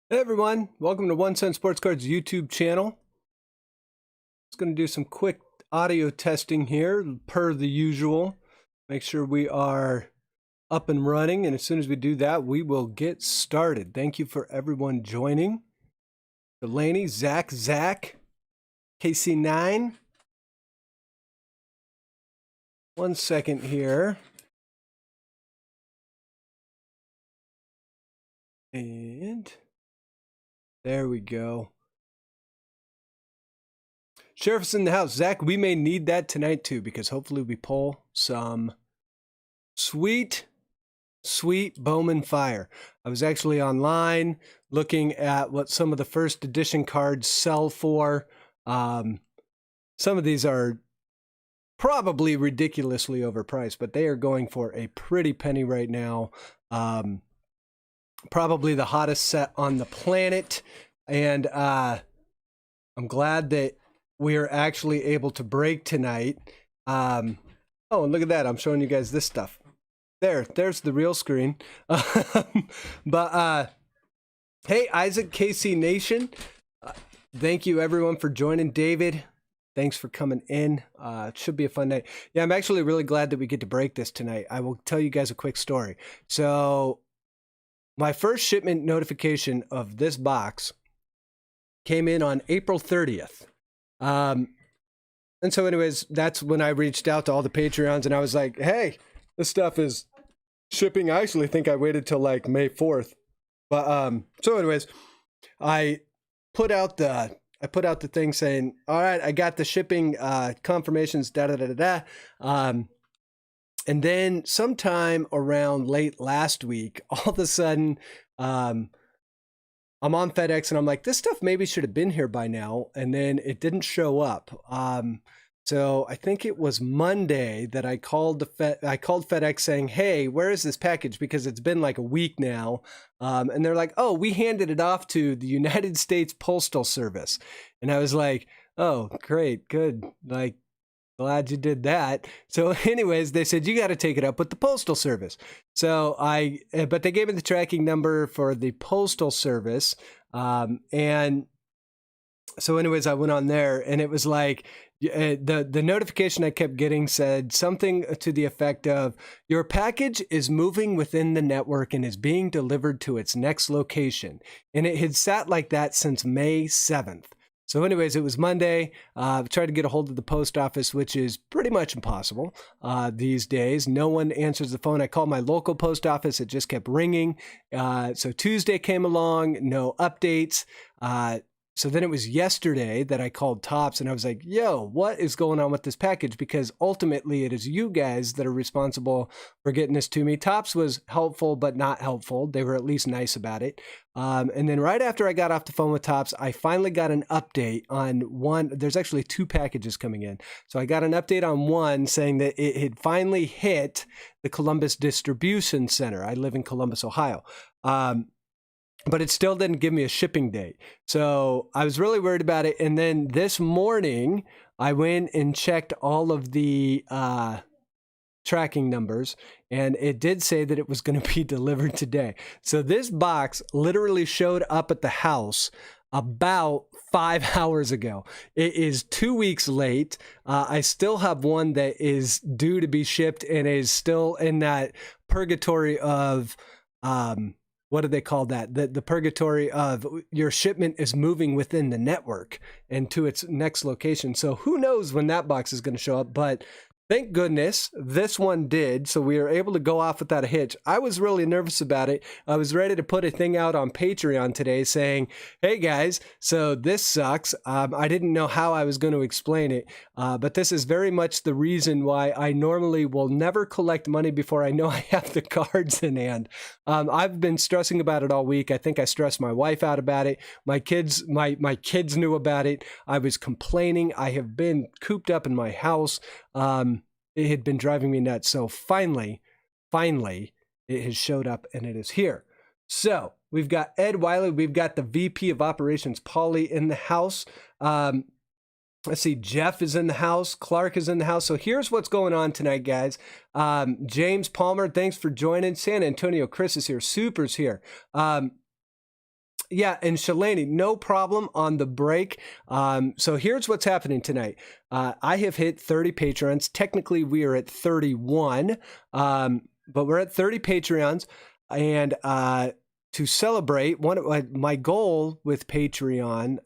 Hey everyone, welcome to 1 Cent Sports Cards YouTube channel. Just going to do some quick audio testing here per the usual. Make sure we are up and running, and as soon as we do that, we will get started. Thank you for everyone joining. Shelaney, Zach, KC9. 1 second here. And there we go. Sheriff is in the house. Zach, we may need that tonight too, because hopefully we pull some sweet Bowman fire. I was actually online looking at what some of the first edition cards sell for. Some of these are probably ridiculously overpriced, but they are going for a pretty penny right now. Probably the hottest set on the planet, and I'm glad that we are actually able to break tonight. Oh, and look at that. I'm showing you guys this stuff. There's the real screen. But hey, Isaac, KC Nation, thank you everyone for joining. David, thanks for coming in. It should be a fun night. Yeah, I'm actually really glad that we get to break this tonight. I will tell you guys a quick story. So my first shipment notification of this box came in on April 30th. And so anyways, that's when I reached out to all the Patreons and I was like, hey, this stuff is shipping. I actually think I waited till like May 4th. But so anyways, I put out the thing saying, all right, I got the shipping confirmations, and then sometime around late last week, all of a sudden, I'm on FedEx and I'm like, this stuff maybe should have been here by now. And then it didn't show up. So I think it was Monday that I called FedEx saying, hey, where is this package? Because it's been like a week now. And they're like, oh, we handed it off to the United States Postal Service. And I was like, oh, great, good. Like, glad you did that. So anyways, they said, you got to take it up with the Postal Service. So but they gave me the tracking number for the Postal Service. And so anyways, I went on there and it was like, the notification I kept getting said something to the effect of, your package is moving within the network and is being delivered to its next location. And it had sat like that since May 7th. So anyways, it was Monday. I've tried to get a hold of the post office, which is pretty much impossible these days. No one answers the phone. I called my local post office. It just kept ringing. So Tuesday came along, no updates. So then it was yesterday that I called Topps and I was like, yo, what is going on with this package? Because ultimately it is you guys that are responsible for getting this to me. Topps was helpful, but not helpful. They were at least nice about it. And then right after I got off the phone with Topps, I finally got an update on one. There's actually 2 packages coming in. So I got an update on one saying that it had finally hit the Columbus Distribution Center. I live in Columbus, Ohio. But it still didn't give me a shipping date. So I was really worried about it. And then this morning, I went and checked all of the tracking numbers, and it did say that it was going to be delivered today. So this box literally showed up at the house about 5 hours ago. It is 2 weeks late. I still have one that is due to be shipped and is still in that purgatory of... what do they call that? The purgatory of your shipment is moving within the network and to its next location. So who knows when that box is going to show up, but thank goodness this one did. So we were able to go off without a hitch. I was really nervous about it. I was ready to put a thing out on Patreon today saying, hey guys, so this sucks. I didn't know how I was going to explain it, but this is very much the reason why I normally will never collect money before I know I have the cards in hand. I've been stressing about it all week. I think I stressed my wife out about it. My kids knew about it. I was complaining. I have been cooped up in my house. It had been driving me nuts. So finally, it has showed up and it is here. So we've got Ed Wiley. We've got the VP of Operations, Paulie, in the house. Let's see, Jeff is in the house. Clark is in the house. So here's what's going on tonight, guys. James Palmer, thanks for joining. San Antonio, Chris is here. Super's here. Yeah, and Shelaney, no problem on the break. So here's what's happening tonight. I have hit 30 Patreons. Technically, we are at 31, but we're at 30 Patreons. And to celebrate, one of my goal with Patreon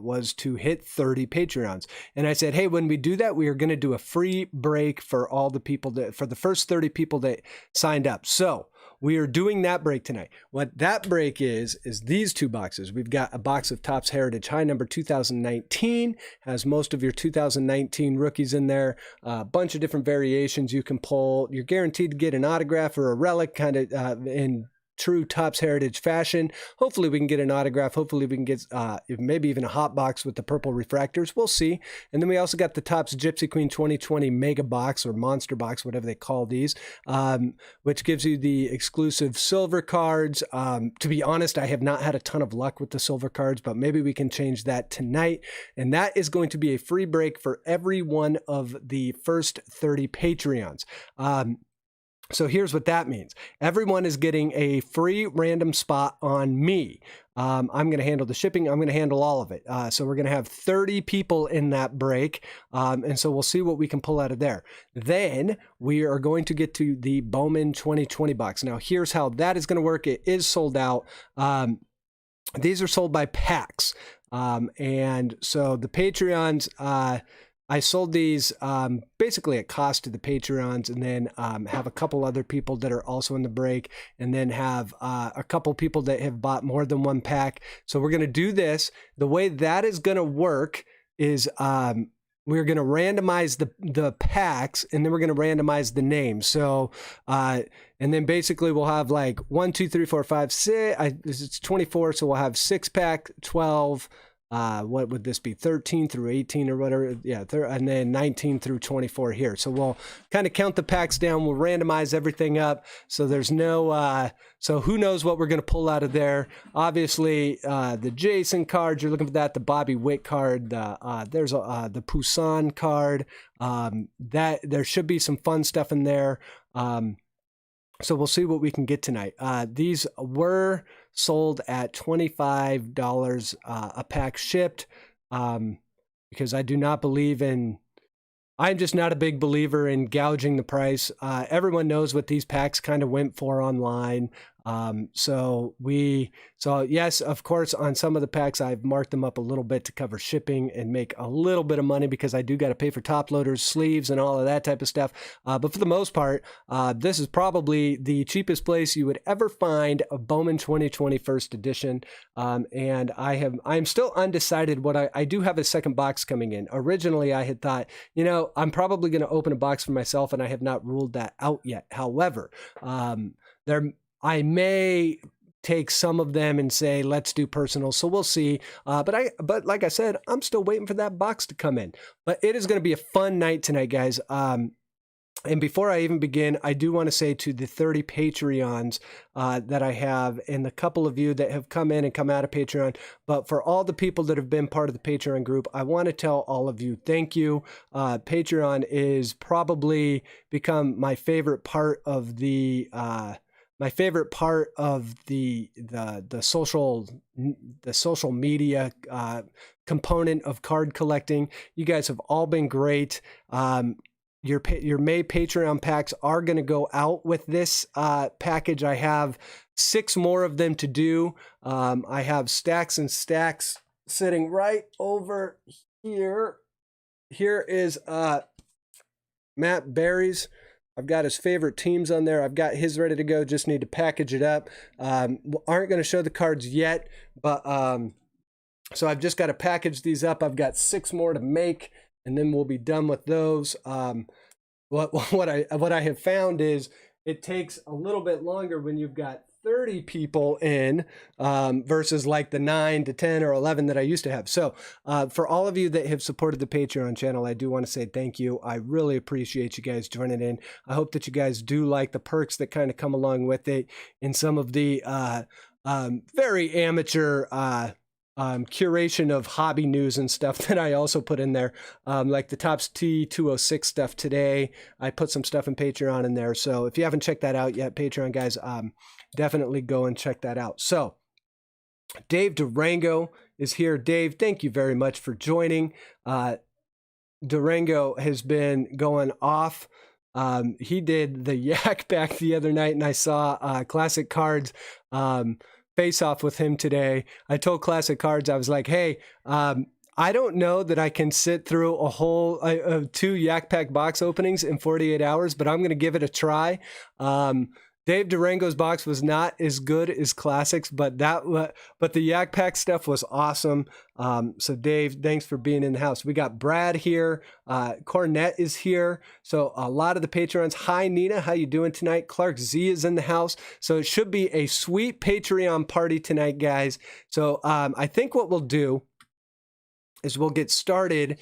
was to hit 30 Patreons. And I said, hey, when we do that, we are going to do a free break for all the people for the first 30 people that signed up. So we are doing that break tonight. What that break is these two boxes. We've got a box of Topps Heritage High number 2019, has most of your 2019 rookies in there, a bunch of different variations you can pull. You're guaranteed to get an autograph or a relic kind of in true Topps Heritage fashion. Hopefully we can get an autograph. Hopefully we can get maybe even a hot box with the purple refractors. We'll see. And then we also got the Topps Gypsy Queen 2020 Mega Box or Monster Box, whatever they call these, which gives you the exclusive silver cards. To be honest, I have not had a ton of luck with the silver cards, but maybe we can change that tonight. And that is going to be a free break for every one of the first 30 Patreons. So here's what that means. Everyone is getting a free random spot on me. I'm going to handle the shipping. I'm going to handle all of it. So we're going to have 30 people in that break. And so we'll see what we can pull out of there. Then we are going to get to the Bowman 2020 box. Now here's how that is going to work. It is sold out. These are sold by packs. And so the Patreons, I sold these basically at cost to the Patreons, and then have a couple other people that are also in the break, and then have a couple people that have bought more than one pack. So we're going to do this. The way that is going to work is we're going to randomize the packs, and then we're going to randomize the names. So, and then basically we'll have like 1, 2, 3, 4, 5, 6. It's 24, so we'll have 6-pack, 12. What would this be? 13 through 18 or whatever. Yeah. And then 19 through 24 here. So we'll kind of count the packs down. We'll randomize everything up. So there's no, so who knows what we're going to pull out of there. Obviously, the Jason card, you're looking for that, the Bobby Witt card, there's the Poussin card, that there should be some fun stuff in there. So we'll see what we can get tonight. These were sold at $25 a pack shipped, because I do not believe in, I'm just not a big believer in gouging the price. Everyone knows what these packs kind of went for online. So yes, of course, on some of the packs, I've marked them up a little bit to cover shipping and make a little bit of money, because I do got to pay for top loaders, sleeves, and all of that type of stuff. But for the most part, this is probably the cheapest place you would ever find a Bowman 2020 first edition. And I'm still undecided what I do have a second box coming in. Originally, I had thought, I'm probably going to open a box for myself, and I have not ruled that out yet. However, I may take some of them and say, let's do personal. So we'll see. But like I said, I'm still waiting for that box to come in. But it is going to be a fun night tonight, guys. And before I even begin, I do want to say to the 30 Patreons that I have, and the couple of you that have come in and come out of Patreon, but for all the people that have been part of the Patreon group, I want to tell all of you, thank you. Patreon is probably become my favorite part of the social media component of card collecting. You guys have all been great. Your May Patreon packs are going to go out with this package. I have 6 more of them to do. I have stacks and stacks sitting right over here. Here is Matt Berry's. I've got his favorite teams on there. I've got his ready to go. Just need to package it up. Aren't going to show the cards yet, but so I've just got to package these up. I've got 6 more to make, and then we'll be done with those. What I have found is it takes a little bit longer when you've got 30 people in versus like the 9 to 10 or 11 that I used to have. So for all of you that have supported the Patreon channel, I do want to say thank you. I really appreciate you guys joining in. I hope that you guys do like the perks that kind of come along with it, and some of the very amateur curation of hobby news and stuff that I also put in there, like the Topps T206 stuff today. I put some stuff in Patreon in there. So if you haven't checked that out yet, Patreon guys, definitely go and check that out. So Dave Durango is here. Dave, thank you very much for joining. Durango has been going off. He did the Yak Pack the other night, and I saw Classic Cards face off with him today. I told Classic Cards, I was like, hey, I don't know that I can sit through a whole 2 Yak Pack box openings in 48 hours, but I'm going to give it a try. Dave Durango's box was not as good as Classics, but the Yak Pack stuff was awesome. So Dave, thanks for being in the house. We got Brad here. Cornette is here. So a lot of the Patreons. Hi, Nina. How you doing tonight? Clark Z is in the house. So it should be a sweet Patreon party tonight, guys. So I think what we'll do is we'll get started.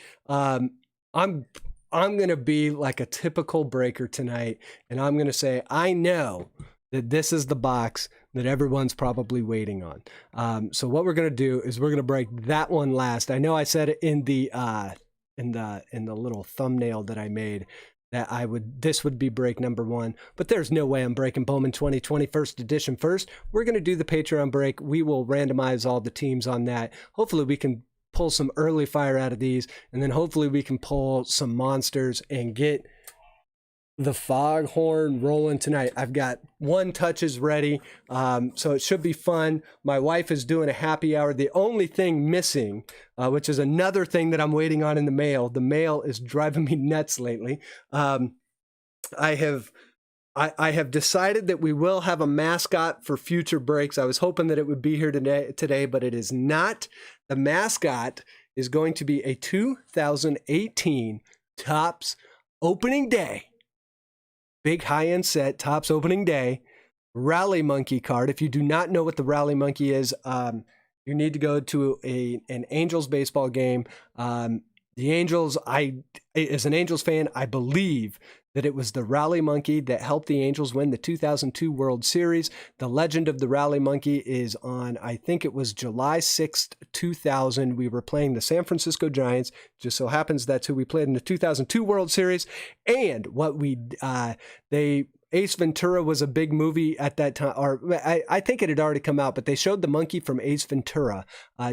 I'm going to be like a typical breaker tonight, and I'm going to say, I know that this is the box that everyone's probably waiting on. So what we're going to do is we're going to break that one last. I know I said it in the little thumbnail that I made that this would be break number 1, but there's no way I'm breaking Bowman 2020 first edition first. We're going to do the Patreon break. We will randomize all the teams on that. Hopefully we can pull some early fire out of these, and then hopefully we can pull some monsters and get the foghorn rolling tonight. I've got 1 touches ready, so it should be fun. My wife is doing a happy hour. The only thing missing, which is another thing that I'm waiting on in the mail is driving me nuts lately. I have decided that we will have a mascot for future breaks. I was hoping that it would be here today, but it is not. The mascot is going to be a 2018 Topps opening day. Big high-end set, Topps opening day. Rally Monkey card. If you do not know what the Rally Monkey is, you need to go to an Angels baseball game. The Angels, as an Angels fan, I believe that it was the Rally Monkey that helped the Angels win the 2002 World Series. The legend of the Rally Monkey is on, I think it was July 6th, 2000. We were playing the San Francisco Giants. Just so happens that's who we played in the 2002 World Series. And what Ace Ventura was a big movie at that time, or I think it had already come out, but they showed the monkey from Ace Ventura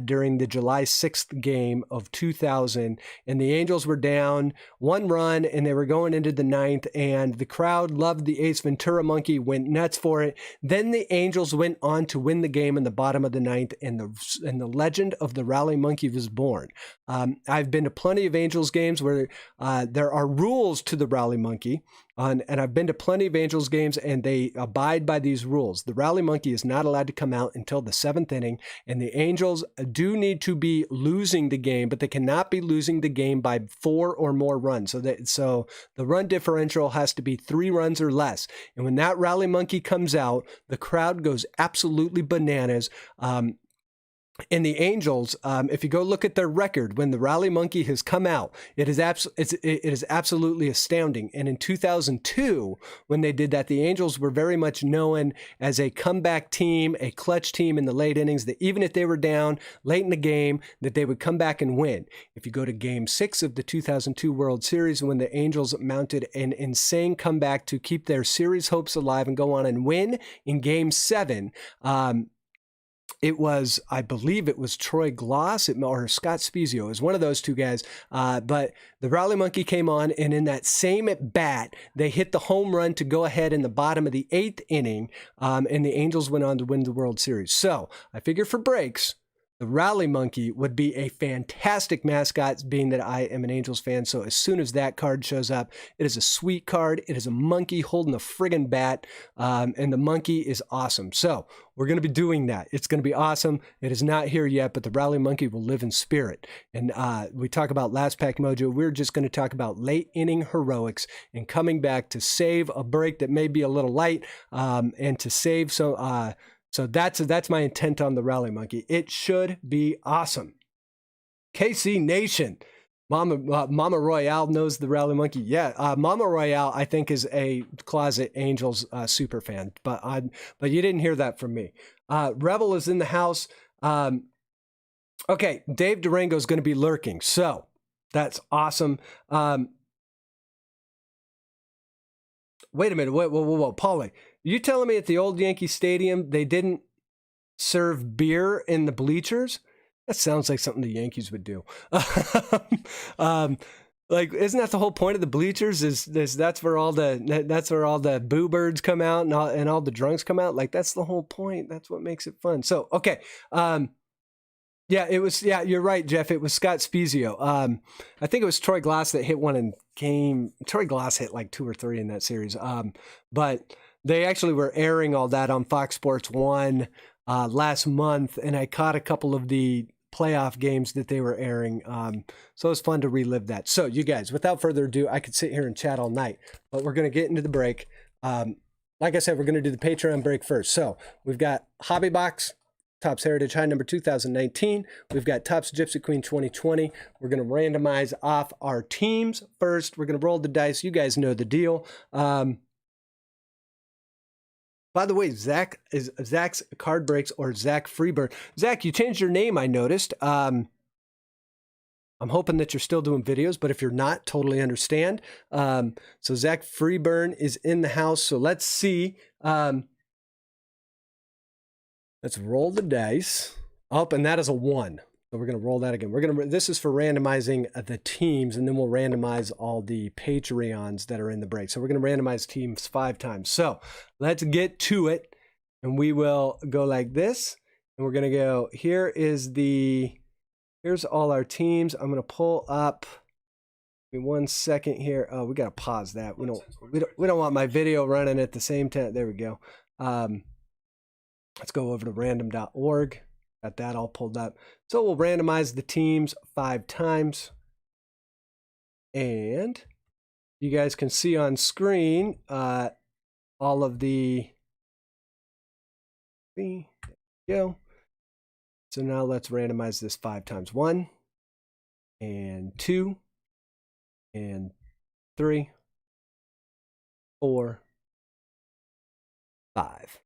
during the July 6th game of 2000, and the Angels were down 1 run, and they were going into the 9th, and the crowd loved the Ace Ventura monkey, went nuts for it. Then the Angels went on to win the game in the bottom of the 9th, and the legend of the Rally Monkey was born. I've been to plenty of Angels games where there are rules to the Rally Monkey, and I've been to plenty of Angels games, and they abide by these rules. The Rally Monkey is not allowed to come out until the 7th inning, and the Angels do need to be losing the game, but they cannot be losing the game by 4 or more runs. So the run differential has to be 3 runs or less. And when that Rally Monkey comes out, the crowd goes absolutely bananas. And the Angels, if you go look at their record, when the Rally Monkey has come out, it is absolutely astounding. And in 2002, when they did that, the Angels were very much known as a comeback team, a clutch team in the late innings, that even if they were down late in the game, that they would come back and win. If you go to Game 6 of the 2002 World Series, when the Angels mounted an insane comeback to keep their series hopes alive and go on and win in Game 7, I believe it was Troy Gloss or Scott Spezio. It was one of those 2 guys. But the Rally Monkey came on, and in that same at bat, they hit the home run to go ahead in the bottom of the 8th inning, and the Angels went on to win the World Series. So I figured for breaks, the Rally Monkey would be a fantastic mascot, being that I am an Angels fan. So as soon as that card shows up, it is a sweet card. It is a monkey holding a friggin' bat, and the monkey is awesome. So we're going to be doing that. It's going to be awesome. It is not here yet, but the Rally Monkey will live in spirit. And we talk about Last Pack Mojo. We're just going to talk about late inning heroics and coming back to save a break that may be a little light, and to save some... So that's my intent on the Rally Monkey. It should be awesome. KC Nation. Mama Royale knows the Rally Monkey. Yeah, Mama Royale, I think, is a closet Angels super fan, but you didn't hear that from me. Rebel is in the house. Okay, Dave Durango is going to be lurking, so that's awesome. Wait a minute. Whoa, Paulie. You telling me at the old Yankee Stadium they didn't serve beer in the bleachers. That sounds like something the Yankees would do. Like, isn't that the whole point of the bleachers? Is that's where all the boo birds come out and all the drunks come out? Like, that's the whole point. That's what makes it fun. So, okay. Yeah, you're right, Jeff. It was Scott Spezio. I think it was Troy Glass that hit one in game. Troy Glass hit like 2 or 3 in that series. But they actually were airing all that on Fox Sports 1 last month, and I caught a couple of the playoff games that they were airing. So it was fun to relive that. So you guys, without further ado, I could sit here and chat all night, but we're going to get into the break. Like I said, we're going to do the Patreon break first. So we've got Hobby Box, Topps Heritage High number 2019. We've got Topps Gypsy Queen 2020. We're going to randomize off our teams first. We're going to roll the dice. You guys know the deal. By the way, Zach's Card Breaks or Zach Freeburn. Zach, you changed your name, I noticed. I'm hoping that you're still doing videos, but if you're not, totally understand. So Zach Freeburn is in the house. So let's see. Let's roll the dice. Oh, and that is a 1. So we're going to roll that again. This is for randomizing the teams, and then we'll randomize all the Patreons that are in the break. So we're going to randomize teams 5 times. So let's get to it, and we will go like this. And we're going to go, here's all our teams. I'm going to pull up. Give me 1 second here. Oh, we got to pause that. We don't want my video running at the same time. There we go. Let's go over to random.org. Got that all pulled up. So we'll randomize the teams 5 times. And you guys can see on screen all of the... There we go. So now let's randomize this 5 times. 1 and 2 and 3, 4, 5.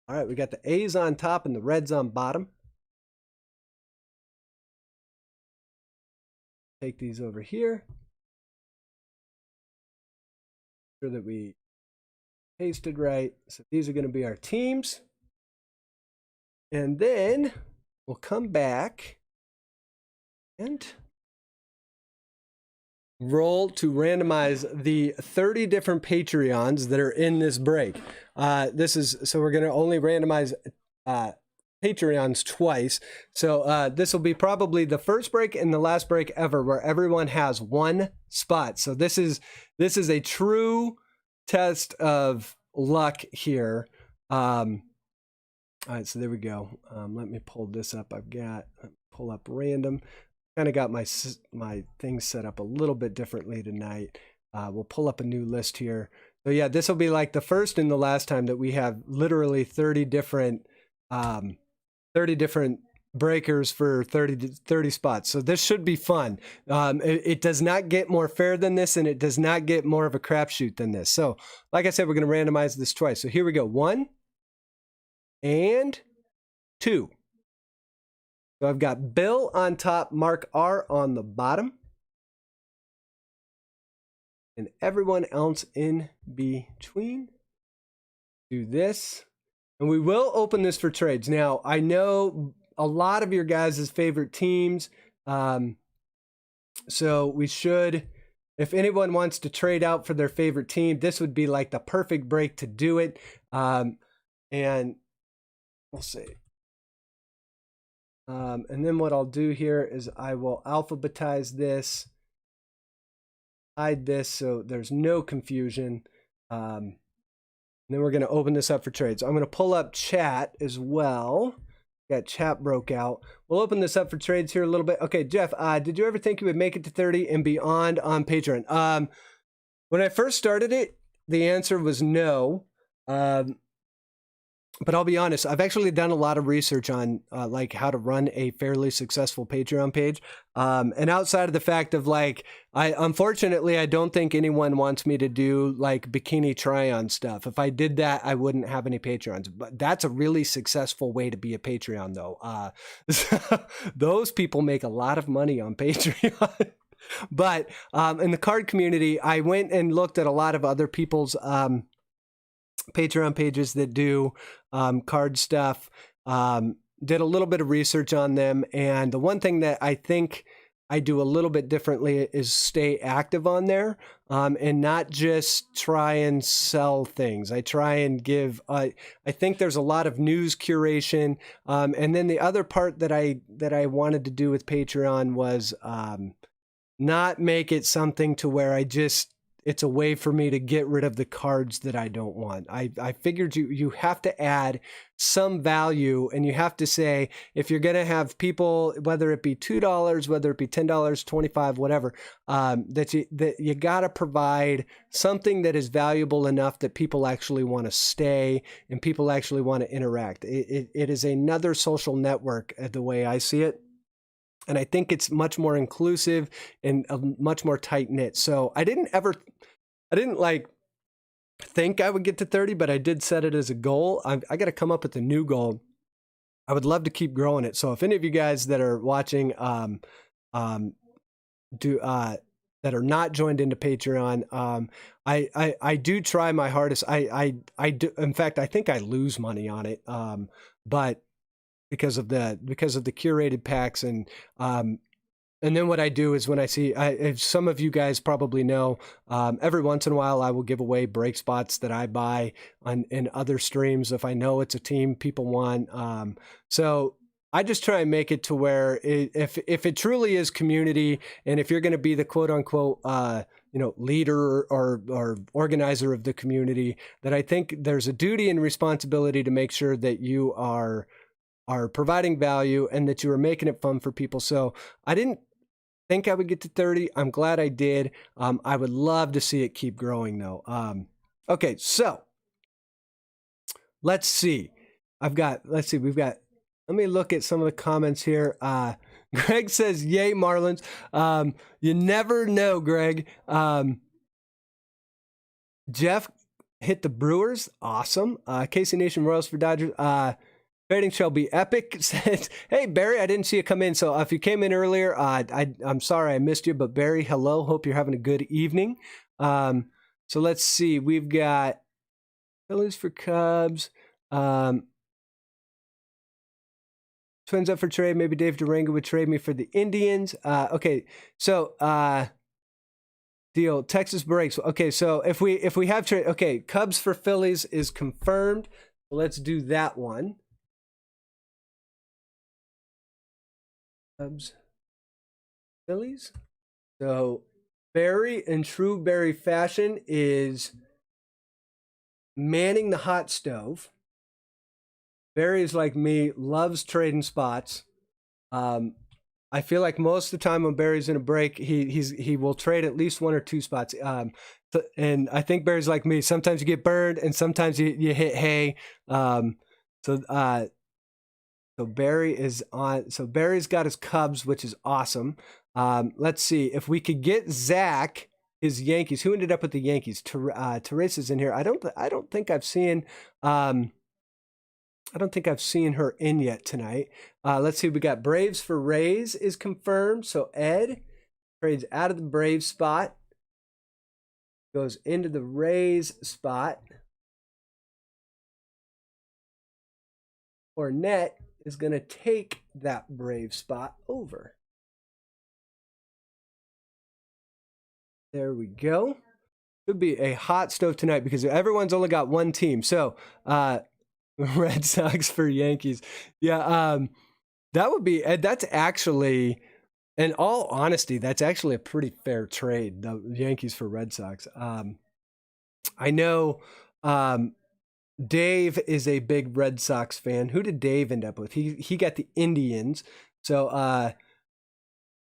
All right, we got the A's on top and the Reds on bottom. Take these over here. Make sure that we pasted right. So these are going to be our teams. And then we'll come back and roll to randomize the 30 different Patreons that are in this break. So we're going to only randomize Patreons twice. So this will be probably the first break and the last break ever where everyone has 1 spot. So this is a true test of luck here. All right, so there we go. Let me pull this up. Pull up random. Kind of got my things set up a little bit differently tonight. We'll pull up a new list here. So yeah, this will be like the first and the last time that we have literally 30 different breakers for 30 spots. So this should be fun. It does not get more fair than this, and it does not get more of a crapshoot than this. So like I said, we're going to randomize this twice. So here we go. 1 and 2. So I've got Bill on top, Mark R on the bottom, and everyone else in between. Do this, and we will open this for trades. Now, I know a lot of your guys' favorite teams, so we should, if anyone wants to trade out for their favorite team, this would be like the perfect break to do it, and we'll see. And then what I'll do here is I will alphabetize this, hide this so there's no confusion. And then we're going to open this up for trades. So I'm going to pull up chat as well. Got chat broke out. We'll open this up for trades here a little bit. Okay, Jeff, did you ever think you would make it to 30 and beyond on Patreon? When I first started it, the answer was no. But I'll be honest, I've actually done a lot of research on like how to run a fairly successful Patreon page. And outside of the fact of like, unfortunately, I don't think anyone wants me to do like bikini try-on stuff. If I did that, I wouldn't have any Patreons. But that's a really successful way to be a Patreon though. Those people make a lot of money on Patreon. But in the card community, I went and looked at a lot of other people's Patreon pages that do card stuff. Did a little bit of research on them, and the one thing that I think I do a little bit differently is stay active on there, and not just try and sell things. I try and give, I think there's a lot of news curation. And then the other part that I wanted to do with Patreon was not make it something to where it's a way for me to get rid of the cards that I don't want. I figured you have to add some value, and you have to say, if you're going to have people, whether it be $2, whether it be $10, $25, whatever, that you got to provide something that is valuable enough that people actually want to stay and people actually want to interact. It is another social network, the way I see it. And I think it's much more inclusive and much more tight knit. So I didn't like think I would get to 30, but I did set it as a goal. I got to come up with a new goal. I would love to keep growing it. So if any of you guys that are watching, that are not joined into Patreon, I do try my hardest. I do. In fact, I think I lose money on it. But because of the curated packs, and then what I do is when I see, if some of you guys probably know, every once in a while I will give away break spots that I buy in other streams if I know it's a team people want. So I just try and make it to where if it truly is community, and if you're going to be the quote unquote leader or organizer of the community, that I think there's a duty and responsibility to make sure that you are providing value and that you are making it fun for people. So I didn't think I would get to 30. I'm glad I did. I would love to see it keep growing though. Okay, so let's see. Let me look at some of the comments here. Greg says, yay, Marlins. You never know, Greg. Jeff hit the Brewers. Awesome. Casey Nation Royals for Dodgers. Trading shall be epic. Says, hey, Barry, I didn't see you come in. So if you came in earlier, I'm sorry I missed you. But Barry, hello. Hope you're having a good evening. So let's see. We've got Phillies for Cubs. Twins up for trade. Maybe Dave Durango would trade me for the Indians. Okay, so deal. TxBreaks. Okay, so if we have trade, okay, Cubs for Phillies is confirmed. Let's do that one. Cubs, Phillies. So Barry, in true Barry fashion, is manning the hot stove. Barry's like me, loves trading spots. I feel like most of the time when Barry's in a break, he will trade at least 1 or 2 spots. And I think Barry's like me. Sometimes you get burned, and sometimes you hit hay. So Barry is on. So Barry's got his Cubs, which is awesome. Let's see if we could get Zach his Yankees. Who ended up with the Yankees? Teresa's in here. I don't think I've seen. I don't think I've seen her in yet tonight. Let's see. We got Braves for Rays is confirmed. So Ed trades out of the Braves spot, goes into the Rays spot. Cornette is going to take that Brave spot over. There we go. Could be a hot stove tonight because everyone's only got one team. So, Red Sox for Yankees. Yeah, that would be, that's actually, in all honesty, that's actually a pretty fair trade, the Yankees for Red Sox. I know Dave is a big Red Sox fan. Who did Dave end up with? He got the Indians. So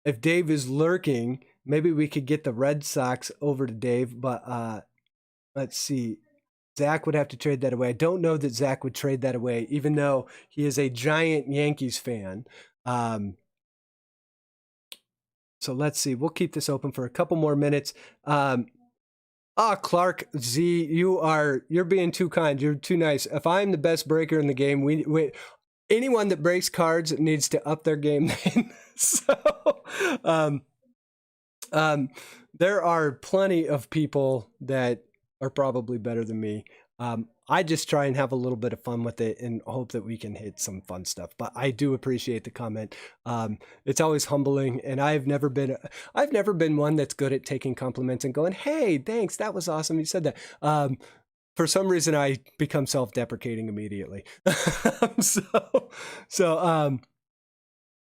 if Dave is lurking, maybe we could get the Red Sox over to Dave, but let's see. Zach would have to trade that away. I don't know that Zach would trade that away, even though he is a giant Yankees fan. So let's see. We'll keep this open for a couple more minutes. Clark Z, you're being too kind. You're too nice. If I'm the best breaker in the game, we anyone that breaks cards needs to up their game. So, there are plenty of people that are probably better than me. I just try and have a little bit of fun with it and hope that we can hit some fun stuff. But I do appreciate the comment. It's always humbling, and I've never been one that's good at taking compliments and going, "Hey, thanks, that was awesome. You said that." For some reason, I become self-deprecating immediately.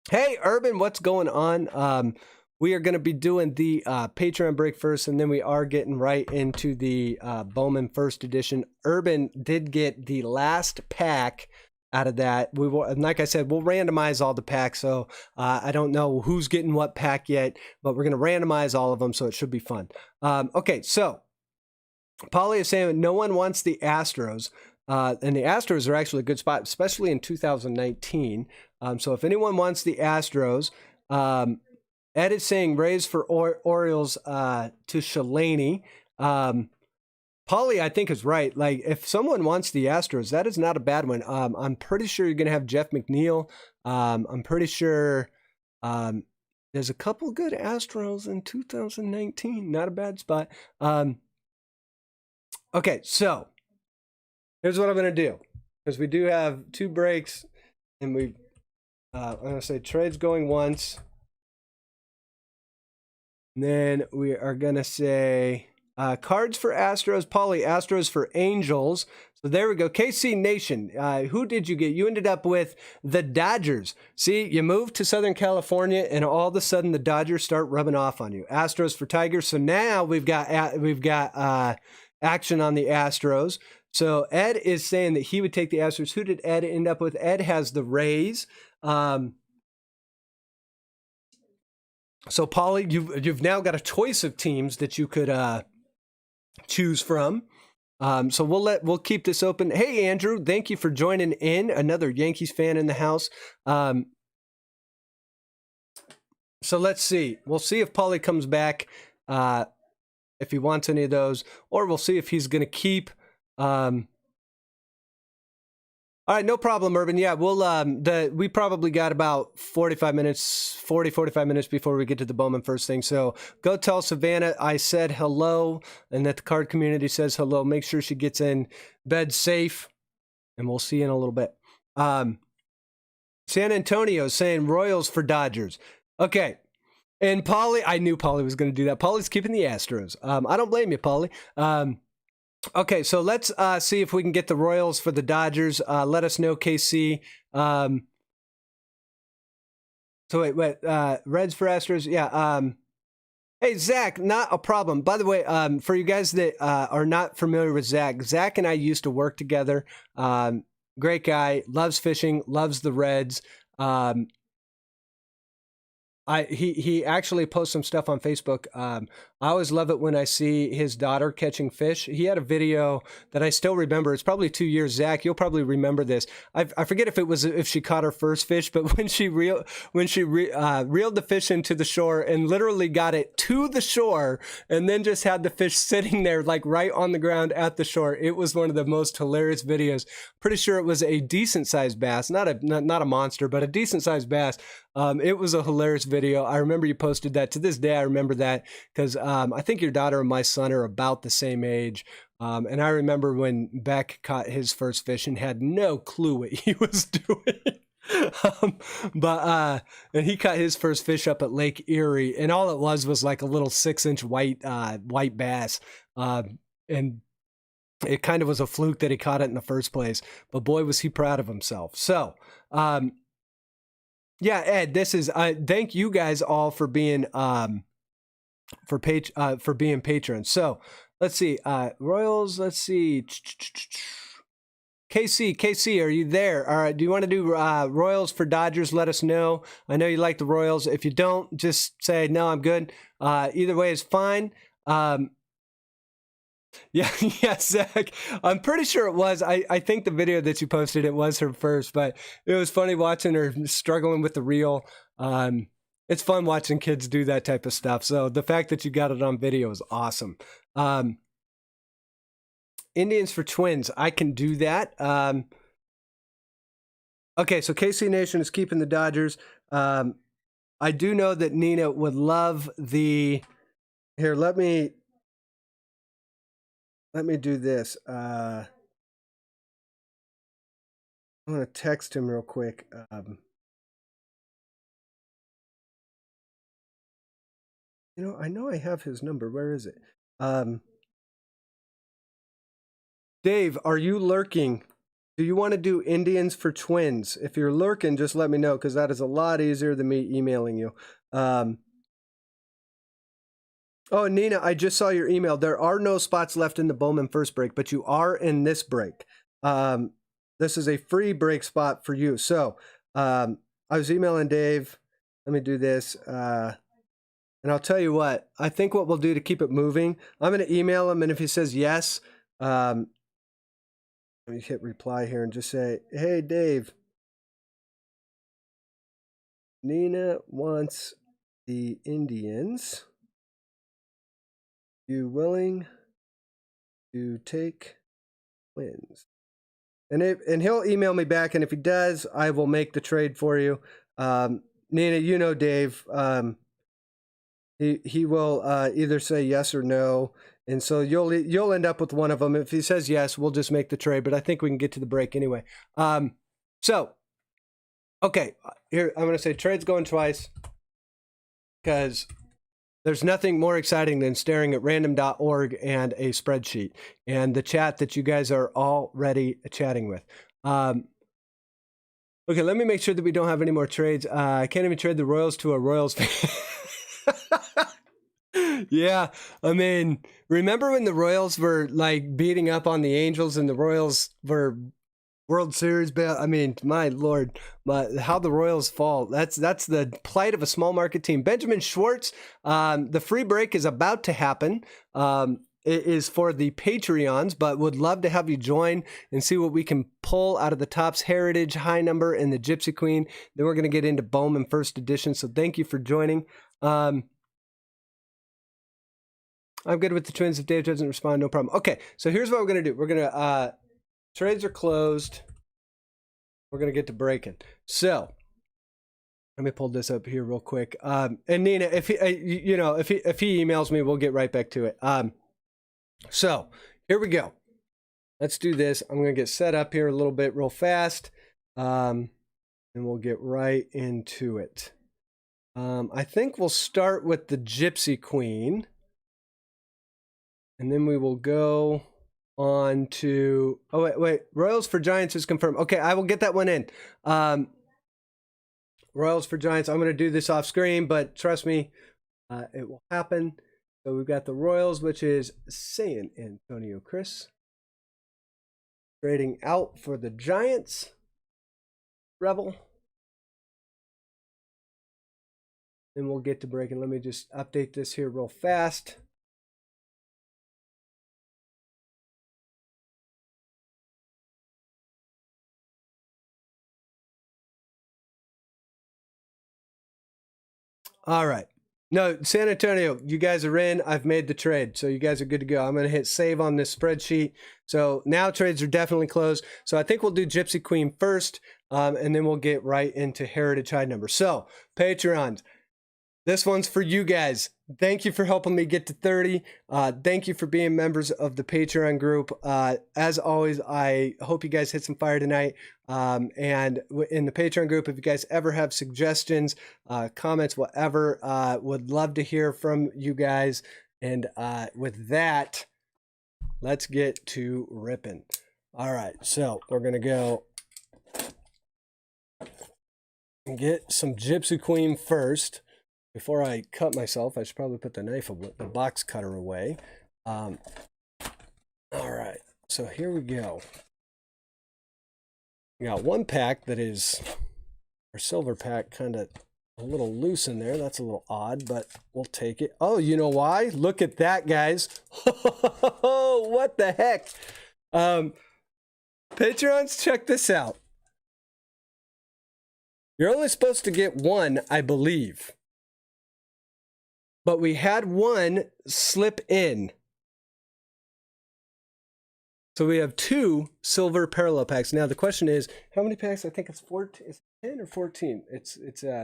Hey, Urban, what's going on? We are going to be doing the Patreon break first, and then we are getting right into the Bowman First Edition. Urban did get the last pack out of that. We will, like I said, we'll randomize all the packs, so I don't know who's getting what pack yet, but we're going to randomize all of them, so it should be fun. Okay, so Paulie is saying no one wants the Astros, and the Astros are actually a good spot, especially in 2019. So if anyone wants the Astros, Ed is saying raise for Orioles to Shelaney. Paulie, I think, is right. Like, if someone wants the Astros, that is not a bad one. I'm pretty sure you're going to have Jeff McNeil. I'm pretty sure there's a couple good Astros in 2019. Not a bad spot. Okay, so here's what I'm going to do, because we do have 2 breaks, and I'm going to say trades going once. And then we are going to say cards for Astros, Paulie, Astros for Angels. So there we go. KC Nation, who did you get? You ended up with the Dodgers. See, you moved to Southern California, and all of a sudden the Dodgers start rubbing off on you. Astros for Tigers. So now we've got action on the Astros. So Ed is saying that he would take the Astros. Who did Ed end up with? Ed has the Rays. So Paulie, you've now got a choice of teams that you could choose from. So we'll keep this open. Hey Andrew, thank you for joining in. Another Yankees fan in the house. So let's see. We'll see if Paulie comes back, if he wants any of those, or we'll see if he's going to keep. All right, no problem, Urban. Yeah, we probably got about 45 minutes before we get to the Bowman First thing. So go tell Savannah I said hello and that the card community says hello. Make sure she gets in bed safe, and we'll see you in a little bit. San Antonio saying Royals for Dodgers. Okay. And Paulie, I knew Paulie was going to do that. Paulie's keeping the Astros. I don't blame you, Paulie. Okay, so let's see if we can get the Royals for the Dodgers. Let us know, KC. So wait, Reds for Astros? Yeah. Hey, Zach, not a problem. By the way, for you guys that are not familiar with Zach and I used to work together. Great guy, loves fishing, loves the Reds. He actually posts some stuff on Facebook. I always love it when I see his daughter catching fish. He had a video that I still remember. It's probably 2 years. Zach, you'll probably remember this. I forget if she caught her first fish, but when she reeled the fish into the shore and literally got it to the shore, and then just had the fish sitting there like right on the ground at the shore. It was one of the most hilarious videos. Pretty sure it was a decent sized bass, not a monster, but a decent sized bass. It was a hilarious video. I remember you posted that. To this day, I remember that because I think your daughter and my son are about the same age. And I remember when Beck caught his first fish and had no clue what he was doing. And he caught his first fish up at Lake Erie, and all it was like a little 6-inch white bass. And it kind of was a fluke that he caught it in the first place, but boy, was he proud of himself. So, yeah, Ed, this is, thank you guys all for being, for being patrons. So let's see, Royals, let's see. KC, are you there? All right. Do you want to do Royals for Dodgers? Let us know. I know you like the Royals. If you don't, just say, no, I'm good. Either way is fine. Yeah, Zach. I'm pretty sure it was. I think the video that you posted, it was her first, but it was funny watching her struggling with the reel. It's fun watching kids do that type of stuff. So the fact that you got it on video is awesome. Indians for Twins. I can do that. Okay, so KC Nation is keeping the Dodgers. I do know that Nina would love the... Here, let me do this. I'm going to text him real quick. You know I have his number. Where is it? Dave, are you lurking? Do you want to do Indians for twins? If you're lurking, just let me know, because that is a lot easier than me emailing you. Oh, Nina, I just saw your email. There are no spots left in the Bowman first break, but you are in this break. This is a free break spot for you. So I was emailing Dave. Let me do this. And I'll tell you what, I think what we'll do to keep it moving, I'm going to email him, and if he says yes, let me hit reply here and just say, hey, Dave, Nina wants the Indians. You willing to take wins? And he'll email me back, and if he does, I will make the trade for you. Nina, you know Dave. He will either say yes or no, and so you'll end up with one of them. If he says yes, we'll just make the trade. But I think we can get to the break anyway. So, okay, here I'm going to say trade's going twice, because there's nothing more exciting than staring at random.org and a spreadsheet and the chat that you guys are already chatting with. Okay, let me make sure that we don't have any more trades. I can't even trade the Royals to a Royals fan. Yeah, I mean, remember when the Royals were like beating up on the Angels and the Royals were World Series? I mean, my Lord, how the Royals fall. That's the plight of a small market team. Benjamin Schwartz, the free break is about to happen. It is for the Patreons, but would love to have you join and see what we can pull out of the Topps Heritage High Number and the Gypsy Queen. Then we're going to get into Bowman First Edition, so thank you for joining. I'm good with the Twins. If Dave doesn't respond, no problem. Okay, so here's what we're going to do. We're going to, trades are closed. We're going to get to breaking. So let me pull this up here real quick. And Nina, if he, if he emails me, we'll get right back to it. So here we go. Let's do this. I'm going to get set up here a little bit real fast. And we'll get right into it. I think we'll start with the Gypsy Queen. And then we will go on to, oh, wait. Royals for Giants is confirmed. Okay, I will get that one in. Royals for Giants. I'm going to do this off screen, but trust me, it will happen. So we've got the Royals, which is San Antonio Chris. Trading out for the Giants. Rebel. Then we'll get to breaking. Let me just update this here real fast. All right. No, San Antonio, you guys are in. I've made the trade, so you guys are good to go. I'm going to hit save on this spreadsheet. So now trades are definitely closed. So I think we'll do Gypsy Queen first, and then we'll get right into Heritage High Number. So, Patreons, this one's for you guys. Thank you for helping me get to 30. Thank you for being members of the Patreon group. As always, I hope you guys hit some fire tonight. And in the Patreon group, if you guys ever have suggestions, comments, whatever, would love to hear from you guys. And with that, let's get to ripping. All right, so we're going to go and get some Gypsy Queen first. Before I cut myself, I should probably put the box cutter away. All right, so here we go. We got one pack that is our silver pack, kind of a little loose in there. That's a little odd, but we'll take it. Oh, you know why? Look at that, guys. What the heck? Patrons, check this out. You're only supposed to get one, I believe. But we had one slip in. So we have two silver parallel packs. Now the question is, how many packs? I think it's 14. Is it 10 or 14? It's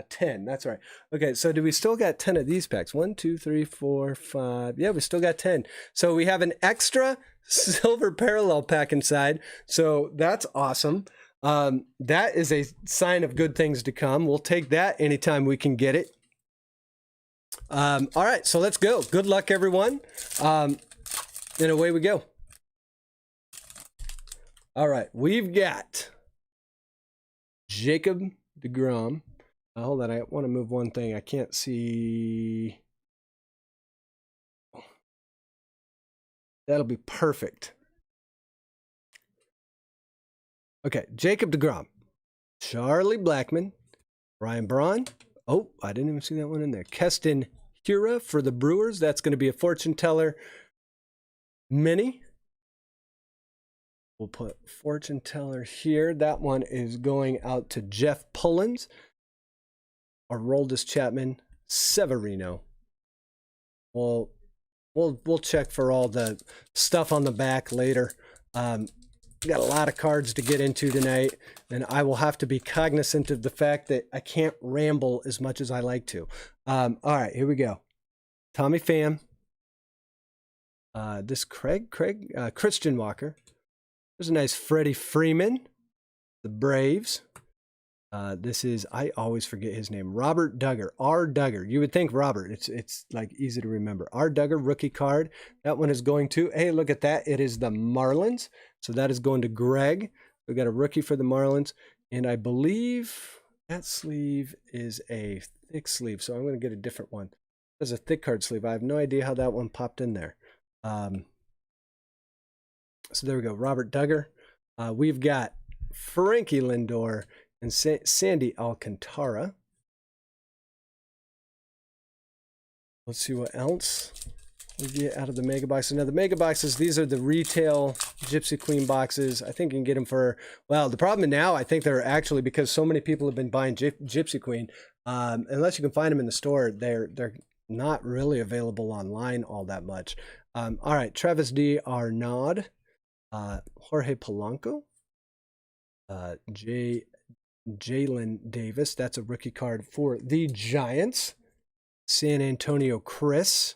10. That's right. Okay, so do we still got 10 of these packs? 1, 2, 3, 4, 5. Yeah, we still got 10. So we have an extra silver parallel pack inside. So that's awesome. That is a sign of good things to come. We'll take that anytime we can get it. All right, so let's go. Good luck, everyone. And away we go. All right, we've got Jacob deGrom. Hold on, I want to move one thing. I can't see. That'll be perfect. Okay, Jacob deGrom, Charlie Blackmon, Ryan Braun. Oh, I didn't even see that one in there. Keston Hiura for the Brewers. That's going to be a fortune teller mini. We'll put fortune teller here. That one is going out to Jeff Pullins. Aroldis Chapman, Severino. We'll check for all the stuff on the back later. We got a lot of cards to get into tonight, and I will have to be cognizant of the fact that I can't ramble as much as I like to. All right, here we go. Tommy Pham. This Christian Walker. There's a nice Freddie Freeman, the Braves. This is, I always forget his name, Robert Duggar, R. Duggar. You would think Robert, it's like easy to remember. R. Duggar, rookie card. That one is going to, hey, look at that. It is the Marlins. So that is going to Greg. We got a rookie for the Marlins. And I believe that sleeve is a thick sleeve. So I'm going to get a different one. There's a thick card sleeve. I have no idea how that one popped in there. So there we go, Robert Duggar. We've got Frankie Lindor and Sandy Alcantara. Let's see what else we get out of the mega boxes. Now the mega boxes, these are the retail Gypsy Queen boxes. I think you can get them for, well, the problem now, I think they're actually, because so many people have been buying Gypsy Queen, unless you can find them in the store, they're not really available online all that much. All right, Travis D. Arnaud, Jorge Polanco, Jalen Davis. That's a rookie card for the Giants. San Antonio Chris.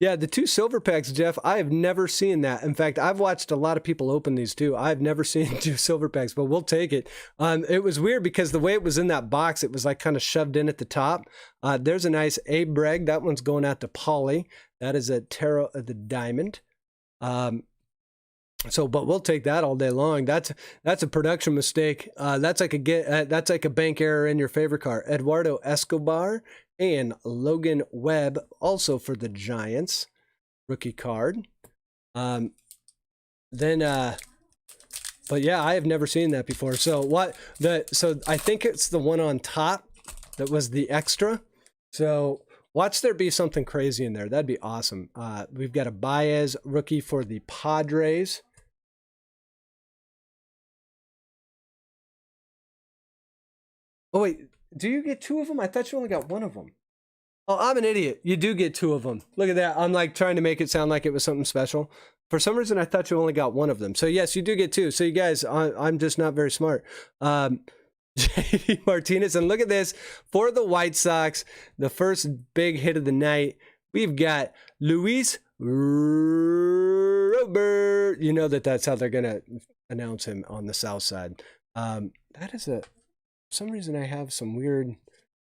Yeah, the two silver packs, Jeff, I have never seen that. In fact, I've watched a lot of people open these too. I've never seen two silver packs, but we'll take it. It was weird because the way it was in that box, it was like kind of shoved in at the top. There's a nice Abe Breg. That one's going out to Pauly. That is a Tarot of the Diamond. So, but we'll take that all day long. That's a production mistake. That's like a bank error in your favorite car. Eduardo Escobar and Logan Webb, also for the Giants, rookie card. But yeah, I have never seen that before. So so I think it's the one on top that was the extra. So watch there be something crazy in there. That'd be awesome. We've got a Baez rookie for the Padres. Oh, wait, do you get two of them? I thought you only got one of them. Oh, I'm an idiot. You do get two of them. Look at that. I'm like trying to make it sound like it was something special. For some reason, I thought you only got one of them. So yes, you do get two. So you guys, I'm just not very smart. JD Martinez, and look at this. For the White Sox, the first big hit of the night, we've got Luis Robert. You know that's how they're going to announce him on the South Side. That is for some reason I have some weird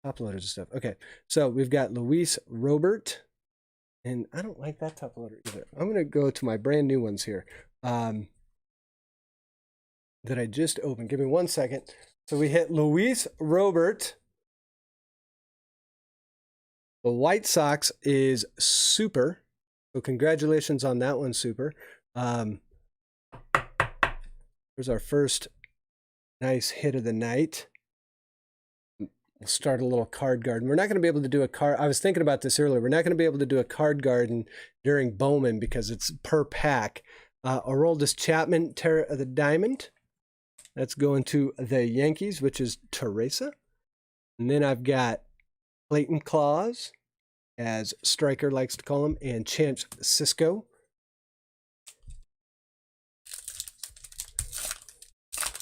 top loaders and stuff. Okay, so we've got Luis Robert, and I don't like that top loader either. I'm going to go to my brand new ones here that I just opened. Give me 1 second. So we hit Luis Robert. The White Sox is Supprr. So congratulations on that one, Supprr. Here's our first nice hit of the night. We'll start a little card garden. We're not going to be able to do a card. I was thinking about this earlier. We're not going to be able to do a card garden during Bowman because it's per pack. Aroldis Chapman, Terra of the Diamond. That's going to the Yankees, which is Teresa. And then I've got Clayton Claus, as Stryker likes to call him, and Chance Cisco.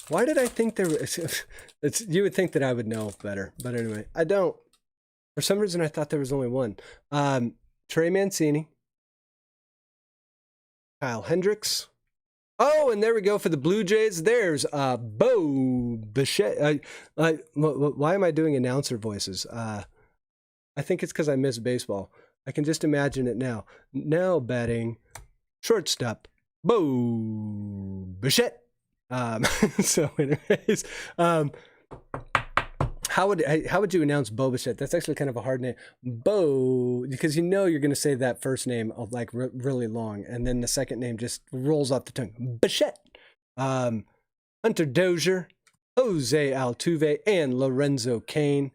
Why did I think there was... you would think that I would know better, but anyway, I don't. For some reason, I thought there was only one. Trey Mancini, Kyle Hendricks, Oh, and there we go for the Blue Jays. There's Bo Bichette. Why am I doing announcer voices? I think it's because I miss baseball. I can just imagine it now. Now batting shortstop, Bo Bichette. So anyways, how would you announce Bo Bichette? That's actually kind of a hard name. Bo, because you know you're going to say that first name of like really long, and then the second name just rolls off the tongue. Bichette. Hunter Dozier, Jose Altuve, and Lorenzo Cain.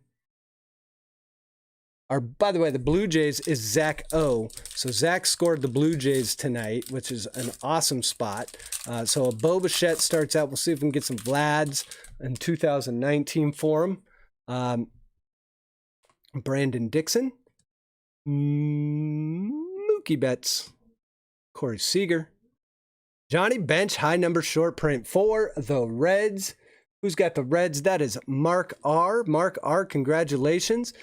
By the way, the Blue Jays is Zach O. So Zach scored the Blue Jays tonight, which is an awesome spot. So a Bo Bichette starts out. We'll see if we can get some Vlads in 2019 for him. Brandon Dixon, Mookie Betts, Corey Seager, Johnny Bench, high number short print for the Reds. Who's got the Reds? That is Mark R. Mark R, congratulations.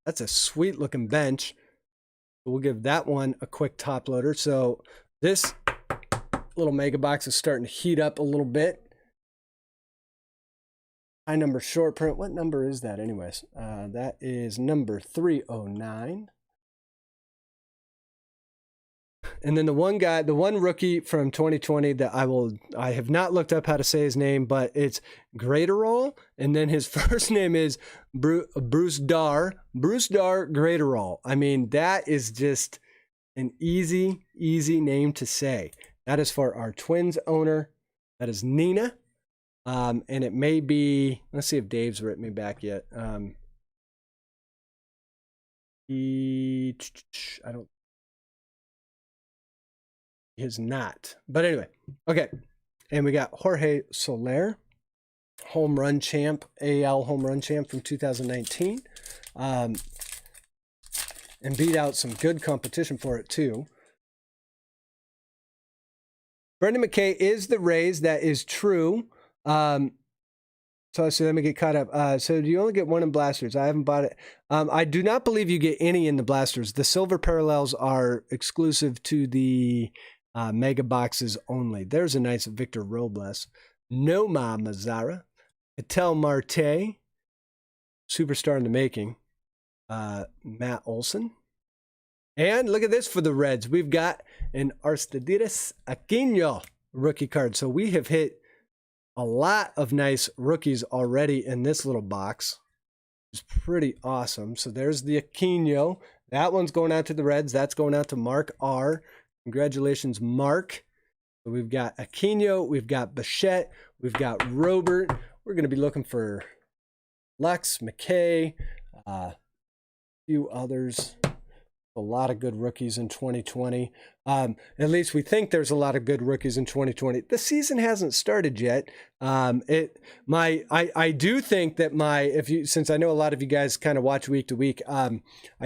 That's a sweet looking bench. We'll give that one a quick top loader. So this little mega box is starting to heat up a little bit. High number short print. What number is that anyways? That is number 309. And then the one rookie from 2020 that I have not looked up how to say his name, but it's Graterol. And then his first name is Bruce Dar Graterol. I mean, that is just an easy name to say. That is for our Twins owner. That is Nina. And it may be, let's see if Dave's written me back yet. He is not. But anyway, okay. And we got Jorge Soler, home run champ, AL home run champ from 2019. And beat out some good competition for it too. Brendan McKay is the Rays. That is true. So let me get caught up. So do you only get one in blasters? I haven't bought it. I do not believe you get any in the blasters. The silver parallels are exclusive to the mega boxes only. There's a nice Victor Robles, Noma Mazzara, Ketel Marte, superstar in the making, Matt Olson. And look at this for the Reds. We've got an Aristides Aquino rookie card. So we have hit a lot of nice rookies already in this little box. It's pretty awesome. So there's the Aquino. That one's going out to the Reds. That's going out to Mark R. Congratulations, Mark. So we've got Aquino, we've got Bichette, we've got Robert. We're going to be looking for Lux, McKay, a few others. A lot of good rookies in 2020. At least we think there's a lot of good rookies in 2020. The season hasn't started yet. I do think that since I know a lot of you guys kind of watch week to week, I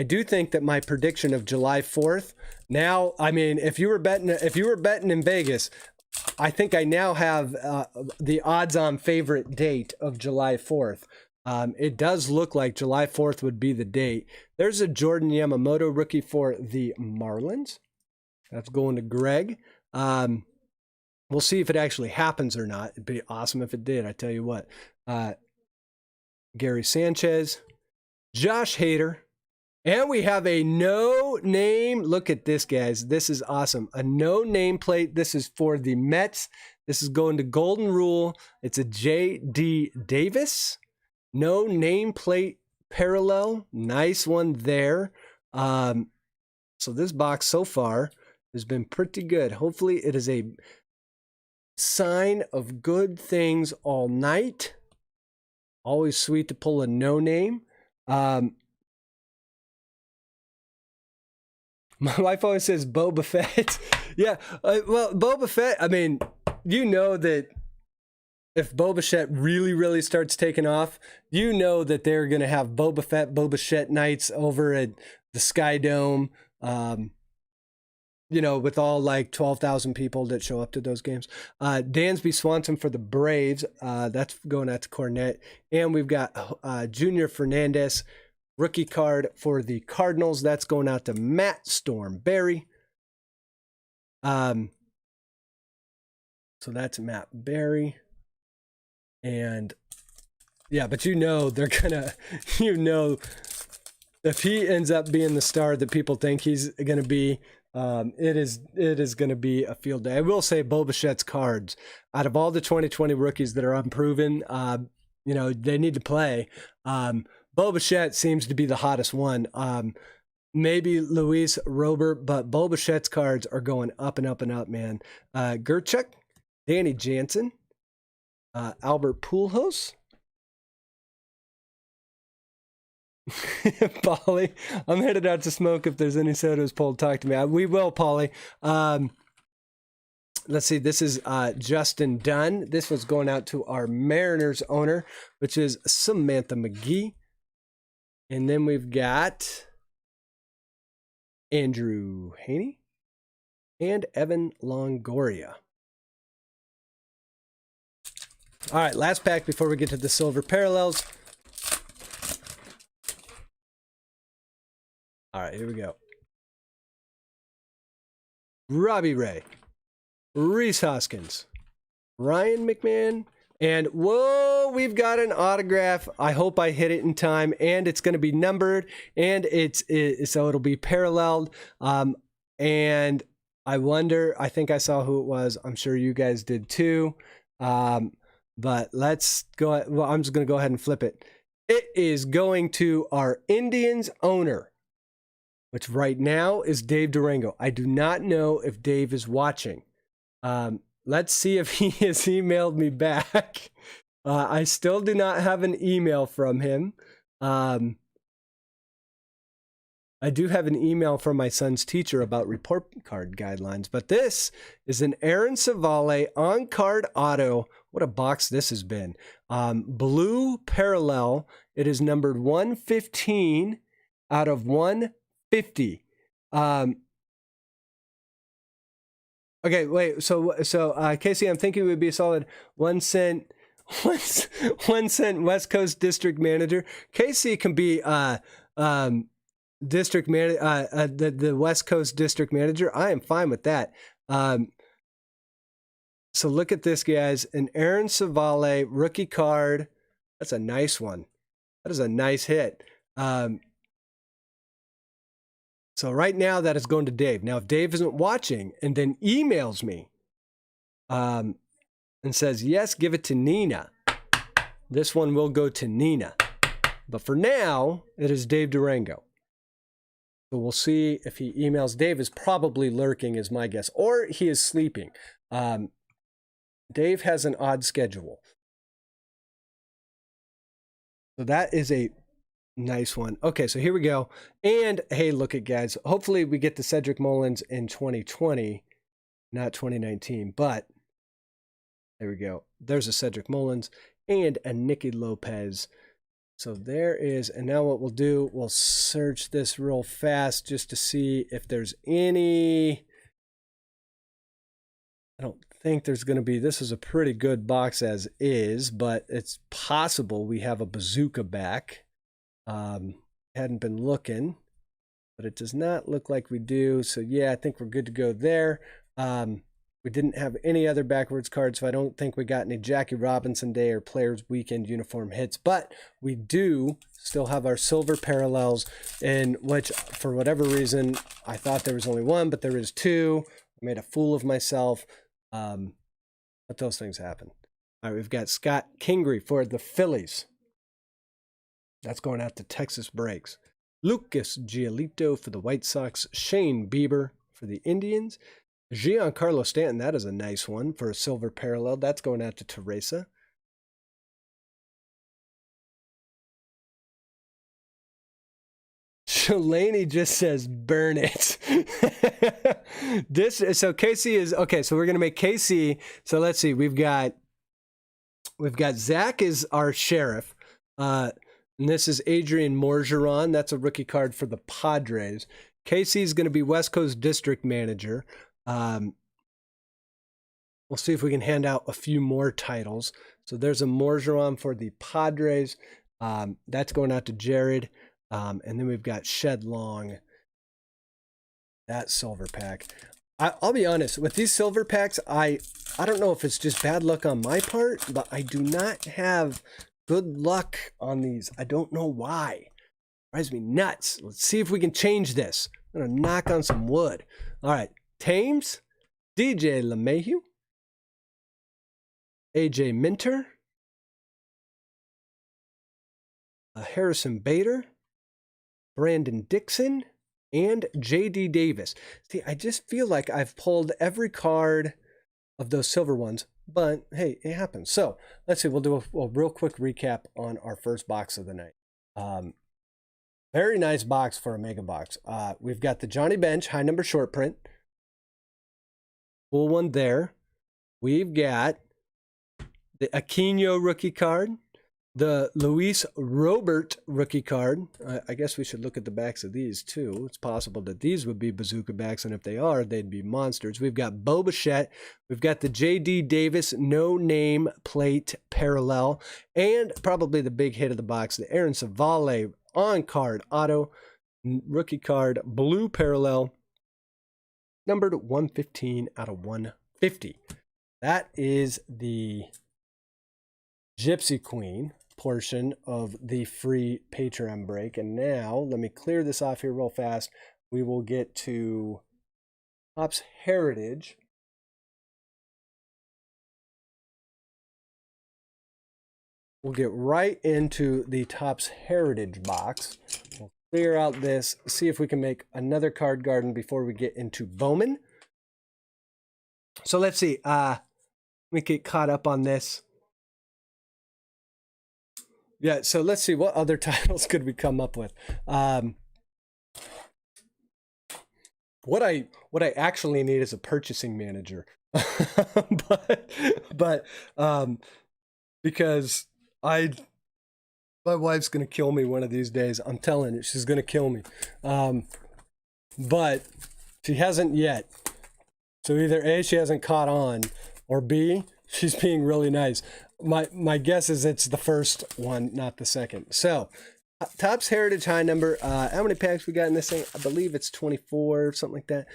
do think that my prediction of July 4th. Now, I mean, if you were betting in Vegas, I think I now have the odds-on favorite date of July 4th. It does look like July 4th would be the date. There's a Jordan Yamamoto rookie for the Marlins. That's going to Greg. We'll see if it actually happens or not. It'd be awesome if it did, I tell you what. Gary Sanchez, Josh Hader, and we have a no-name. Look at this, guys. This is awesome. A no-name plate. This is for the Mets. This is going to Golden Rule. It's a J.D. Davis. No nameplate parallel. Nice one there. So this box so far has been pretty good. Hopefully it is a sign of good things all night. Always sweet to pull a no name. My wife always says Boba Fett. Yeah, well, Boba Fett, I mean, you know that if Boba Fett really starts taking off, you know that they're going to have Boba Fett nights over at the Sky Dome, with all like 12,000 people that show up to those games. Dansby Swanson for the Braves. That's going out to Cornette. And we've got Junior Fernandez, rookie card for the Cardinals. That's going out to Matt Stormberry. So that's Matt Berry. And yeah, but you know they're gonna, you know, if he ends up being the star that people think he's gonna be, it is gonna be a field day. I will say Bo Bichette's cards, out of all the 2020 rookies that are unproven, you know, they need to play. Bo Bichette seems to be the hottest one. Maybe Luis Robert, but Bo Bichette's cards are going up and up and up, man. Gerchuk, Danny Jansen, Albert Pujols, Paulie, I'm headed out to smoke. If there's any sodas pulled, talk to me. We will, Paulie. Let's see. This is Justin Dunn. This was going out to our Mariners owner, which is Samantha McGee. And then we've got Andrew Haney and Evan Longoria. All right, last pack before we get to the silver parallels. All right, here we go. Robbie Ray, Rhys Hoskins, Ryan McMahon, and whoa, we've got an autograph. I hope I hit it in time, and it's going to be numbered, and so it'll be paralleled. And I wonder, I think I saw who it was. I'm sure you guys did too. But let's go. Well, I'm just going to go ahead and flip it. It is going to our Indians owner, which right now is Dave Durango. I do not know if Dave is watching. Let's see if he has emailed me back. I still do not have an email from him. I do have an email from my son's teacher about report card guidelines, but this is an Aaron Savale on-card auto. What a box this has been. Blue parallel. It is numbered 115 out of 150. Okay, wait. So Casey, I'm thinking it would be a solid 1 cent. 1 cent West Coast district manager. Casey can be district man, the West Coast district manager. I am fine with that. So look at this, guys. An Aaron Savale rookie card. That's a nice one. That is a nice hit. So right now that is going to Dave. Now, if Dave isn't watching and then emails me and says, yes, give it to Nina, this one will go to Nina. But for now, it is Dave Durango. So we'll see if he emails. Dave is probably lurking, is my guess, or he is sleeping. Dave has an odd schedule. So that is a nice one. Okay, so here we go. And hey, look at guys. Hopefully we get the Cedric Mullins in 2020, not 2019. But there we go. There's a Cedric Mullins and a Nicky Lopez. So there is, and now what we'll do, we'll search this real fast just to see if there's any. I don't think there's going to be. This is a pretty good box as is, but it's possible we have a bazooka back. Hadn't been looking, but it does not look like we do. So yeah, I think we're good to go there. We didn't have any other backwards cards, so I don't think we got any Jackie Robinson Day or Players Weekend uniform hits, but we do still have our silver parallels, in which, for whatever reason, I thought there was only one, but there is two. I made a fool of myself, but those things happen. All right, we've got Scott Kingery for the Phillies. That's going out to TxBreaks. Lucas Giolito for the White Sox. Shane Bieber for the Indians. Giancarlo Stanton, that is a nice one for a silver parallel. That's going out to Teresa. Shelaney just says, burn it. So Casey is, okay, so we're going to make Casey. So let's see, we've got Zach is our sheriff. And this is Adrian Morgeron. That's a rookie card for the Padres. Casey is going to be West Coast district manager. We'll see if we can hand out a few more titles. So there's a Morgeron for the Padres. That's going out to Jared. And then we've got Shed Long. That silver pack. I'll be honest, with these silver packs, I don't know if it's just bad luck on my part, but I do not have good luck on these. I don't know why. Drives me nuts. Let's see if we can change this. I'm going to knock on some wood. All right. Thames, DJ LeMahieu, AJ Minter, Harrison Bader, Brandon Dixon, and JD Davis. See, I just feel like I've pulled every card of those silver ones, but hey, it happens. So let's see, we'll do a real quick recap on our first box of the night. Very nice box for a mega box. We've got the Johnny Bench high number short print. Cool one there. We've got the Aquino rookie card, the Luis Robert rookie card. I guess we should look at the backs of these too. It's possible that these would be bazooka backs, and if they are, they'd be monsters. We've got Bo Bichette. We've got the J.D. Davis no name plate parallel, and probably the big hit of the box, the Aaron Savale on card auto rookie card blue parallel, numbered 115 out of 150. That is the Gypsy Queen portion of the free Patreon break. And now let me clear this off here real fast. We will get to Topps Heritage. We'll get right into the Topps Heritage box. We'll clear out this, see if we can make another card garden before we get into Bowman. So let's see. Let me get caught up on this. Yeah, so let's see, what other titles could we come up with? What I actually need is a purchasing manager, but because my wife's gonna kill me one of these days. I'm telling you, she's gonna kill me. But she hasn't yet. So either A, she hasn't caught on, or B, she's being really nice. My guess is it's the first one, not the second. So, Topps Heritage high number. How many packs we got in this thing? I believe it's 24, something like that.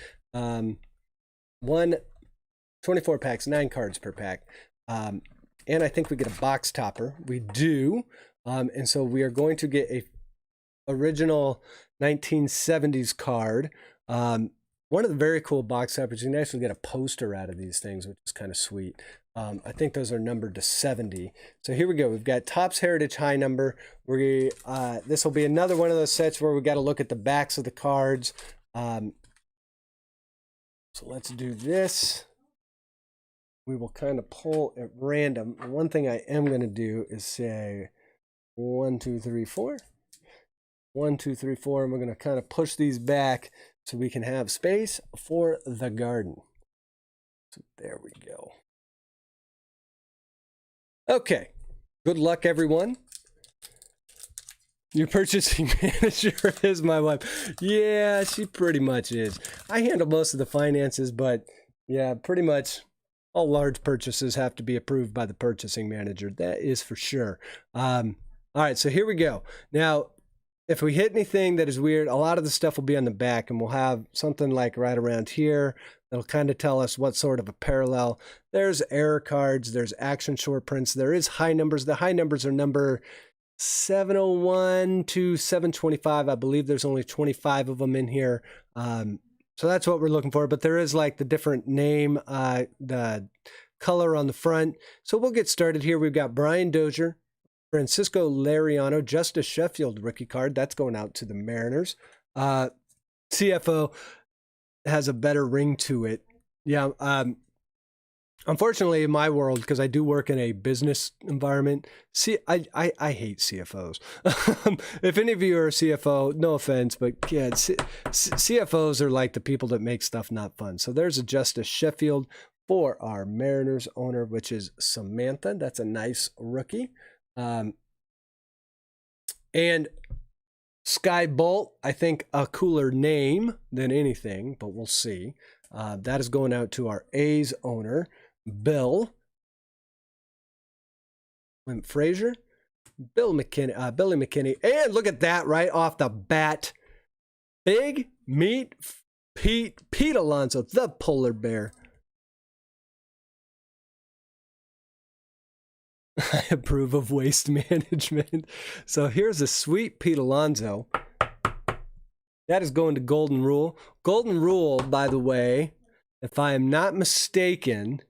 24 packs, 9 cards per pack. And I think we get a box topper. We do. And so we are going to get a original 1970s card. One of the very cool box toppers, you can actually get a poster out of these things, which is kind of sweet. I think those are numbered to 70. So here we go. We've got Topps Heritage high number. This will be another one of those sets where we got to look at the backs of the cards. So let's do this. We will kind of pull at random. One thing I am going to do is say 1, 2, 3, 4. 1, 2, 3, 4. And we're going to kind of push these back so we can have space for the garden. So there we go. Okay, good luck, everyone. Your purchasing manager is my wife. Yeah, she pretty much is. I handle most of the finances, but yeah, pretty much all large purchases have to be approved by the purchasing manager. That is for sure. All right, so here we go. Now, if we hit anything that is weird, a lot of the stuff will be on the back, and we'll have something like right around here that'll kind of tell us what sort of a parallel. There's error cards, there's action short prints, there is high numbers. The high numbers are number 701 to 725. I believe there's only 25 of them in here. So that's what we're looking for, but there is like the different name, the color on the front. So we'll get started here. We've got Brian Dozier, Francisco Lariano, Justice Sheffield rookie card. That's going out to the Mariners. CFO has a better ring to it. Yeah. Unfortunately, in my world, because I do work in a business environment, I hate CFOs. If any of you are a CFO, no offense, but yeah, CFOs are like the people that make stuff not fun. So there's a Justice Sheffield for our Mariners owner, which is Samantha. That's a nice rookie. And Sky Bolt, I think a cooler name than anything, but we'll see. That is going out to our A's owner, Billy McKinney, and look at that right off the bat. Big Meat Pete Alonso, the polar bear. I approve of waste management. So here's a sweet Pete Alonso. That is going to Golden Rule. Golden Rule, by the way, if I am not mistaken,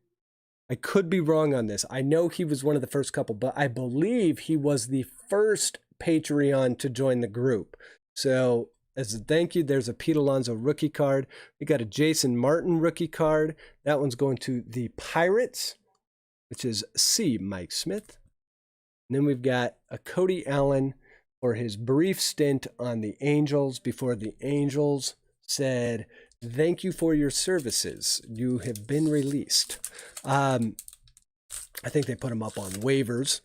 I could be wrong on this. I know he was one of the first couple, but I believe he was the first Patreon to join the group. So as a thank you, there's a Pete Alonso rookie card. We got a Jason Martin rookie card. That one's going to the Pirates, which is C. Mike Smith. And then we've got a Cody Allen for his brief stint on the Angels before the Angels said, thank you for your services. You have been released. I think they put him up on waivers.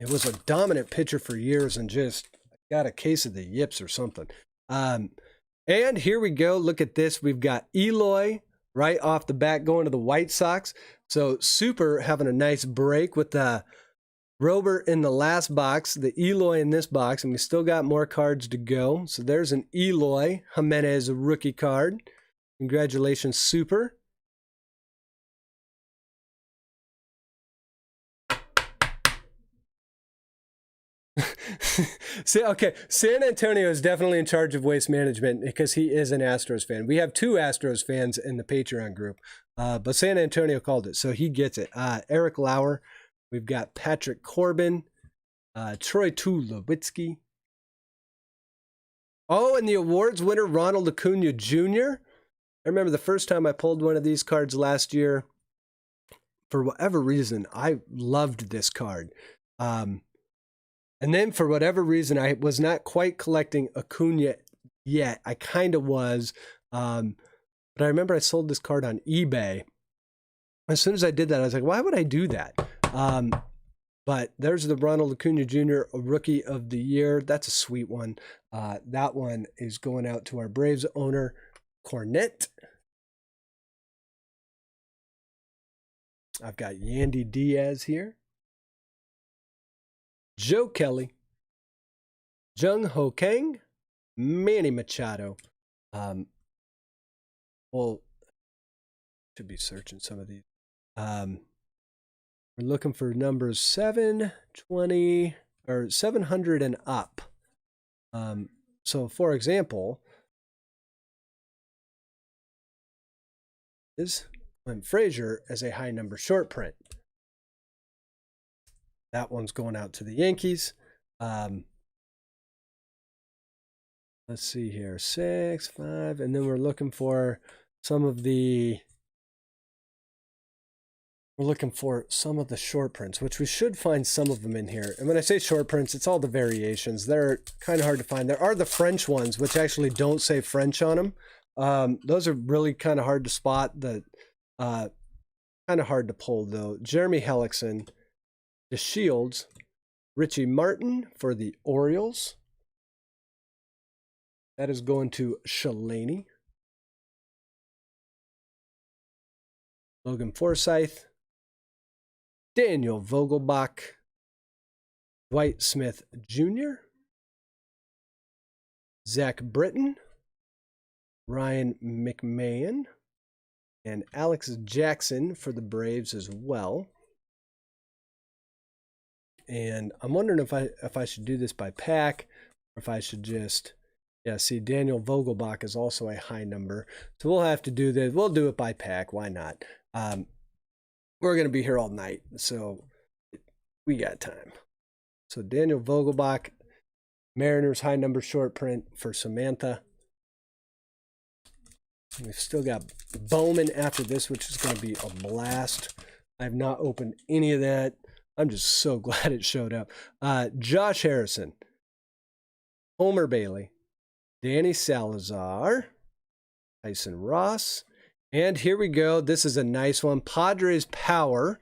It was a dominant pitcher for years and just got a case of the yips or something. And here we go. Look at this. We've got Eloy right off the bat going to the White Sox. So Supprr having a nice break with the Robert in the last box, the Eloy in this box, and we still got more cards to go. So there's an Eloy Jimenez rookie card. Congratulations, Supprr. Okay, San Antonio is definitely in charge of waste management because he is an Astros fan. We have 2 Astros fans in the Patreon group, but San Antonio called it, so he gets it. Eric Lauire. We've got Patrick Corbin, Troy Tulowitzki. Oh, and the awards winner, Ronald Acuna Jr. I remember the first time I pulled one of these cards last year. For whatever reason, I loved this card. And then for whatever reason, I was not quite collecting Acuna yet. I kind of was. But I remember I sold this card on eBay. As soon as I did that, I was like, why would I do that? But there's the Ronald Acuna Jr. Rookie of the Year. That's a sweet one. That one is going out to our Braves owner, Cornette. I've got Yandy Diaz here. Joe Kelly. Jung Ho Kang. Manny Machado. Well, should be searching some of these. We're looking for numbers 720 or 700 and up. So, for example, is Clint Frazier as a high number short print. That one's going out to the Yankees. Let's see here, 6, 5, and then we're looking for some of the. We're looking for some of the short prints, which we should find some of them in here. And when I say short prints, it's all the variations. They're kind of hard to find. There are the French ones, which actually don't say French on them. Those are really kind of hard to spot. Kind of hard to pull, though. Jeremy Hellickson, the Shields, Richie Martin for the Orioles. That is going to Shelaney. Logan Forsythe. Daniel Vogelbach, Dwight Smith Jr., Zach Britton, Ryan McMahon, and Alex Jackson for the Braves as well. And I'm wondering if I should do this by pack or if I should just, yeah, see, Daniel Vogelbach is also a high number. So we'll have to do this. We'll do it by pack. Why not? We're going to be here all night, so we got time. So Daniel Vogelbach, Mariners high number short print for Samantha. And we've still got Bowman after this, which is going to be a blast. I have not opened any of that. I'm just so glad it showed up. Josh Harrison, Homer Bailey, Danny Salazar, Tyson Ross. And here we go. This is a nice one. Padres Power.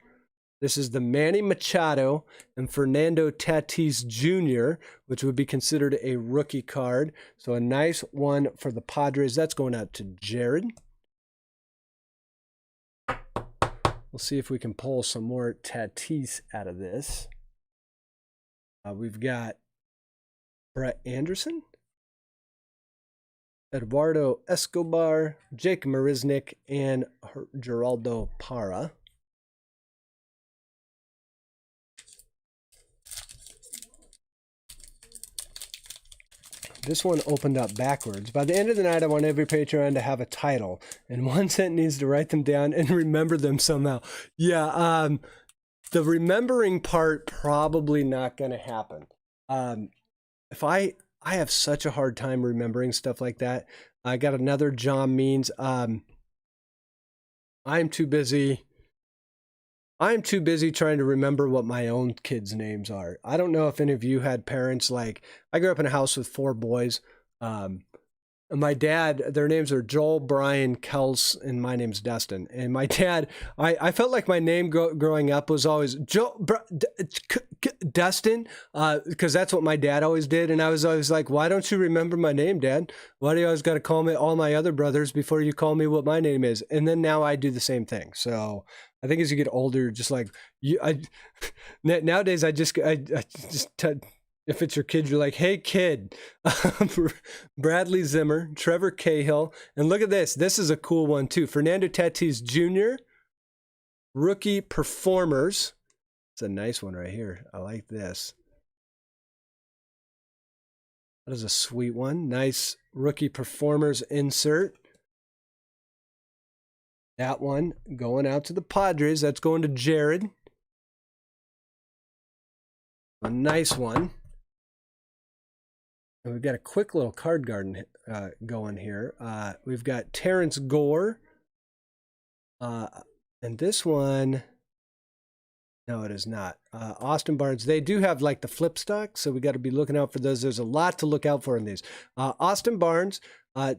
This is the Manny Machado and Fernando Tatis Jr., which would be considered a rookie card. So a nice one for the Padres. That's going out to Jared. We'll see if we can pull some more Tatis out of this. We've got Brett Anderson. Eduardo Escobar, Jake Marisnik, and Geraldo Parra. This one opened up backwards. By the end of the night, I want every Patreon to have a title, and one cent needs to write them down and remember them somehow. Yeah, the remembering part probably not going to happen. If I have such a hard time remembering stuff like that. I got another John Means. I'm too busy. I'm too busy trying to remember what my own kids' names are. I don't know if any of you had parents like, I grew up in a house with 4 boys. My dad, their names are Joel, Brian, Kels, and my name's Dustin. And my dad, I felt like my name growing up was always Dustin, because that's what my dad always did. And I was always like, why don't you remember my name, Dad? Why do you always got to call me all my other brothers before you call me what my name is? And then now I do the same thing. So I think as you get older, just like nowadays, if it's your kid, you're like, hey, kid. Bradley Zimmer, Trevor Cahill. And look at this. This is a cool one, too. Fernando Tatis Jr., Rookie Performers. It's a nice one right here. I like this. That is a sweet one. Nice Rookie Performers insert. That one going out to the Padres. That's going to Jared. A nice one. And we've got a quick little card garden going here. We've got Terrence Gore. And this one, no, it is not. Austin Barnes. They do have like the flip stock, so we got to be looking out for those. There's a lot to look out for in these. Austin Barnes,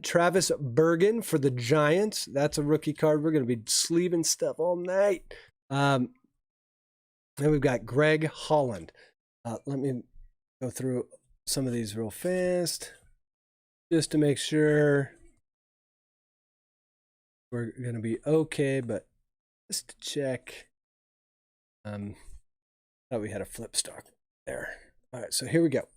Travis Bergen for the Giants. That's a rookie card. We're going to be sleeving stuff all night. Then we've got Greg Holland. Let me go through some of these real fast just to make sure we're going to be okay, but just to check. Thought we had a flip stock there. All right, so here we go.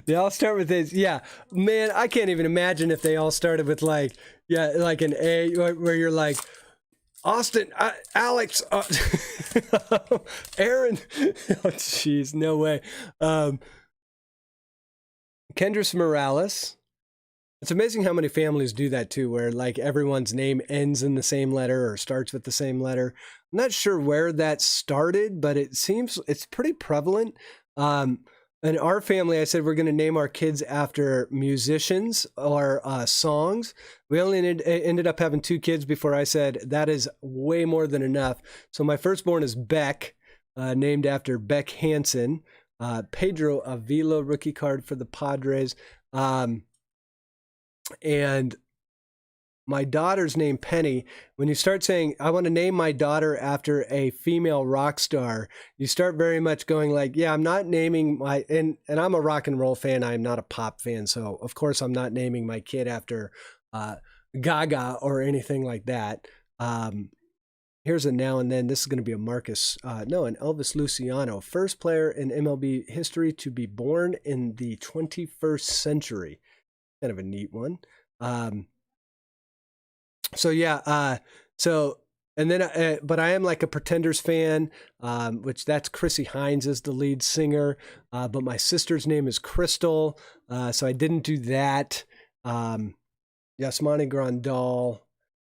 They all start with this. Yeah, man, I can't even imagine if they all started with like, yeah, like an A, where you're like, Austin, Alex, Aaron. Oh, jeez, no way. Kendrys Morales. It's amazing how many families do that too, where like everyone's name ends in the same letter or starts with the same letter. I'm not sure where that started, but it seems it's pretty prevalent. In our family, I said we're going to name our kids after musicians or songs. We only ended up having 2 kids before I said that is way more than enough. So my firstborn is Beck, named after Beck Hansen. Pedro Avila, rookie card for the Padres. And my daughter's named Penny. When you start saying, I want to name my daughter after a female rock star, you start very much going like, yeah, I'm not naming my, and I'm a rock and roll fan. I'm not a pop fan. So of course I'm not naming my kid after Gaga or anything like that. Here's a now and then. This is going to be a Marcus, an Elvis Luciano, first player in MLB history to be born in the 21st century. Kind of a neat one. So yeah, and then, but I am like a Pretenders fan, which that's Chrissy Hines is the lead singer, but my sister's name is Crystal, so I didn't do that. Yasmani Grandal,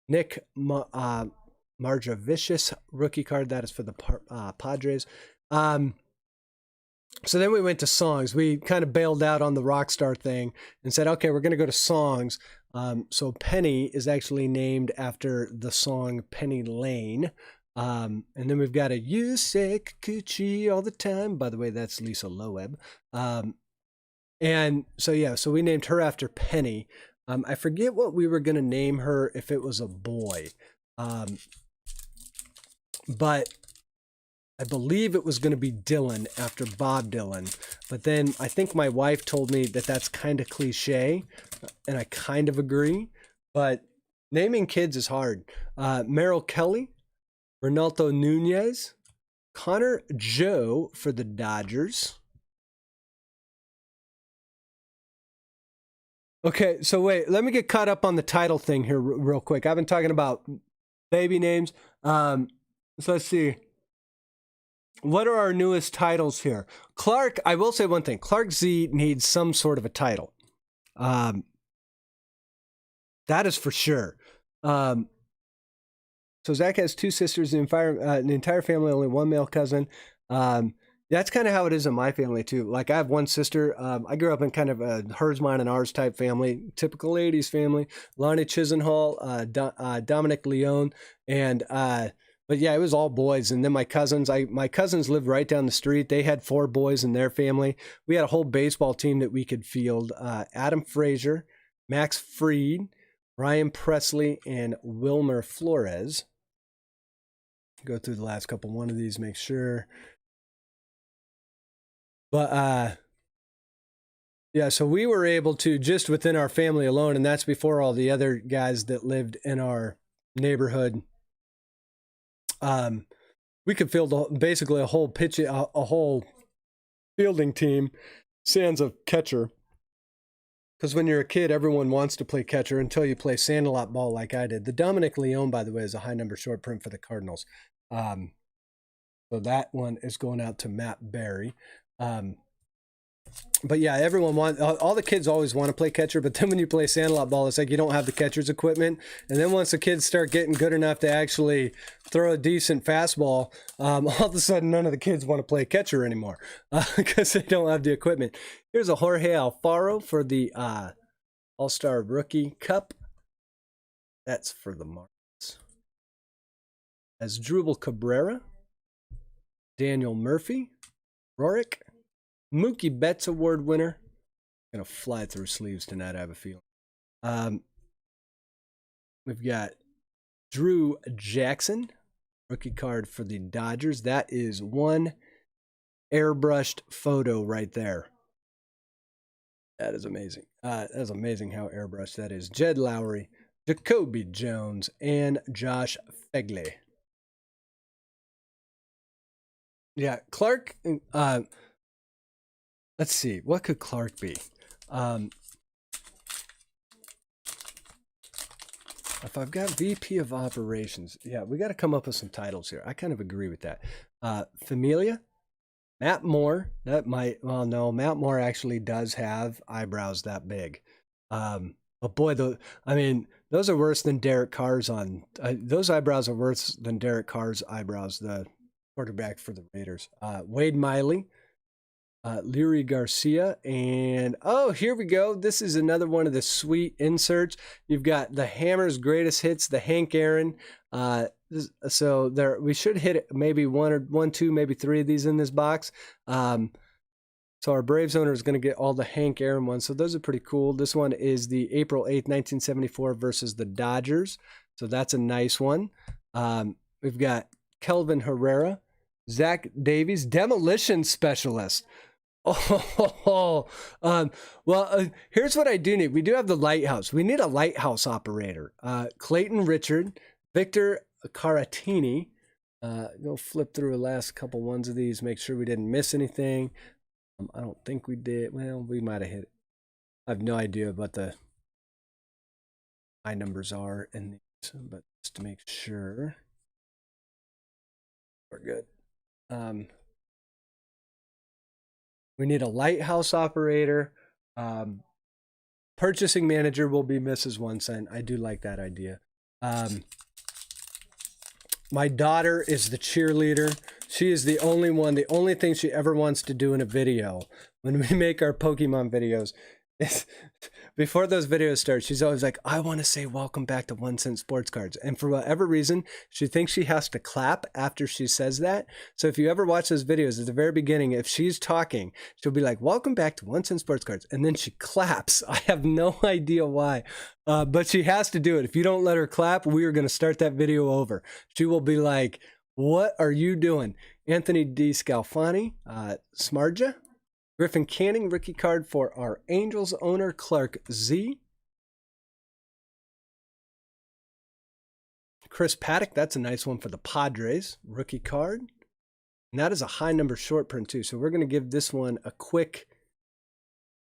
Nick Marjavicius, rookie card, that is for the Padres. So then we went to songs. We kind of bailed out on the Rockstar thing and said, okay, we're going to go to songs. So Penny is actually named after the song Penny Lane. And then we've got a You Say Kikuchi All the Time. By the way, that's Lisa Loeb. And so, yeah, so we named her after Penny. I forget what we were going to name her if it was a boy. But I believe it was going to be Dylan after Bob Dylan. But then I think my wife told me that that's kind of cliche, and I kind of agree. But naming kids is hard. Merrill Kelly, Ronaldo Nunez, Connor Joe for the Dodgers. Okay, so wait, let me get caught up on the title thing here real quick. I've been talking about baby names. So let's see. What are our newest titles here? Clark, I will say one thing. Clark Z needs some sort of a title. That is for sure. So Zach has 2 sisters, the entire family, only 1 male cousin. That's kind of how it is in my family too. Like I have 1 sister. I grew up in kind of a hers, mine, and ours type family, typical 80s family. Lonnie Chisenhall, Dominic Leone, and but yeah, it was all boys. And then my cousins lived right down the street. They had 4 boys in their family. We had a whole baseball team that we could field. Adam Frazier, Max Freed, Ryan Presley, and Wilmer Flores. Go through the last couple. One of these, make sure. But yeah, so we were able to, just within our family alone, and that's before all the other guys that lived in our neighborhood, we could field basically a whole fielding team, sans a catcher. Because when you're a kid, everyone wants to play catcher until you play sandlot ball like I did. The Dominic Leone, by the way, is a high number short print for the Cardinals. So that one is going out to Matt Barry. But yeah, all the kids always want to play catcher, but then when you play sandlot ball, it's like you don't have the catcher's equipment. And then once the kids start getting good enough to actually throw a decent fastball, all of a sudden none of the kids want to play catcher anymore because they don't have the equipment. Here's a Jorge Alfaro for the All-Star Rookie Cup. That's for the Marlins. As Drupal Cabrera, Daniel Murphy, Rorik, Mookie Betts Award winner. Gonna fly through sleeves tonight, I have a feeling. We've got Drew Jackson, rookie card for the Dodgers. That is 1 airbrushed photo right there. That is amazing. That is amazing how airbrushed that is. Jed Lowry, Jacoby Jones, and Josh Fegley. Yeah, Clark. Let's see. What could Clark be? If I've got VP of Operations, yeah, we got to come up with some titles here. I kind of agree with that. Familia, Matt Moore. That might. Well, no, Matt Moore actually does have eyebrows that big. But boy, those are worse than Derek Carr's on. Those eyebrows are worse than Derek Carr's eyebrows. The quarterback for the Raiders. Wade Miley. Leary Garcia, and oh, here we go. This is another one of the sweet inserts. You've got the Hammer's greatest hits, the Hank Aaron. So there, we should hit maybe 1, 2, maybe 3 of these in this box. So our Braves owner is going to get all the Hank Aaron ones. So those are pretty cool. This one is the April 8th, 1974 versus the Dodgers. So that's a nice one. We've got Kelvin Herrera, Zach Davies, demolition specialist. Here's what I do need. We do have the lighthouse. We need a lighthouse operator. Clayton Richard, Victor Caratini. Go flip through the last couple ones of these, make sure we didn't miss anything. I don't think we did. Well, we might have hit it. I have no idea what the high numbers are in these, but just to make sure we're good. We need a lighthouse operator. Purchasing manager will be Mrs. 1 Cent. I do like that idea. My daughter is the cheerleader. She is the only one. The only thing she ever wants to do in a video when we make our Pokemon videos is before those videos start, she's always like, I want to say welcome back to 1 Cent Sports Cards. And for whatever reason, she thinks she has to clap after she says that. So if you ever watch those videos at the very beginning, if she's talking, she'll be like, welcome back to 1 Cent Sports Cards. And then she claps. I have no idea why, but she has to do it. If you don't let her clap, we are going to start that video over. She will be like, what are you doing? Anthony D. Scalfani, Smarja. Griffin Canning, rookie card for our Angels owner, Clark Z. Chris Paddock, that's a nice one for the Padres, rookie card. And that is a high number short print too. So we're going to give this one a quick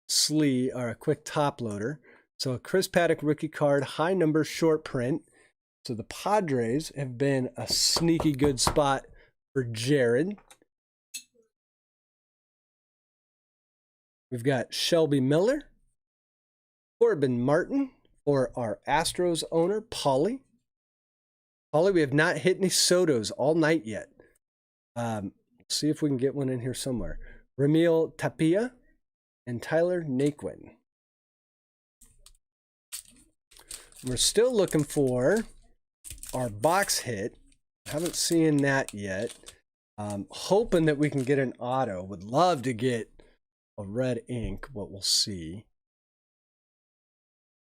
sleeve or a quick top loader. So a Chris Paddock rookie card, high number short print. So the Padres have been a sneaky good spot for Jared. We've got Shelby Miller, Corbin Martin for our Astros owner, Paulie. Paulie, we have not hit any Sotos all night yet. See if we can get one in here somewhere. Ramil Tapia and Tyler Naquin. We're still looking for our box hit. Haven't seen that yet. Hoping that we can get an auto. Would love to get a red ink, but we'll see.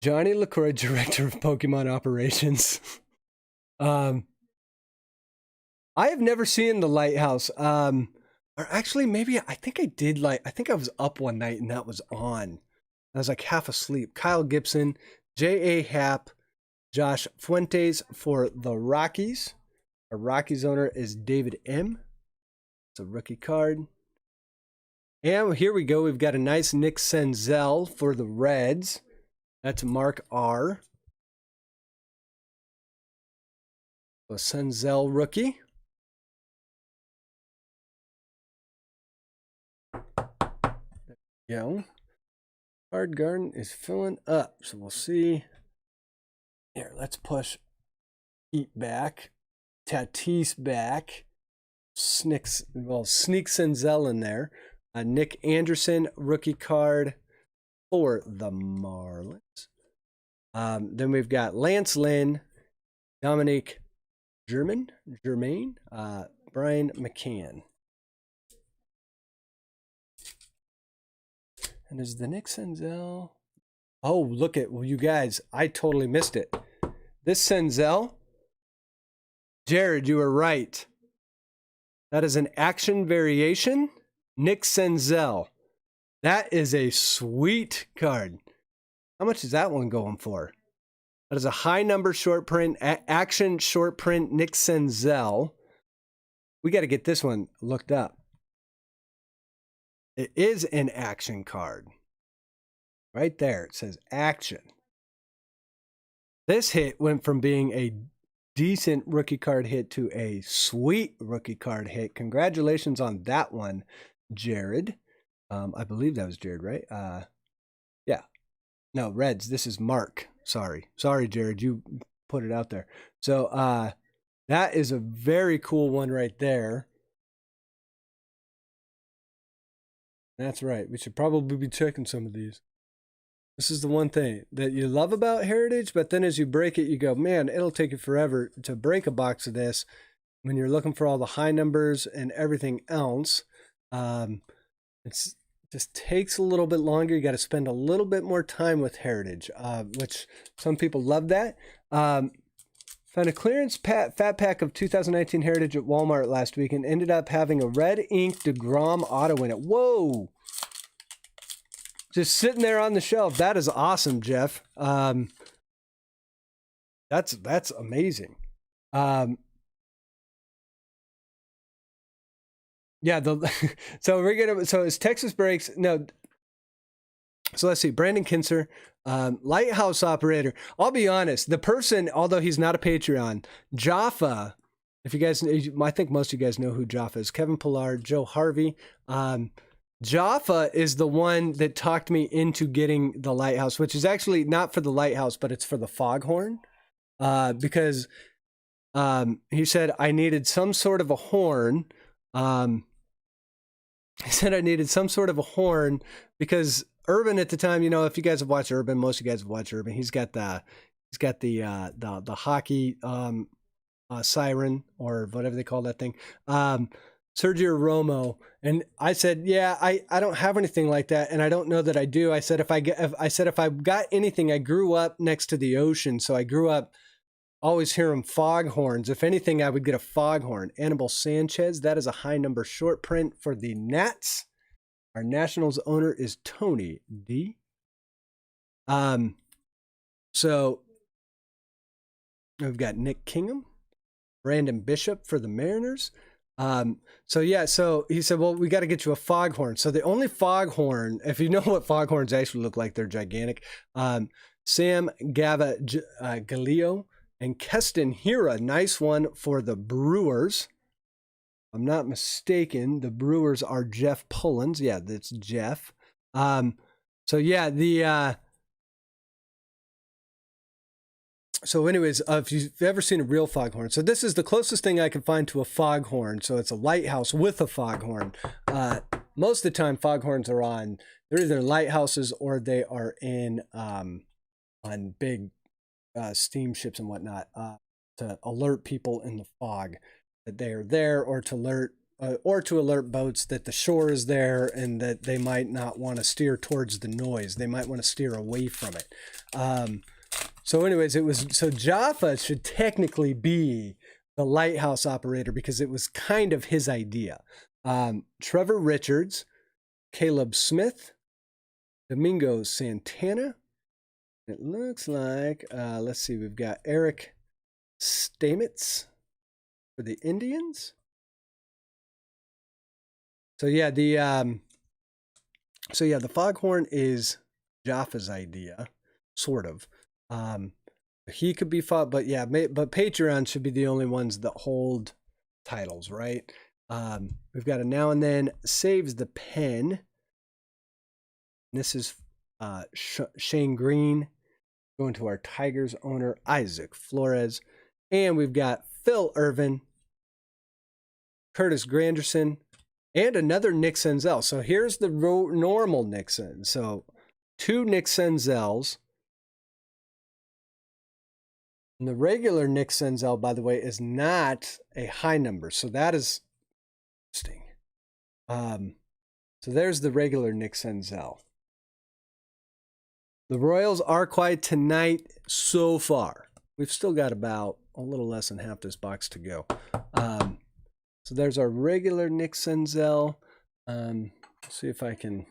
Johnny LaCroix, Director of Pokemon Operations. I have never seen the Lighthouse. Or actually, maybe I think I did. I think I was up one night and that was on. I was like half asleep. Kyle Gibson, J.A. Happ, Josh Fuentes for the Rockies. Our Rockies owner is David M. It's a rookie card. And here we go. We've got a nice Nick Senzel for the Reds. That's Mark R. A Senzel rookie. There we go. Card garden is filling up, so we'll see. Here, let's push Eat back. Tatis back. Sneak Senzel in there. Nick Anderson rookie card for the Marlins. Then we've got Lance Lynn, Dominique Germain, Brian McCann. And is the Nick Senzel? Oh, look at, well, you guys, I totally missed it. This Senzel, Jared, you were right. That is an action variation. Nick Senzel. That is a sweet card. How much is that one going for? That is a high number short print, action short print Nick Senzel. We got to get this one looked up. It is an action card. Right there, it says action. This hit went from being a decent rookie card hit to a sweet rookie card hit. Congratulations on that one, Jared. I believe that was Jared, right? Yeah. No, Reds. This is Mark. Sorry, Jared. You put it out there. So that is a very cool one right there. That's right. We should probably be checking some of these. This is the one thing that you love about Heritage, but then as you break it, you go, man, it'll take you forever to break a box of this when you're looking for all the high numbers and everything else. It's just takes a little bit longer. You got to spend a little bit more time with Heritage, which some people love that. Found a clearance fat pack of 2019 Heritage at Walmart last week and ended up having a red ink DeGrom auto in it. Whoa! Just sitting there on the shelf. That is awesome, Jeff. That's amazing. Yeah, so it's TxBreaks. No. So let's see. Brandon Kinser, Lighthouse operator. I'll be honest. The person, although he's not a Patreon, Jaffa. If you guys, I think most of you guys know who Jaffa is. Kevin Pillar, Joe Harvey. Jaffa is the one that talked me into getting the Lighthouse, which is actually not for the Lighthouse, but it's for the Foghorn. Because he said I needed some sort of a horn. He said I needed some sort of a horn because Urban at the time, you know, if you guys have watched Urban, most of you guys have watched Urban. He's got the hockey siren or whatever they call that thing. Sergio Romo. And I said, yeah, I don't have anything like that. And I don't know that I do. I said, if I got anything, I grew up next to the ocean. So I grew up always hearing foghorns. If anything, I would get a foghorn. Anibal Sanchez. That is a high number short print for the Nats. Our Nationals owner is Tony D. So we've got Nick Kingham, Brandon Bishop for the Mariners. So he said, well, we got to get you a foghorn. So the only foghorn, if you know what foghorns actually look like, they're gigantic. Sam Galileo, and Keston Hira. Nice one for the Brewers. If I'm not mistaken, the Brewers are Jeff Pullins. Yeah, that's Jeff. So yeah, so anyways, if you've ever seen a real foghorn, so this is the closest thing I can find to a foghorn. So it's a lighthouse with a foghorn. Most of the time, foghorns are they're either lighthouses or they are on big steamships and whatnot to alert people in the fog that they are there, or to alert boats that the shore is there and that they might not want to steer towards the noise. They might want to steer away from it. So anyways, so Jaffa should technically be the lighthouse operator because it was kind of his idea. Trevor Richards, Caleb Smith, Domingo Santana. It looks like, let's see, we've got Eric Stamets for the Indians. So yeah, the foghorn is Jaffa's idea, sort of. He could be fought, but yeah, but Patreon should be the only ones that hold titles, right? We've got a Now and Then Saves the Pen. This is Shane Green, going to our Tigers owner, Isaac Flores. And we've got Phil Irvin, Curtis Granderson, and another Nick Senzel. So here's the normal Nick Senzel. So 2 Nick Senzels. And the regular Nick Senzel, by the way, is not a high number. So that is interesting. So there's the regular Nick Senzel. The Royals are quiet tonight so far. We've still got about a little less than half this box to go. So there's our regular Nick Senzel. Let's see if I can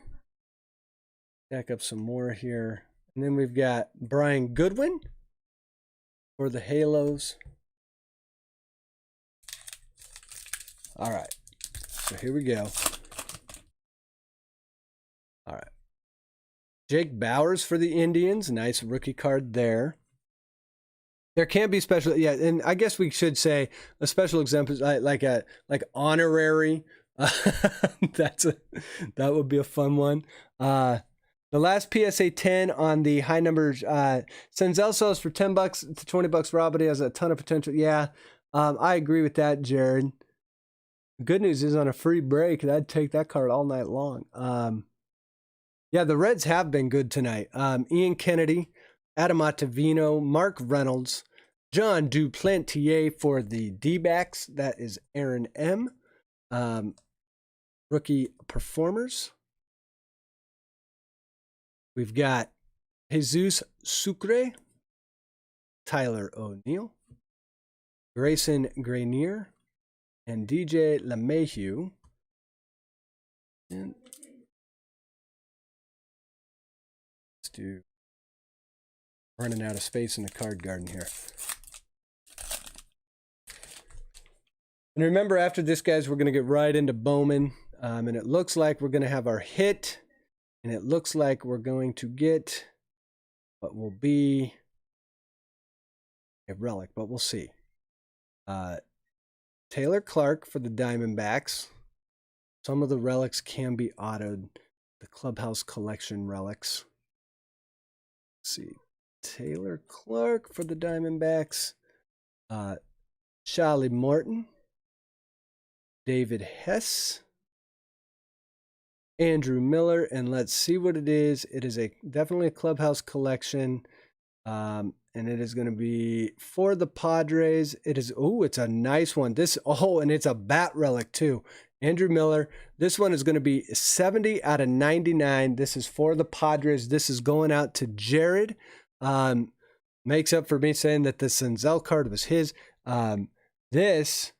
stack up some more here. And then we've got Brian Goodwin for the Halos. All right. So here we go. All right. Jake Bowers for the Indians. Nice rookie card there. There can be special, yeah, and I guess we should say a special example, like honorary. That would be a fun one. The last PSA 10 on the high numbers. Senzel sells for $10 to $20. Robert has a ton of potential. Yeah, I agree with that, Jared. The good news is on a free break, I'd take that card all night long. Yeah, the Reds have been good tonight. Ian Kennedy, Adam Ottavino, Mark Reynolds, John Duplantier for the D-backs. That is Aaron M. Rookie performers. We've got Jesus Sucre, Tyler O'Neill, Grayson Grenier, and DJ LeMahieu. And let's do, running out of space in the card garden here. And remember, after this, guys, we're going to get right into Bowman. And it looks like we're going to have our hit. And it looks like we're going to get what will be a relic, but we'll see. Taylor Clark for the Diamondbacks. Some of the relics can be autoed. The Clubhouse Collection relics. Let's see. Taylor Clark for the Diamondbacks. Charlie Morton. David Hess. Andrew Miller, and let's see what it is. It is definitely a Clubhouse Collection, and it is going to be for the Padres. It is, it's a nice one. And it's a bat relic too. Andrew Miller. This one is going to be 70 out of 99. This is for the Padres. This is going out to Jared. Makes up for me saying that the Senzel card was his. This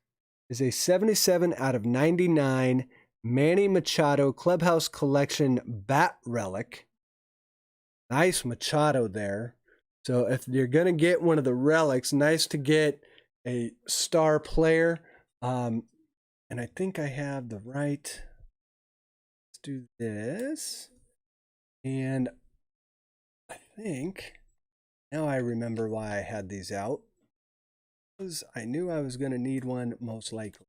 is a 77 out of 99 Manny Machado Clubhouse Collection bat relic. Nice Machado there. So if you're going to get one of the relics, nice to get a star player. And I think I have the right. Let's do this. And I think Now I remember why I had these out. Because I knew I was going to need one most likely.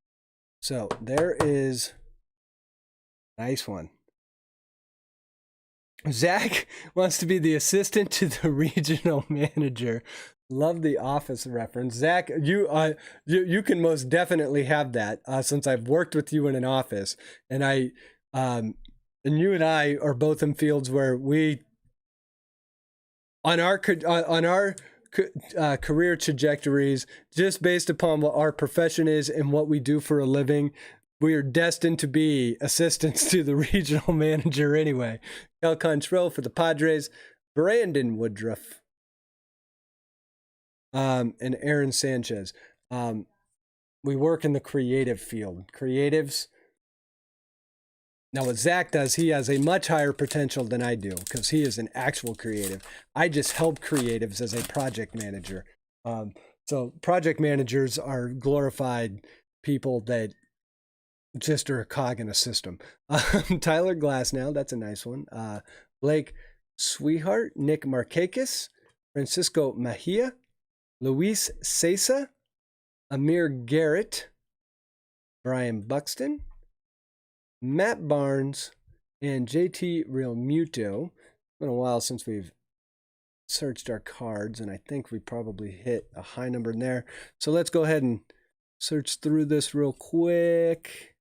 So there is a nice one. Zach wants to be the assistant to the regional manager. Love the Office reference. Zach, you can most definitely have that since I've worked with you in an office. And and you and I are both in fields where we, on our career trajectories, just based upon what our profession is and what we do for a living, we are destined to be assistants to the regional manager anyway. Cal Contrell for the Padres, Brandon Woodruff, and Aaron Sanchez. We work in the creative field. Creatives. Now what Zach does, he has a much higher potential than I do because he is an actual creative. I just help creatives as a project manager. So project managers are glorified people that just are a cog in a system. Tyler Glass now, that's a nice one. Blake Sweetheart, Nick Markakis, Francisco Mejia, Luis Cesa, Amir Garrett, Brian Buxton, Matt Barnes, and JT Realmuto. It's been a while since we've searched our cards, and I think we probably hit a high number in there. So let's go ahead and search through this real quick.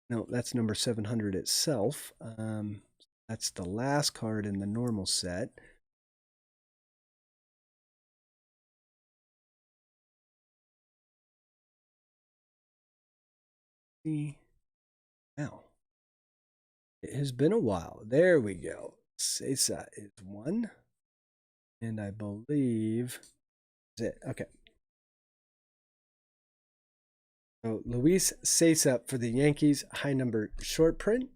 No, that's number 700 itself. That's the last card in the normal set. Now, it has been a while. There we go. Cesa is one. And I believe that's it. Okay. So Luis Cesa for the Yankees, high number short print.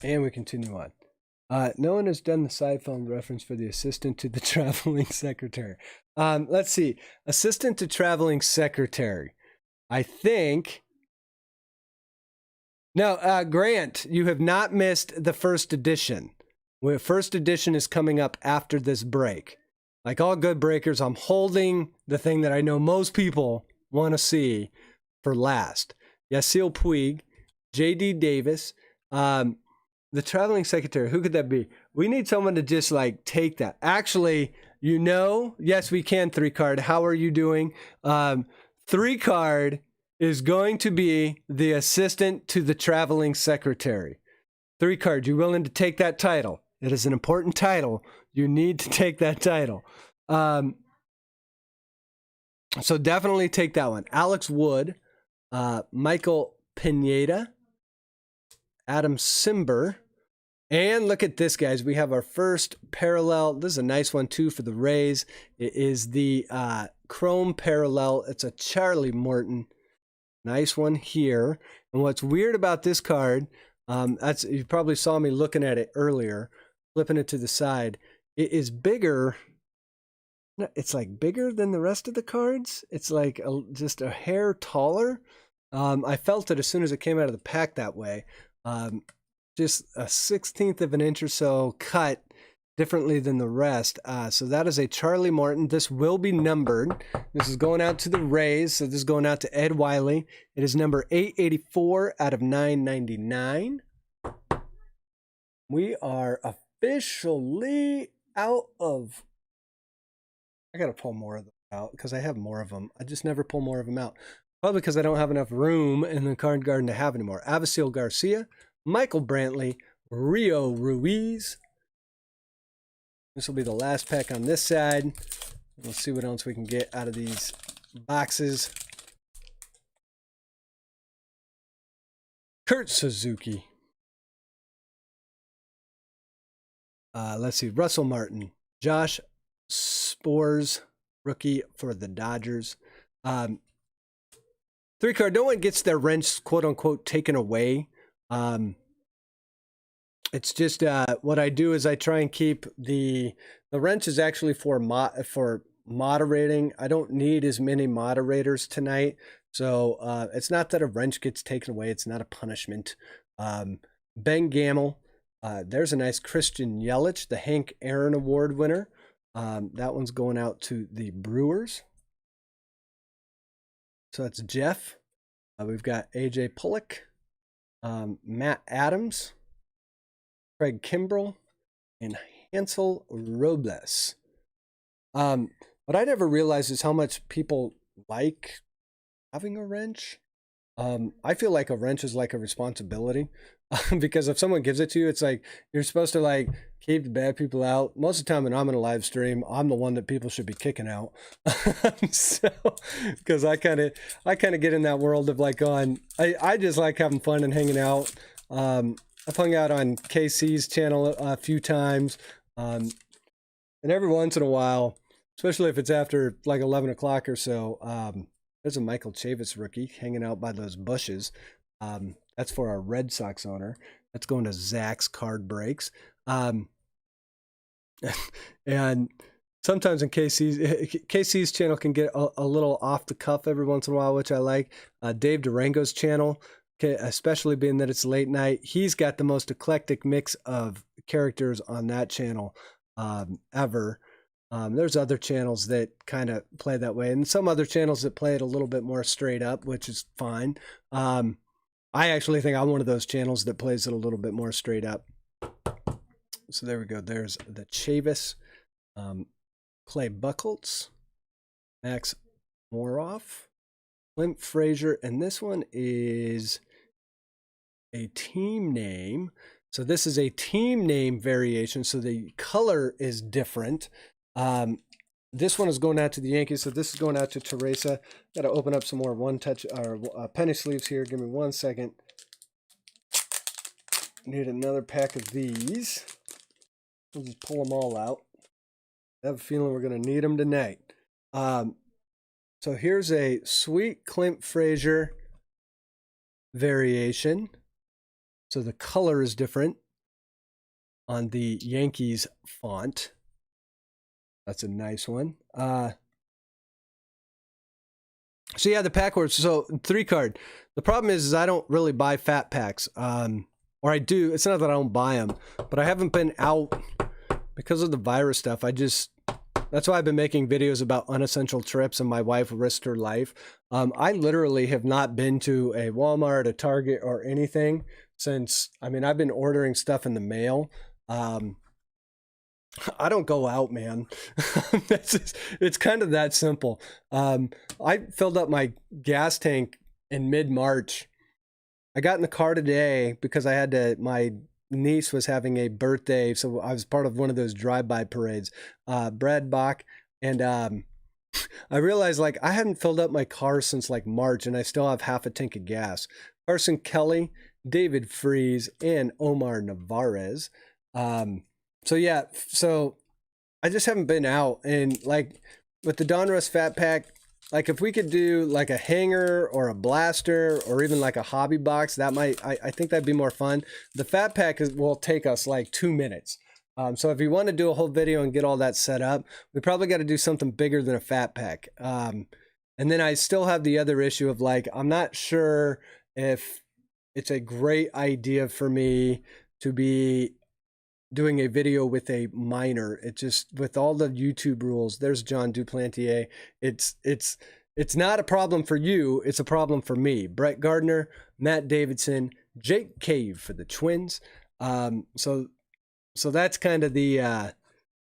And we continue on. No one has done the side phone reference for the assistant to the traveling secretary. Let's see. Assistant to traveling secretary. I think. No, Grant, you have not missed the first edition. First edition is coming up after this break. Like all good breakers, I'm holding the thing that I know most people want to see for last. Yasiel Puig, J.D. Davis, the traveling secretary. Who could that be? We need someone to just like take that. Actually, yes, we can 3-card. How are you doing? 3-card is going to be the assistant to the traveling secretary. 3-card, you willing to take that title? It is an important title. You need to take that title. So definitely take that one. Alex Wood, Michael Pineda, Adam Simber. And look at this, guys. We have our first parallel. This is a nice one, too, for the Rays. It is the Chrome parallel. It's a Charlie Morton. Nice one here. And what's weird about this card, you probably saw me looking at it earlier, flipping it to the side. It is bigger. It's like bigger than the rest of the cards. It's like just a hair taller. I felt it as soon as it came out of the pack that way. Just a 1/16 of an inch or so cut differently than the rest. So that is a Charlie Morton. This will be numbered. This is going out to the Rays. So this is going out to Ed Wiley. It is number 884 out of 999. We are officially out of... I got to pull more of them out because I have more of them. I just never pull more of them out. Probably because I don't have enough room in the card garden to have any more. Avisail Garcia, Michael Brantley, Rio Ruiz. This will be the last pack on this side. We'll see what else we can get out of these boxes. Kurt Suzuki. Let's see. Russell Martin. Josh Spores, rookie for the Dodgers. 3-card. No one gets their wrench, quote unquote, taken away. It's just what I do is I try and keep the wrench is actually for moderating. I don't need as many moderators tonight, So it's not that a wrench gets taken away. It's not a punishment. Ben Gamel. There's a nice Christian Yelich, the Hank Aaron Award winner. That one's going out to the Brewers. So that's Jeff. We've got AJ Pollock, Matt Adams, Craig Kimbrell, and Hansel Robles. What I never realized is how much people like having a wrench. I feel like a wrench is like a responsibility because if someone gives it to you, it's like you're supposed to like keep the bad people out. Most of the time when I'm in a live stream, I'm the one that people should be kicking out. So, because I kind of get in that world of like I just like having fun and hanging out. I've hung out on KC's channel a few times, and every once in a while, especially if it's after like 11 o'clock or so, there's a Michael Chavis rookie hanging out by those bushes. That's for our Red Sox owner. That's going to Zach's Card Breaks. And sometimes in KC's channel can get a little off the cuff every once in a while, which I like. Dave Durango's channel, especially being that it's late night, he's got the most eclectic mix of characters on that channel ever. There's other channels that kind of play that way, and some other channels that play it a little bit more straight up, which is fine. I actually think I'm one of those channels that plays it a little bit more straight up. So there we go. There's the Chavis, Clay Buchholz, Max Moroff, Clint Frazier, and this one is a team name. So this is a team name variation, so the color is different. This one is going out to the Yankees, so this is going out to Teresa. Got to open up some more one-touch or penny sleeves here. Give me 1 second. Need another pack of these. We'll just pull them all out. I have a feeling we're going to need them tonight. So here's a sweet Clint Frazier variation. So the color is different on the Yankees font. That's a nice one. So yeah, the pack works. So 3-card. The problem is I don't really buy fat packs. Or I do. It's not that I don't buy them, but I haven't been out because of the virus stuff. That's why I've been making videos about unessential trips and my wife risked her life. I literally have not been to a Walmart, a Target, or anything since, I've been ordering stuff in the mail. I don't go out, man. It's kind of that simple. I filled up my gas tank in mid-March. I got in the car today because my niece was having a birthday, so I was part of one of those drive-by parades. Brad Bach, and I realized like I hadn't filled up my car since like March, and I still have half a tank of gas. Carson Kelly, David Freese, and Omar Narvaez. So yeah, so I just haven't been out, and like with the Donruss Fat Pack, like if we could do like a hanger or a blaster or even like a hobby box, that might, I think that'd be more fun. The Fat Pack will take us like 2 minutes. So if you want to do a whole video and get all that set up, we probably got to do something bigger than a Fat Pack. And then I still have the other issue of like, I'm not sure if it's a great idea for me to be doing a video with a minor. It just, with all the YouTube rules, there's John Duplantier. It's not a problem for you. It's a problem for me. Brett Gardner, Matt Davidson, Jake Cave for the Twins. So that's kind of the,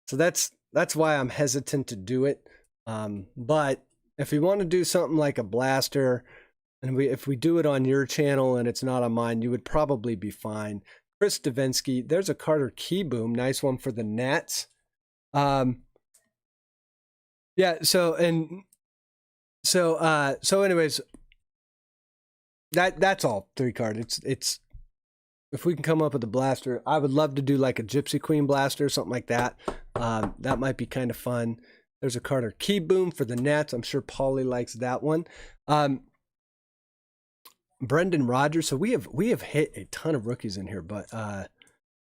so that's why I'm hesitant to do it. But if you want to do something like a blaster, and if we do it on your channel and it's not on mine, you would probably be fine. Chris Davinsky, there's a Carter Keyboom, nice one for the Nats. Yeah, so anyways, that's all 3-card. It's if we can come up with a blaster, I would love to do like a Gypsy Queen blaster or something like that. That might be kind of fun. There's a Carter Keyboom for the Nats. I'm sure Paulie likes that one. Brendan Rodgers. So we have hit a ton of rookies in here, but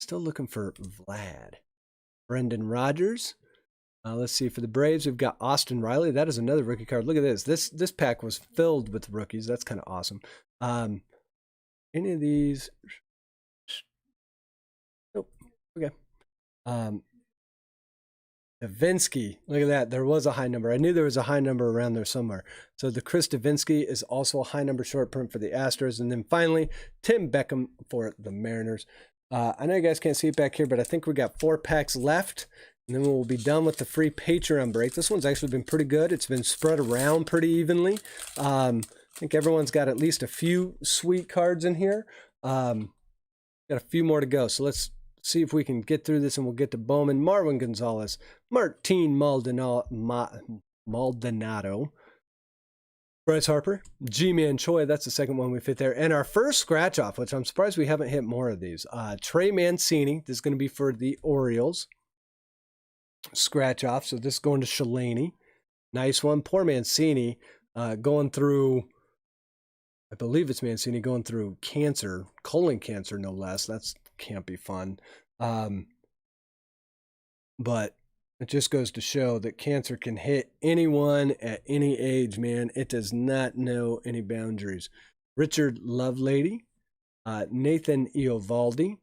still looking for Vlad. Brendan Rodgers. Let's see, for the Braves, we've got Austin Riley. That is another rookie card. Look at this. This pack was filled with rookies. That's kind of awesome. Any of these? Nope. Okay. Davinsky. Look at that. There was a high number. I knew there was a high number around there somewhere. So the Chris Davinsky is also a high number short print for the Astros. And then finally, Tim Beckham for the Mariners. I know you guys can't see it back here, but I think we got 4 packs left. And then we'll be done with the free Patreon break. This one's actually been pretty good. It's been spread around pretty evenly. I think everyone's got at least a few sweet cards in here. Got a few more to go. So let's see if we can get through this, and we'll get to Bowman, Marwin Gonzalez, Martin Maldonado, Bryce Harper, G-Man Choi. That's the second one we fit there. And our first scratch off, which I'm surprised we haven't hit more of these. Trey Mancini. This is going to be for the Orioles. Scratch off. So this is going to Shelaney. Nice one. Poor Mancini going through, I believe it's Mancini going through cancer, colon cancer, no less. That's can't be fun. But it just goes to show that cancer can hit anyone at any age, man. It does not know any boundaries. Richard Lovelady, Nathan Eovaldi,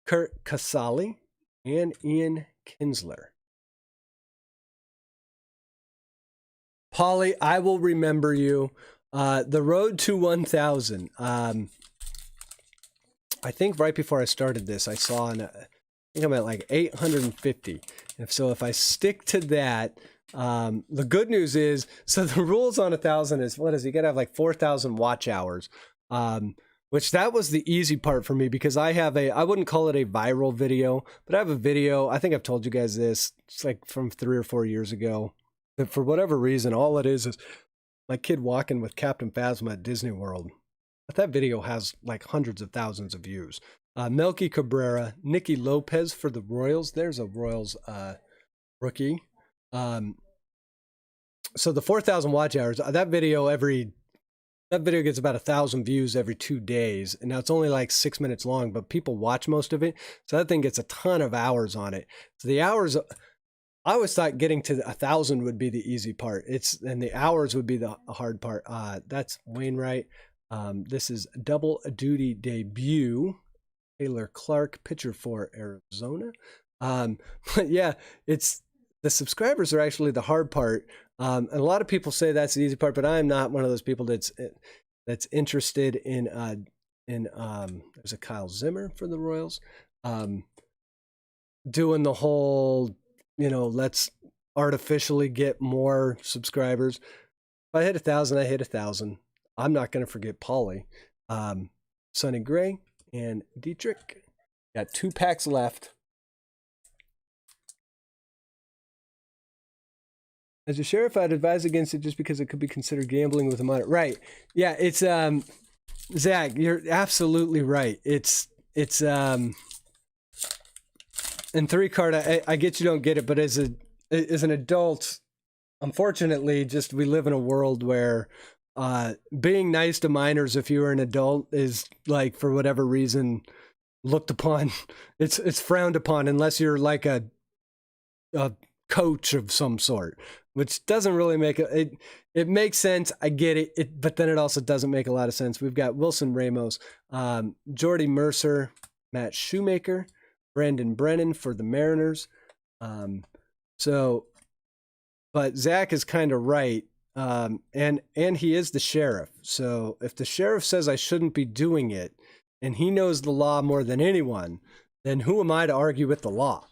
Kurt Casale, and Ian Kinsler. Paulie, I will remember you. The road to 1,000. I think right before I started this, I saw, I think I'm at like 850. If I stick to that, the good news is, so the rules on 1,000 is, what is it? You gotta have like 4,000 watch hours, which that was the easy part for me, because I have I wouldn't call it a viral video, but I have a video. I think I've told you guys this. It's like from 3 or 4 years ago. But for whatever reason, all it is my kid walking with Captain Phasma at Disney World. But that video has like hundreds of thousands of views. Melky Cabrera, Nicky Lopez for the Royals. There's a Royals rookie. So the 4,000 watch hours, that video gets about 1,000 views every 2 days. And now it's only like 6 minutes long, but people watch most of it. So that thing gets a ton of hours on it. So the hours, I always thought getting to 1,000 would be the easy part. And the hours would be the hard part. That's Wainwright. This is double duty debut. Taylor Clark, pitcher for Arizona. But yeah, the subscribers are actually the hard part. And a lot of people say that's the easy part, but I'm not one of those people that's interested in there's a Kyle Zimmer for the Royals, doing the whole, let's artificially get more subscribers. If I hit 1,000, I hit 1,000. I'm not going to forget Paulie, Sonny Gray, and Dietrich. Got 2 packs left. As a sheriff, I'd advise against it just because it could be considered gambling with a minor. Right. Yeah, it's Zach, you're absolutely right. It's in 3-card, I get you don't get it, but as an adult, unfortunately, just we live in a world where being nice to minors if you're an adult is, like, for whatever reason, looked upon. It's frowned upon unless you're like a coach of some sort, which doesn't really make it. It makes sense. I get it, but then it also doesn't make a lot of sense. We've got Wilson Ramos, Jordy Mercer, Matt Shoemaker, Brandon Brennan for the Mariners. But Zach is kind of right. And he is the sheriff. So if the sheriff says I shouldn't be doing it, and he knows the law more than anyone, then who am I to argue with the law?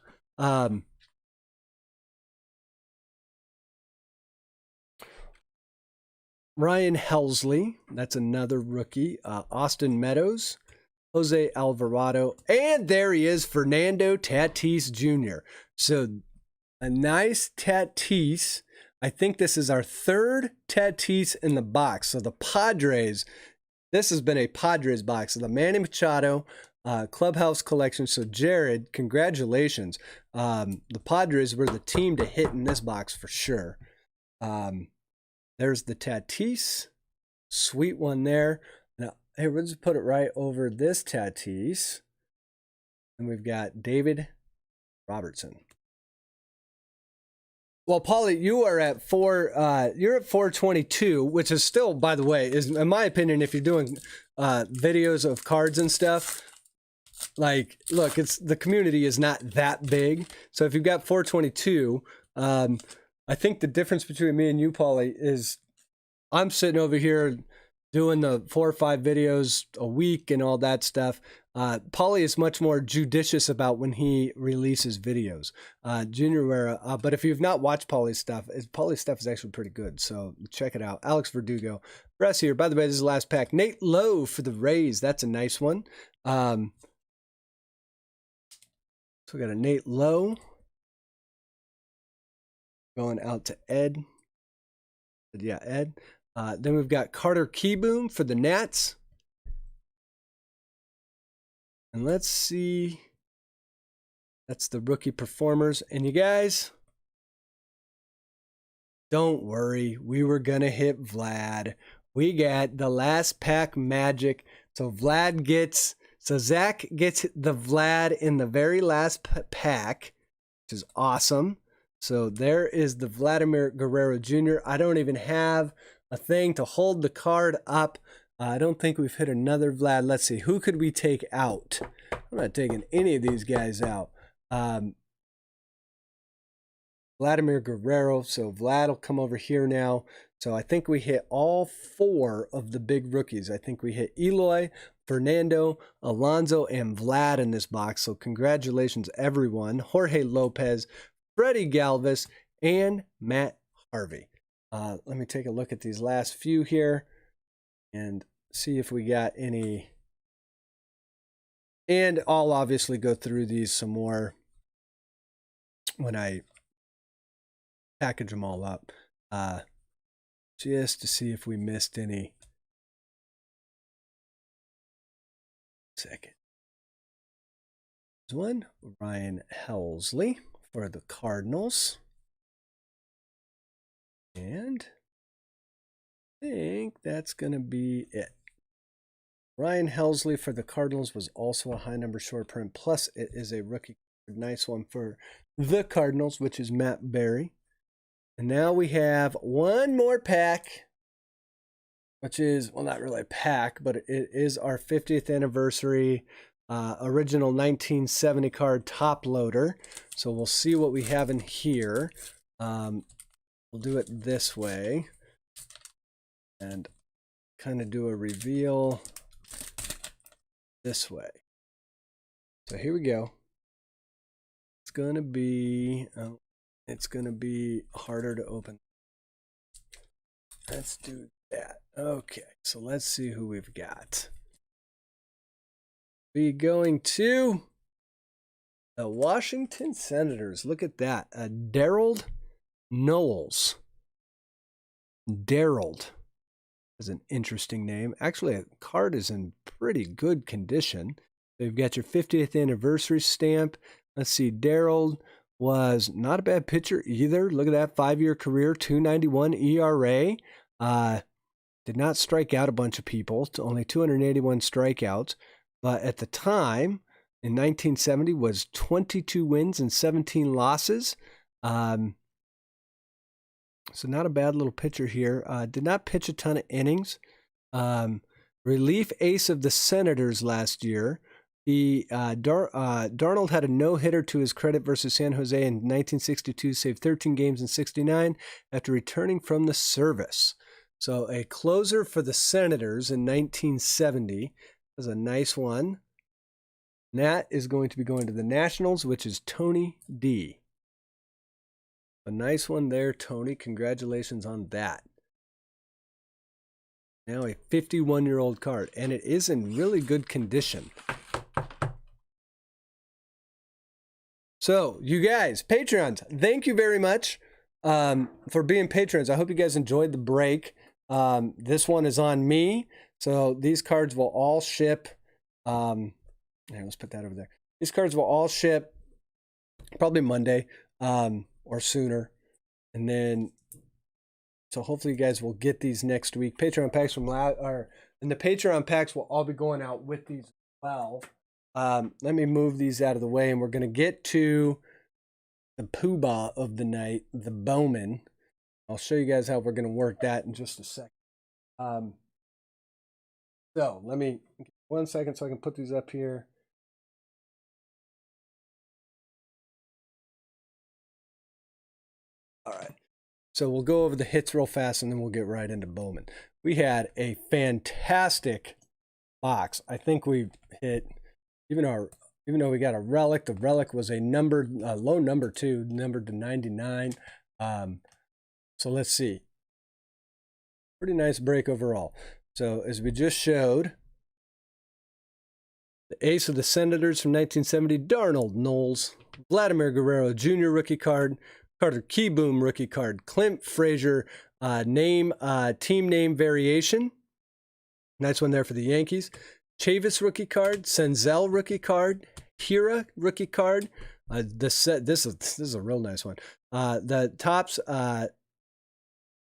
Ryan Helsley, that's another rookie. Austin Meadows, Jose Alvarado, and there he is, Fernando Tatis Jr. So a nice Tatis. I think this is our 3rd Tatis in the box. So the Padres, this has been a Padres box. So the Manny Machado Clubhouse Collection. So Jared, congratulations. The Padres were the team to hit in this box for sure. There's the Tatis. Sweet one there. Now, hey, we'll just put it right over this Tatis. And we've got David Robertson. Well, Paulie, you are at you're at 422, which is still, by the way, is in my opinion, if you're doing videos of cards and stuff, like, look, it's the community is not that big. So if you've got 422, I think the difference between me and you, Paulie, is I'm sitting over here doing the 4 or 5 videos a week and all that stuff. Paulie is much more judicious about when he releases videos. Junior, but if you've not watched Paulie's stuff is actually pretty good. So check it out. Alex Verdugo. Press here. By the way, this is the last pack. Nate Lowe for the Rays. That's a nice one. So we got a Nate Lowe going out to Ed. Yeah, Ed. Then we've got Carter Keyboom for the Nats. And let's see. That's the rookie performers. And you guys, don't worry. We were going to hit Vlad. We got the last pack magic. So Zach gets the Vlad in the very last pack, which is awesome. So there is the Vladimir Guerrero Jr. I don't even have a thing to hold the card up. I don't think we've hit another Vlad. Let's see. Who could we take out? I'm not taking any of these guys out. Vladimir Guerrero. So Vlad will come over here now. So I think we hit all 4 of the big rookies. I think we hit Eloy, Fernando, Alonso, and Vlad in this box. So congratulations, everyone. Jorge Lopez, Freddie Galvis, and Matt Harvey. Let me take a look at these last few here and see if we got any. And I'll obviously go through these some more when I package them all up, just to see if we missed any. Second. There's one, Ryan Helsley for the Cardinals. And I think that's going to be it. Ryan Helsley for the Cardinals was also a high number short print. Plus, it is a rookie. Nice one for the Cardinals, which is Matt Berry. And now we have one more pack, which is, well, not really a pack, but it is our 50th anniversary original 1970 card top loader. So we'll see what we have in here. We'll do it this way and kind of do a reveal this way. So here we go. It's going to be harder to open. Let's do that. Okay, so let's see who we've got. We're going to the Washington Senators. Look at that. Daryl Knowles. Daryl is an interesting name. Actually, a card is in pretty good condition. So you've got your 50th anniversary stamp. Let's see. Daryl was not a bad pitcher either. Look at that 5-year career, 291 ERA. Did not strike out a bunch of people. Only 281 strikeouts. But at the time, in 1970, was 22 wins and 17 losses. So not a bad little pitcher here. Did not pitch a ton of innings. Relief ace of the Senators last year. Darnold had a no-hitter to his credit versus San Jose in 1962, saved 13 games in 69 after returning from the service. So a closer for the Senators in 1970 was a nice one. Nat is going to be going to the Nationals, which is Tony D. A nice one there, Tony. Congratulations on that. Now a 51-year-old card, and it is in really good condition. So, you guys, Patreons, thank you very much for being patrons. I hope you guys enjoyed the break. This one is on me, so these cards will all ship. Here, let's put that over there. These cards will all ship probably Monday or sooner, and then so hopefully you guys will get these next week. Patreon packs from and the Patreon packs will all be going out with these as well. Let me move these out of the way, and we're going to get to the poobah of the night, the Bowman. I'll show you guys how we're going to work that in just a second. So let me 1 second so I can put these up here. All right. So we'll go over the hits real fast and then we'll get right into Bowman. We had a fantastic box. I think we hit, even though we got a relic, the relic was a numbered, low number 2, numbered to 99. So let's see. Pretty nice break overall. So as we just showed, the ace of the Senators from 1970, Darnold Knowles, Vladimir Guerrero Jr. rookie card, Carter Keyboom rookie card, Clint Frazier team name variation. Nice one there for the Yankees. Chavis rookie card, Senzel rookie card, Hira rookie card. This is a real nice one. The Topps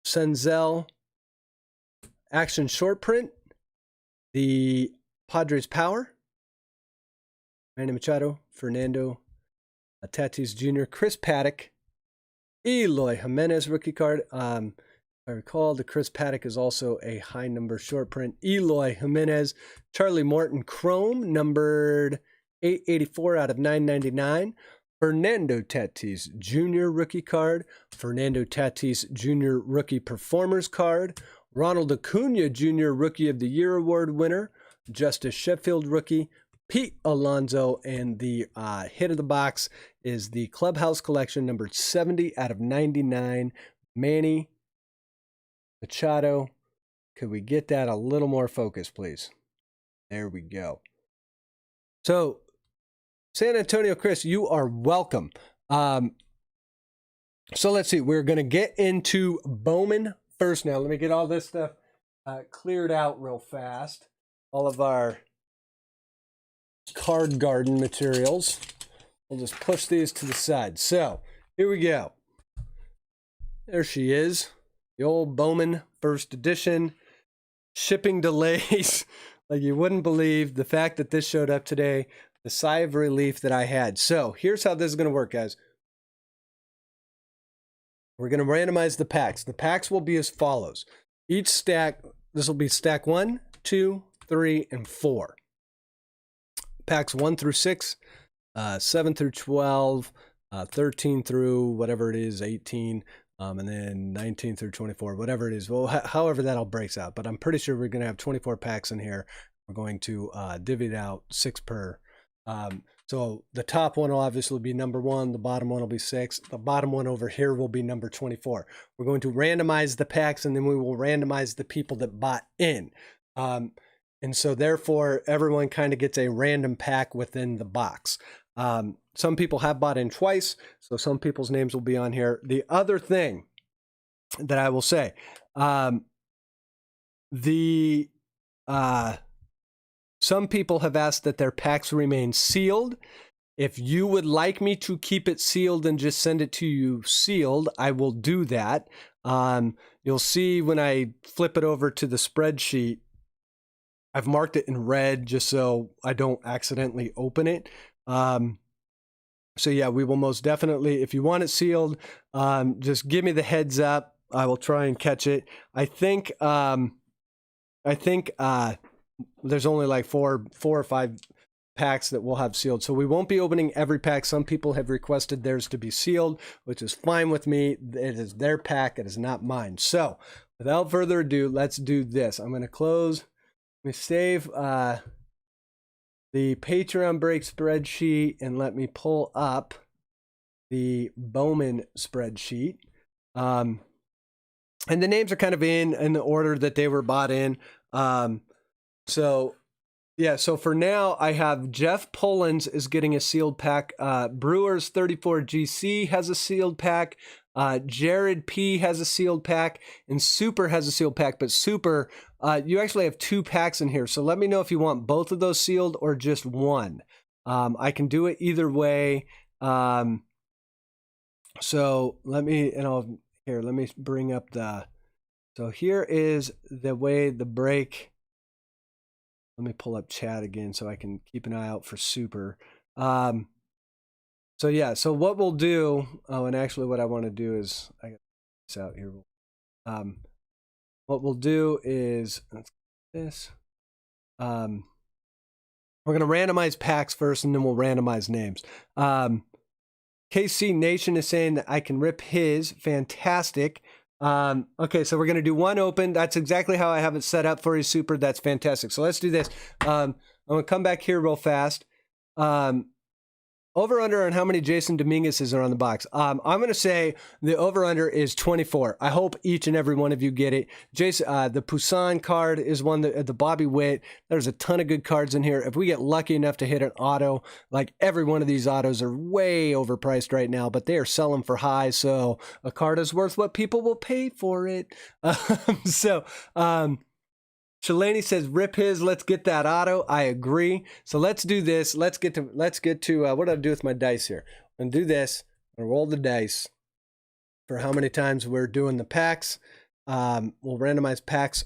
Senzel action short print, the Padres Power, Manny Machado, Fernando Tatis Jr., Chris Paddock, Eloy Jimenez rookie card. If I recall, the Chris Paddock is also a high number short print. Eloy Jimenez, Charlie Morton Chrome, numbered 884 out of 999. Fernando Tatis Jr. rookie card. Fernando Tatis Jr. rookie performers card. Ronald Acuna Jr. Rookie of the Year award winner. Justice Sheffield rookie. Pete Alonso, and the hit of the box is the Clubhouse Collection, numbered 70 out of 99. Manny Machado. Could we get that a little more focused, please? There we go. So, San Antonio Chris, you are welcome. So let's see. We're going to get into Bowman first now. Let me get all this stuff cleared out real fast. All of our card garden materials. We'll just push these to the side. So here we go. There she is. The old Bowman first edition. Shipping delays. Like you wouldn't believe the fact that this showed up today. The sigh of relief that I had. So here's how this is going to work, guys. We're going to randomize the packs. The packs will be as follows. Each stack, this will be stack 1, 2, 3, and 4. Packs 1 through 6, 7 through 12, 13 through whatever it is, 18, and then 19 through 24, whatever it is. Well, however that all breaks out. But I'm pretty sure we're going to have 24 packs in here. We're going to divvy it out 6 per. So the top one will obviously be number 1. The bottom one will be 6. The bottom one over here will be number 24. We're going to randomize the packs, and then we will randomize the people that bought in. And so therefore, everyone kind of gets a random pack within the box. Some people have bought in twice, so some people's names will be on here. The other thing that I will say, some people have asked that their packs remain sealed. If you would like me to keep it sealed and just send it to you sealed, I will do that. You'll see when I flip it over to the spreadsheet, I've marked it in red just so I don't accidentally open it. So yeah, we will most definitely, if you want it sealed, just give me the heads up. I will try and catch it. I think there's only like four or five packs that we'll have sealed. So we won't be opening every pack. Some people have requested theirs to be sealed, which is fine with me. It is their pack. It is not mine. So without further ado, let's do this. I'm going to close. Let me save the Patreon break spreadsheet and let me pull up the Bowman spreadsheet. And the names are kind of in the order that they were bought in. So yeah, so for now I have Jeff Pullins is getting a sealed pack. Brewers 34 GC has a sealed pack. Jared P has a sealed pack, and Supprr has a sealed pack. But Supprr, you actually have 2 packs in here. So let me know if you want both of those sealed or just one. I can do it either way. So let me, let me bring up so here is the way the break. Let me pull up chat again so I can keep an eye out for Supprr. So yeah, so what we'll do, oh, and actually what I want to do is, I got this out here. What we'll do is, let's get this. We're going to randomize packs first, and then we'll randomize names. KC Nation is saying that I can rip his. Fantastic. Okay, so we're going to do one open. That's exactly how I have it set up for his Supprr. That's fantastic. So let's do this. I'm going to come back here real fast. Over-under on how many Jason Dominguez's are on the box. I'm going to say the over-under is 24. I hope each and every one of you get it. Jason, the Poussin card is one that the Bobby Witt. There's a ton of good cards in here. If we get lucky enough to hit an auto, like every one of these autos are way overpriced right now, but they are selling for high, so a card is worth what people will pay for it. Shelaney says, rip his, let's get that auto. I agree. So let's do this. Let's get to what do I do with my dice here? I'm going to do this. I'm going to roll the dice for how many times we're doing the packs. We'll randomize packs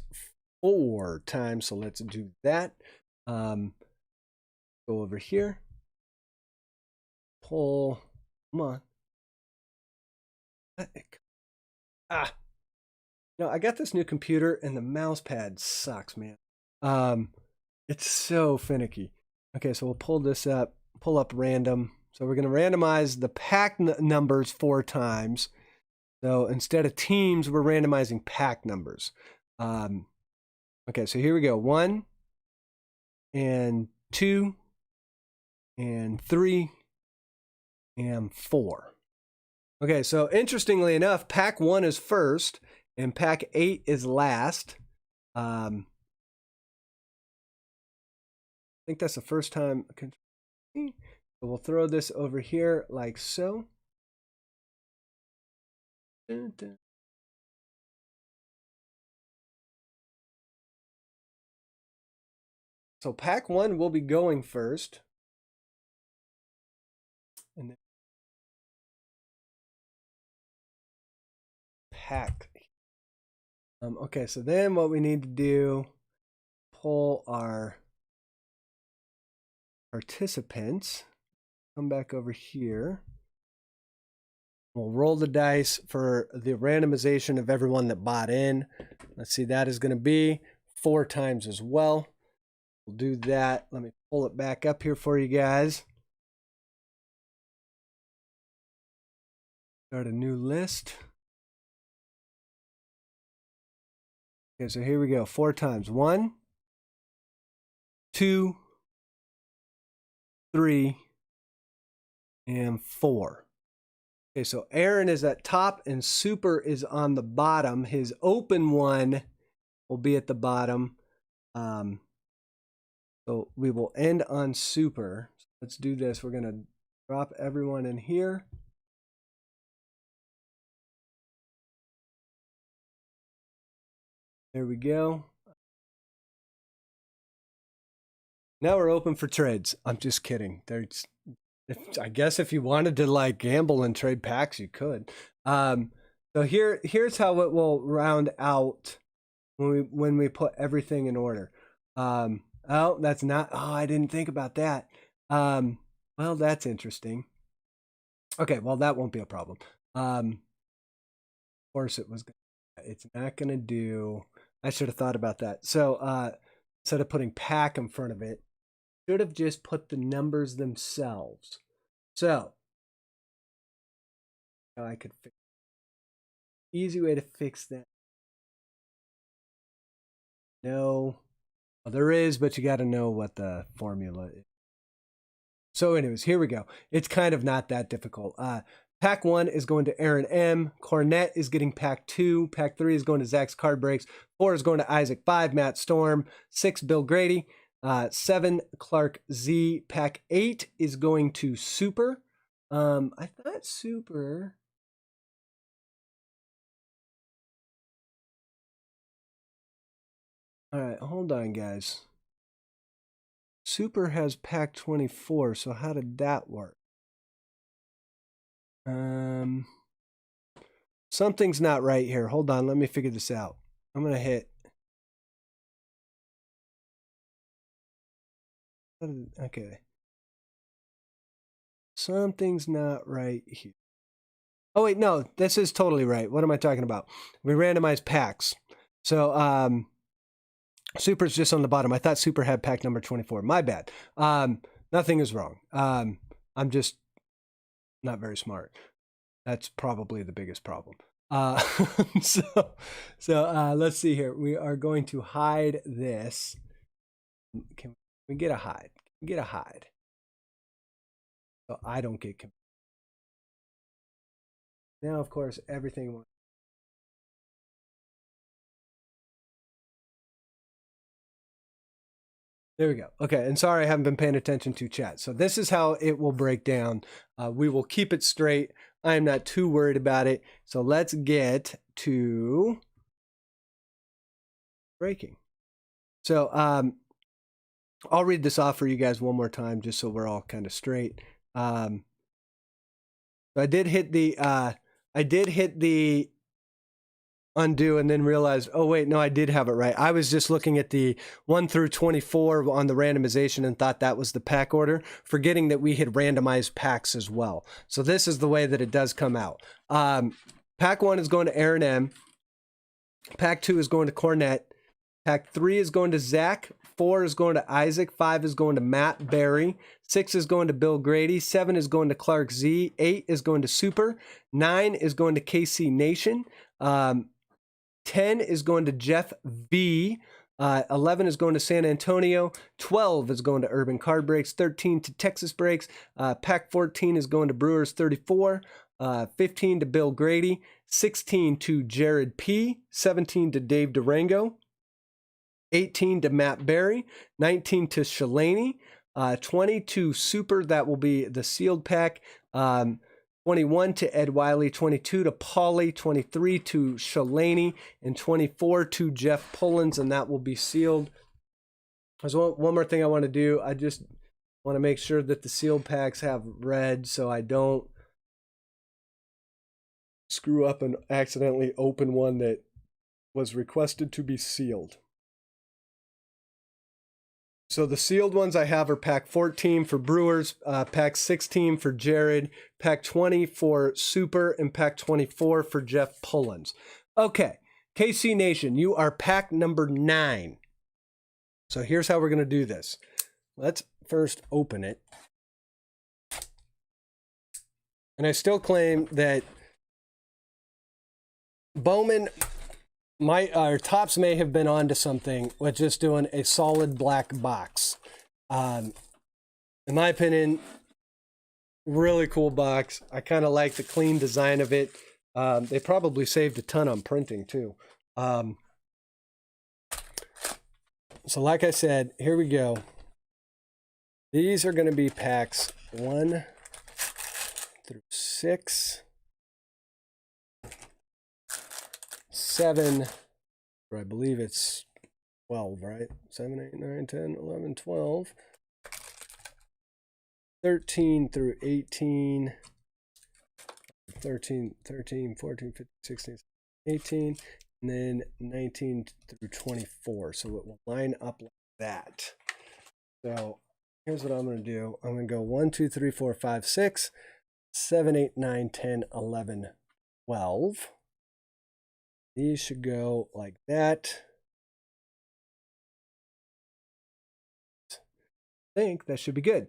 4 times. So let's do that. Go over here. Pull. Come on. No, I got this new computer and the mouse pad sucks, man. It's so finicky. Okay, so we'll pull this up, pull up random. So we're going to randomize the pack numbers 4 times. So instead of teams, we're randomizing pack numbers. Okay, so here we go. 1 and 2 and 3 and 4. Okay, so interestingly enough, pack 1 is first. And pack 8 is last. I think that's the first time. So we'll throw this over here like so. So pack 1 will be going first. And then pack. Okay, so then what we need to do, pull our participants, come back over here. We'll roll the dice for the randomization of everyone that bought in. Let's see, that is going to be 4 times as well. We'll do that. Let me pull it back up here for you guys. Start a new list. Okay, so here we go. 4 times. 1, 2, 3, and 4. Okay, so Aaron is at top and Supprr is on the bottom. His open one will be at the bottom. So we will end on Supprr. So let's do this. We're going to drop everyone in here. There we go. Now we're open for trades. I'm just kidding. I guess if you wanted to like gamble and trade packs, you could. So here's how it will round out when we put everything in order. Oh, that's not. Oh, I didn't think about that. Well, that's interesting. Okay, well that won't be a problem. Of course, it's not gonna do. I should have thought about that. So instead of putting pack in front of it, should have just put the numbers themselves. So I could fix. Easy way to fix that. No, well, there is, but you got to know what the formula is. So anyways, here we go. It's kind of not that difficult. Pack 1 is going to Aaron M. Cornette is getting pack 2. Pack 3 is going to Zach's Card Breaks. 4 is going to Isaac. 5, Matt Storm. 6, Bill Grady. 7, Clark Z. Pack 8 is going to Supprr. I thought Supprr. All right, hold on, guys. Supprr has pack 24, so how did that work? Something's not right here. Hold on, let me figure this out. I'm going to hit. Okay. Something's not right here. Oh, wait, no, this is totally right. What am I talking about? We randomized packs. So, Suppr's just on the bottom. I thought Supprr had pack number 24. My bad. Nothing is wrong. I'm just not very smart. That's probably the biggest problem. So let's see here. We are going to hide this. Can we get a hide? Can we get a hide? So I don't get confused. Now, of course, everything. There we go. Okay, and sorry I haven't been paying attention to chat. So this is how it will break down. We will keep it straight. I am not too worried about it. So let's get to breaking. So I'll read this off for you guys one more time just so we're all kind of straight. So I did hit the undo and then realized, oh wait, no, I did have it right. I was just looking at the 1 through 24 on the randomization and thought that was the pack order, forgetting that we had randomized packs as well. So this is the way that it does come out. Pack 1 is going to Aaron M. Pack 2 is going to Cornette. Pack 3 is going to Zach. 4 is going to Isaac. 5 is going to Matt Barry. 6 is going to Bill Grady. 7 is going to Clark Z. 8 is going to Supprr. 9 is going to KC Nation. 10 is going to Jeff V. 11 is going to San Antonio. 12 is going to Urban Card Breaks. 13 to TxBreaks. Pack 14 is going to Brewers 34. 15 to Bill Grady. 16 to Jared P. 17 to Dave Durango. 18 to Matt Barry. 19 to Shelaney. 20 to Supprr. That will be the sealed pack. 21 to Ed Wiley, 22 to Paulie, 23 to Shelaney, and 24 to Jeff Pullins, and that will be sealed. There's one more thing I want to do. I just want to make sure that the sealed packs have red so I don't screw up and accidentally open one that was requested to be sealed. So the sealed ones I have are pack 14 for Brewers, pack 16 for Jared, pack 20 for Supprr, and pack 24 for Jeff Pullins. Okay, KC Nation, you are pack number 9. So here's how we're going to do this. Let's first open it. And I still claim that Bowman... our Tops may have been onto something with just doing a solid black box. In my opinion, really cool box. I kind of like the clean design of it. They probably saved a ton on printing too. So like I said, here we go. These are going to be packs 1 through 6. 7, or I believe it's 12, right? 7, 8, 9, 10, 11, 12. 13 through 18. 13, 14, 15, 16, 18. And then 19 through 24. So it will line up like that. So here's what I'm going to do. I'm going to go 1, 2, 3, 4, 5, 6, 7, 8, 9, 10, 11, 12. These should go like that. I think that should be good.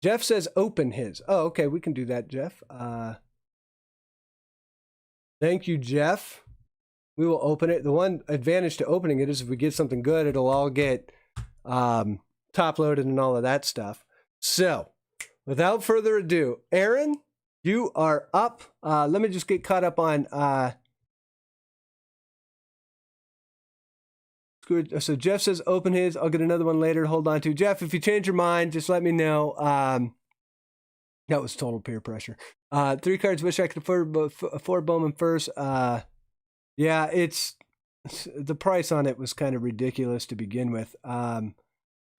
Jeff says open his. Oh, okay, we can do that, Jeff. Thank you, Jeff. We will open it. The one advantage to opening it is if we get something good, it'll all get top loaded and all of that stuff. So, without further ado, Aaron, you are up. Let me just get caught up on... So Jeff says open his. I'll get another one later to hold on to. Jeff, if you change your mind, just let me know. That was total peer pressure. 3 cards. Wish I could afford Bowman first. Yeah, it's the price on it was kind of ridiculous to begin with.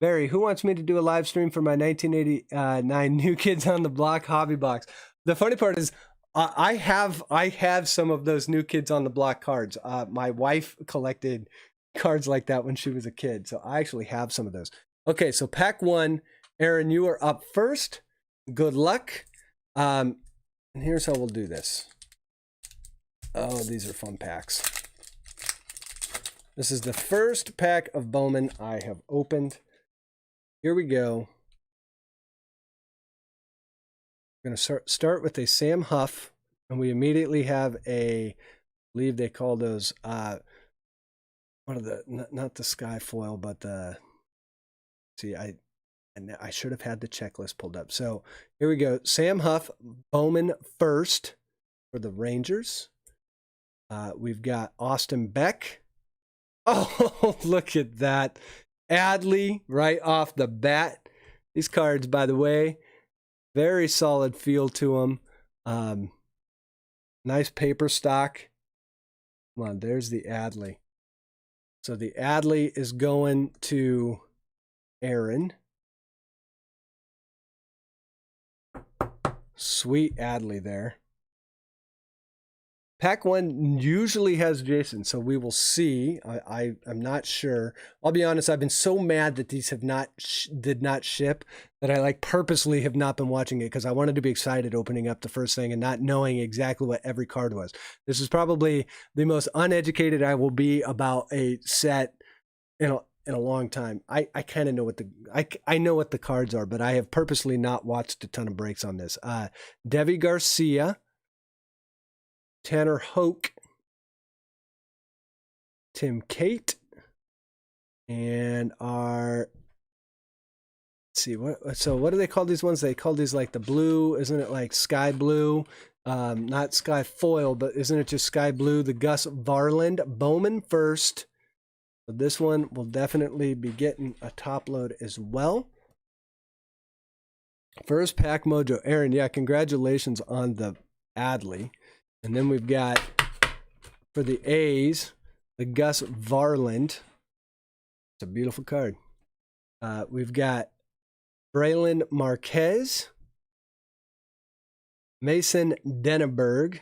Barry, who wants me to do a live stream for my 1989 New Kids on the Block hobby box? The funny part is I have some of those New Kids on the Block cards. My wife collected cards like that when she was a kid, so I actually have some of those. Okay, so pack 1, Aaron, you are up first. Good luck. And here's how we'll do this. Oh, these are fun packs. This is the first pack of Bowman I have opened. Here we go. We're going to start with a Sam Huff, and we immediately have a, I believe they call those, what are the, not the sky foil, but the, see, I should have had the checklist pulled up. So here we go. Sam Huff, Bowman first for the Rangers. We've got Austin Beck. Oh, look at that. Adley right off the bat. These cards, by the way, very solid feel to them. Nice paper stock. Come on, there's the Adley. So the Adley is going to Aaron. Sweet Adley there. Pack 1 usually has Jason, so we will see. I'm not sure. I'll be honest, I've been so mad that these have did not ship that I like purposely have not been watching it because I wanted to be excited opening up the first thing and not knowing exactly what every card was. This is probably the most uneducated I will be about a set in a long time. I kind of know what I know what the cards are, but I have purposely not watched a ton of breaks on this. Devi Garcia, Tanner Hoke, Tim Kate, and our, let's see, what do they call these ones? They call these like the blue, isn't it like sky blue? Not sky foil, but isn't it just sky blue? The Gus Varland, Bowman first. So this one will definitely be getting a top load as well. First pack mojo. Aaron, yeah, congratulations on the Adley. And then we've got, for the A's, the Gus Varland. It's a beautiful card. We've got Braylon Marquez, Mason Denneberg,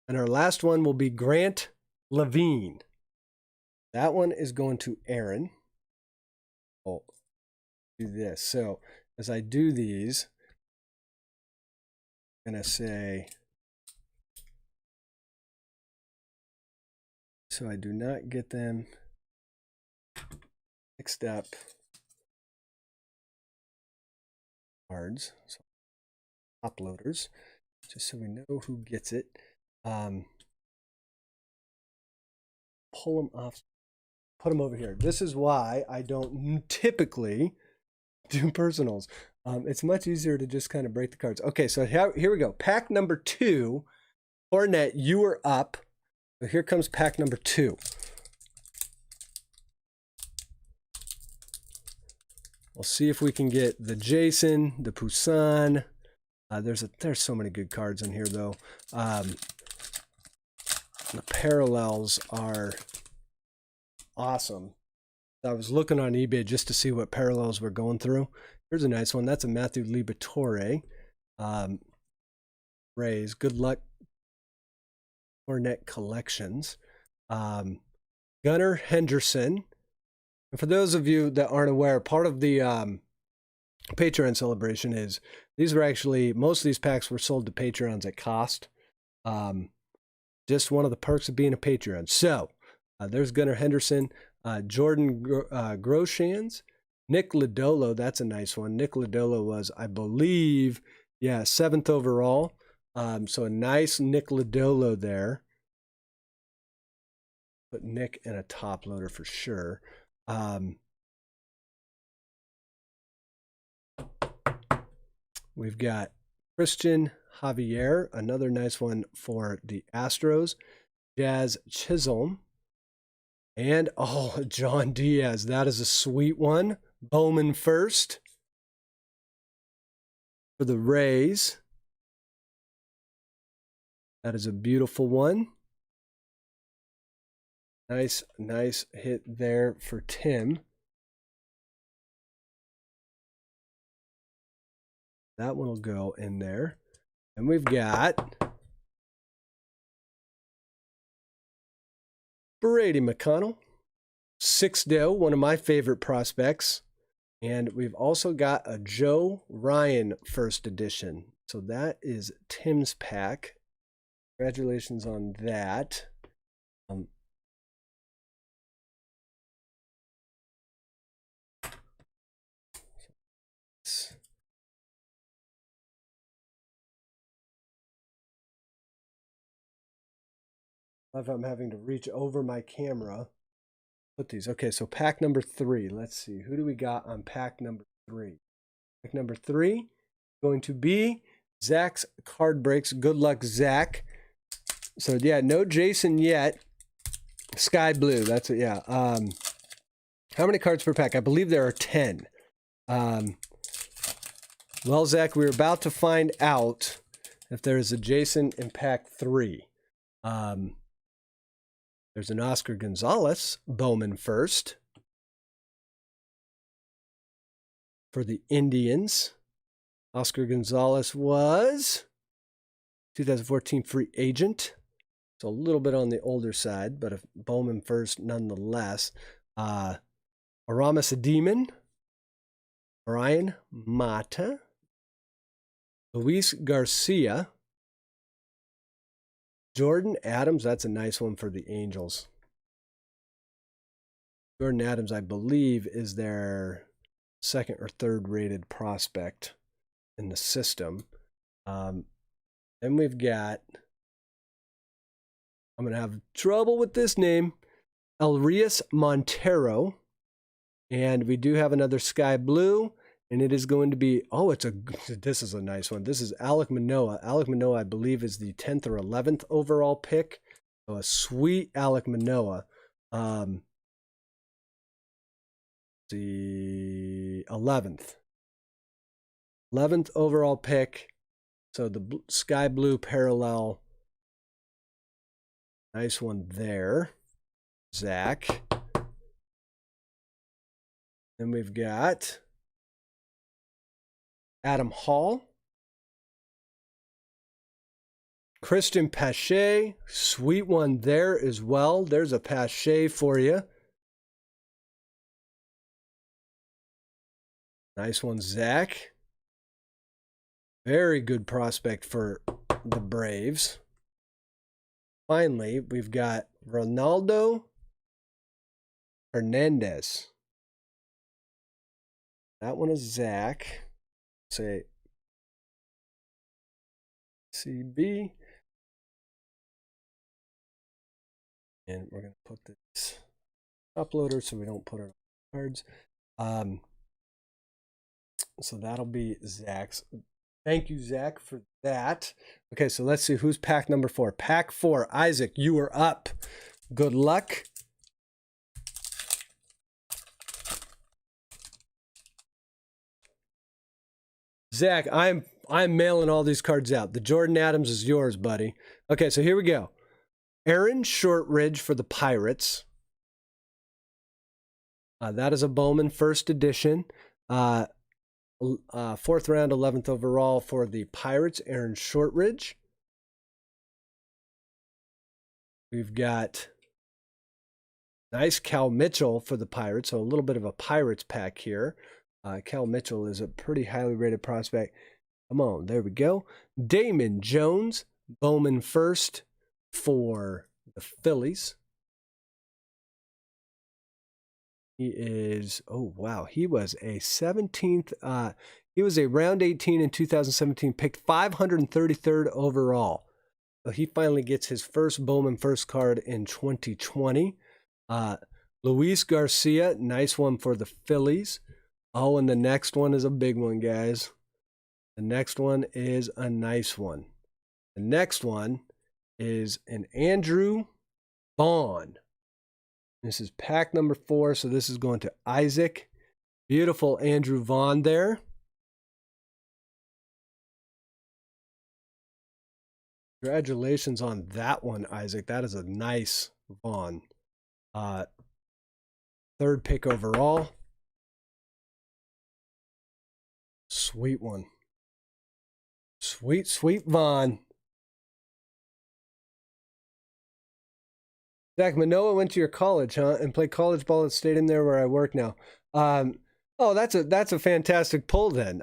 and our last one will be Grant Levine. That one is going to Aaron. Oh, do this. So as I do these, I'm going to say, so I do not get them mixed up. Cards, so uploaders, just so we know who gets it. Pull them off, put them over here. This is why I don't typically do personals. It's much easier to just kind of break the cards. Okay, so here we go. Pack number 2. Cornette, you are up. So here comes pack number 2. We'll see if we can get the Jason, the Poussin. There's so many good cards in here though. The parallels are awesome. I was looking on eBay just to see what parallels we're going through. Here's a nice one. That's a Matthew Liberatore. Rays. Good luck. Cornette Collections. Gunnar Henderson. And for those of you that aren't aware, part of the Patreon celebration is these were actually, most of these packs were sold to Patreons at cost. Just one of the perks of being a Patreon. So there's Gunnar Henderson, Jordan Groshans, Nick Lodolo. That's a nice one. Nick Lodolo was, I believe, yeah, 7th overall. So a nice Nick Lodolo there. Put Nick in a top loader for sure. We've got Christian Javier, another nice one for the Astros. Jazz Chisholm. And, oh, John Diaz. That is a sweet one. Bowman first for the Rays. That is a beautiful one. Nice hit there for Tim. That one will go in there. And we've got Brady McConnell, 6-0, one of my favorite prospects. And we've also got a Joe Ryan first edition. So that is Tim's pack. Congratulations on that. I'm having to reach over my camera. Put these. Okay, so pack number 3. Let's see. Who do we got on pack number 3? Pack number 3 going to be Zach's card breaks. Good luck, Zach. So yeah, no Jason yet. Sky blue. That's it. Yeah. How many cards per pack? I believe there are 10. Well, Zach, we're about to find out if there is a Jason in pack 3. There's an Oscar Gonzalez, Bowman first. For the Indians. Oscar Gonzalez was 2014 free agent. So a little bit on the older side, but a Bowman first nonetheless. Aramis Demon. Brian Mata. Luis Garcia. Jordan Adams, that's a nice one for the Angels. Jordan Adams, I believe, is their second or third rated prospect in the system. Then we've got, I'm going to have trouble with this name, Elrias Montero. And we do have another sky blue. And it is going to be, this is a nice one. This is Alek Manoah. Alek Manoah, I believe, is the 10th or 11th overall pick. So a sweet Alek Manoah. The 11th. 11th overall pick. So the sky blue parallel. Nice one there. Zach. Then we've got Adam Hall. Christian Pache. Sweet one there as well. There's a Pache for you. Nice one, Zach. Very good prospect for the Braves. Finally, we've got Ronaldo Hernandez. That one is Zach. Say CB. And we're going to put this uploader so we don't put our cards. So that'll be Zach's. Thank you, Zach, for that. Okay, so let's see who's pack number 4. Pack 4, Isaac, you are up. Good luck. Zach, I'm mailing all these cards out. The Jordan Adams is yours, buddy. Okay, so here we go. Aaron Shortridge for the Pirates. That is a Bowman first edition. 4th round, 11th overall for the Pirates, Aaron Shortridge. We've got nice Cal Mitchell for the Pirates, so a little bit of a Pirates pack here. Cal Mitchell is a pretty highly rated prospect. Come on, there we go. Damon Jones, Bowman first for the Phillies. He is, oh wow, he was a 17th, he was a round 18 in 2017, picked 533rd overall. So he finally gets his first Bowman first card in 2020. Luis Garcia, nice one for the Phillies. Oh, and the next one is a big one, guys. The next one is a nice one. The next one is an Andrew Vaughn. This is pack number 4, so this is going to Isaac. Beautiful Andrew Vaughn there. Congratulations on that one, Isaac. That is a nice Vaughn. 3rd pick overall. Sweet one. Sweet, sweet Vaughn. Zach, Manoah went to your college, huh? And played college ball at the stadium there where I work now. Oh, that's a fantastic pull then.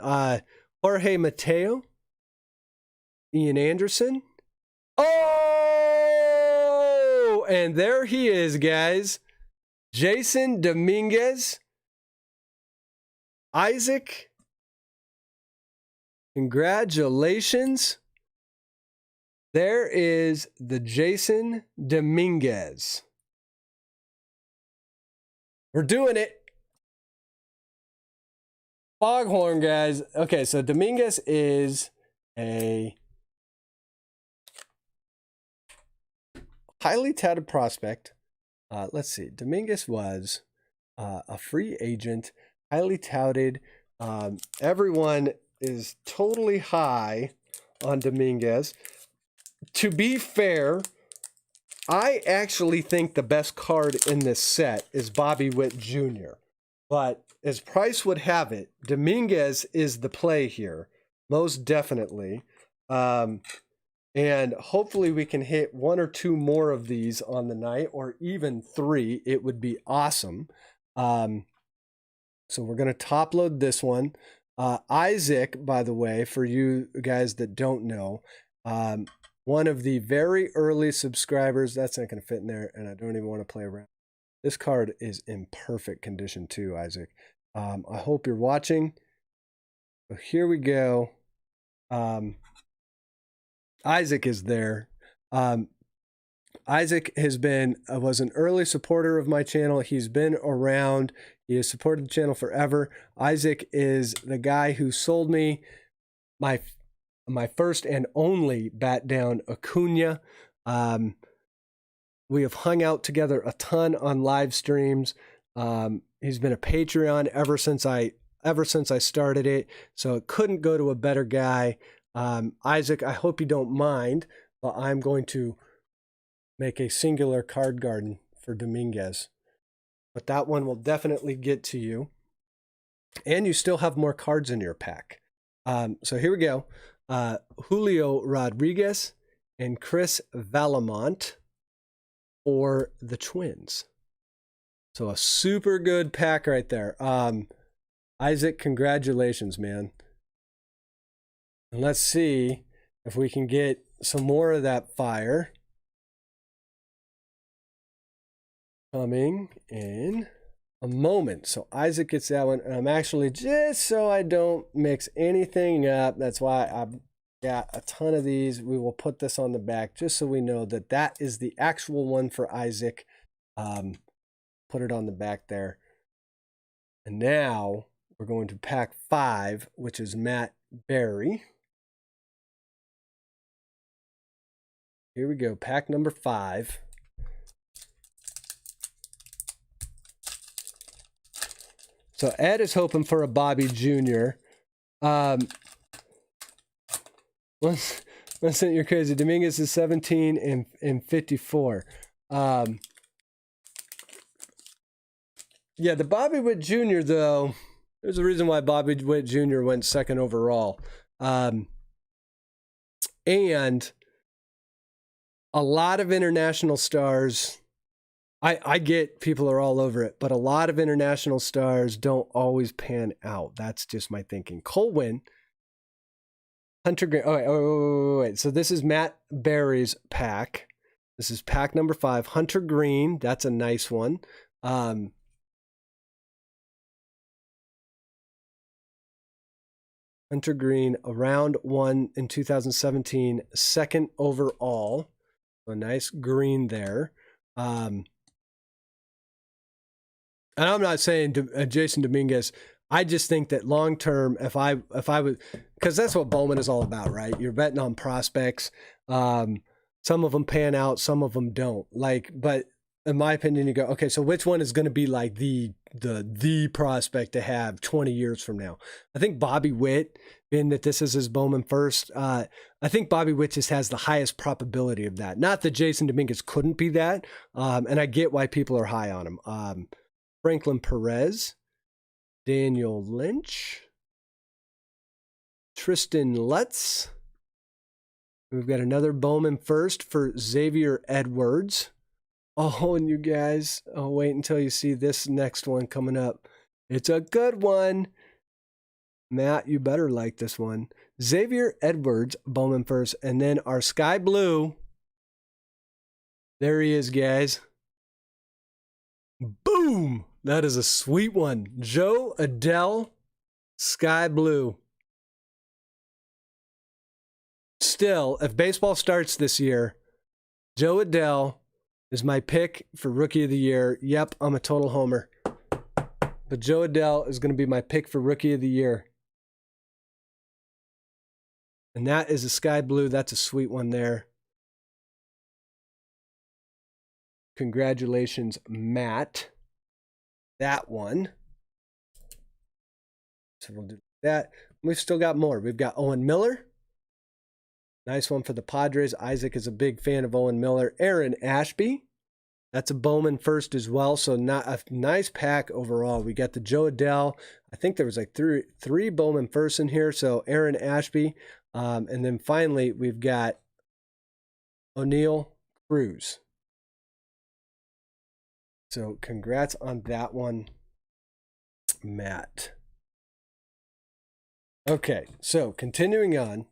Jorge Mateo. Ian Anderson. Oh, and there he is, guys. Jason Dominguez. Isaac, congratulations. There is the Jason Dominguez. We're doing it. Foghorn, guys. Okay, so Dominguez is a highly touted prospect. Let's see. Dominguez was a free agent, highly touted. Everyone is totally high on Dominguez. To be fair, I actually think the best card in this set is Bobby Witt Jr. But as price would have it, Dominguez is the play here, most definitely. And hopefully we can hit 1 or 2 more of these on the night, or even 3. It would be awesome. So we're going to top load this one. Isaac, by the way, for you guys that don't know, one of the very early subscribers. That's not going to fit in there, and I don't even want to play around. This card is in perfect condition too, Isaac. I hope you're watching. So here we go. Isaac is there. Isaac was an early supporter of my channel. He's been around. He has supported the channel forever. Isaac is the guy who sold me my first and only bat down Acuna. We have hung out together a ton on live streams. He's been a Patreon ever since I started it. So it couldn't go to a better guy. Isaac, I hope you don't mind, but I'm going to make a singular card garden for Dominguez. But that one will definitely get to you. And you still have more cards in your pack. So here we go. Julio Rodriguez and Chris Valamont for the Twins. So a super good pack right there. Isaac, congratulations, man. And let's see if we can get some more of that fire coming in a moment. So Isaac gets that one. And I'm actually, just so I don't mix anything up, that's why I've got a ton of these. We will put this on the back just so we know that that is the actual one for Isaac. Put it on the back there. And now we're going to pack 5, which is Matt Berry. Here we go, pack number 5. So Ed is hoping for a Bobby Jr. Once you're crazy. Dominguez is 17 and 54. Yeah, the Bobby Witt Jr. though, there's a reason why Bobby Witt Jr. went 2nd overall. And a lot of international stars, I get people are all over it, but a lot of international stars don't always pan out. That's just my thinking. Cole Winn, Hunter Green. Oh, wait. So this is Matt Berry's pack. This is pack number 5. Hunter Green, that's a nice one. Hunter Green, around 1 in 2017, 2nd overall. So a nice green there. And I'm not saying Jason Dominguez. I just think that long term, if I would, because that's what Bowman is all about, right? You're betting on prospects. Some of them pan out, some of them don't. But in my opinion, you go, okay, so which one is going to be like the prospect to have 20 years from now? I think Bobby Witt, being that this is his Bowman first, I think Bobby Witt just has the highest probability of that. Not that Jason Dominguez couldn't be that, and I get why people are high on him. Franklin Perez, Daniel Lynch, Tristan Lutz. We've got another Bowman first for Xavier Edwards. Oh, and you guys, I'll wait until you see this next one coming up. It's a good one. Matt, you better like this one. Xavier Edwards, Bowman first, and then our sky blue. There he is, guys. Boom! That is a sweet one. Joe Adell, sky blue. Still, if baseball starts this year, Joe Adell is my pick for Rookie of the Year. Yep, I'm a total homer. But Joe Adell is going to be my pick for Rookie of the Year. And that is a sky blue. That's a sweet one there. Congratulations, Matt. That one. So we'll do that. We've still got more. We've got Owen Miller. Nice one for the Padres. Isaac is a big fan of Owen Miller. Aaron Ashby. That's a Bowman first as well. So not a nice pack overall. We got the Joe Adell. I think there was like three Bowman firsts in here. So Aaron Ashby. And then finally, we've got O'Neill Cruz. So congrats on that one, Matt. Okay, so continuing on.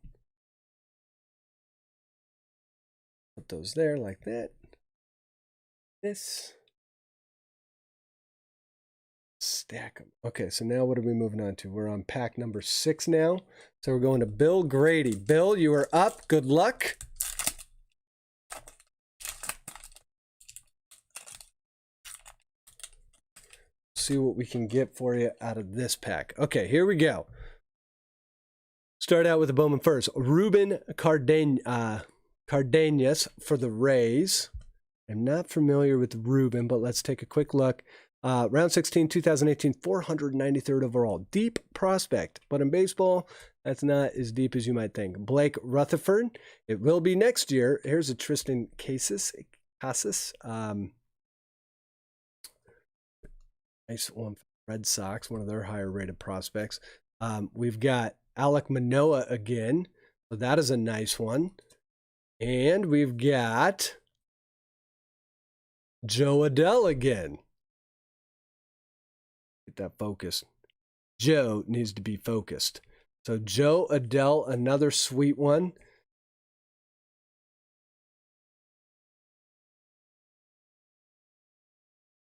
Put those there like that. This. Stack them. Okay, so now what are we moving on to? We're on pack number 6 now. So we're going to Bill Grady. Bill, you are up. Good luck. See what we can get for you out of this pack. Okay, here we go. Start out with the Bowman first. Ruben Cardenas for the Rays. I'm not familiar with Ruben, but let's take a quick look. Round 16, 2018, 493rd overall. Deep prospect, but in baseball, that's not as deep as you might think. Blake Rutherford. It will be next year. Here's a Tristan Casas. Nice one for the Red Sox, one of their higher rated prospects. We've got Alek Manoah again. So that is a nice one. And we've got Joe Adell again. Get that focused. Joe needs to be focused. So Joe Adell, another sweet one.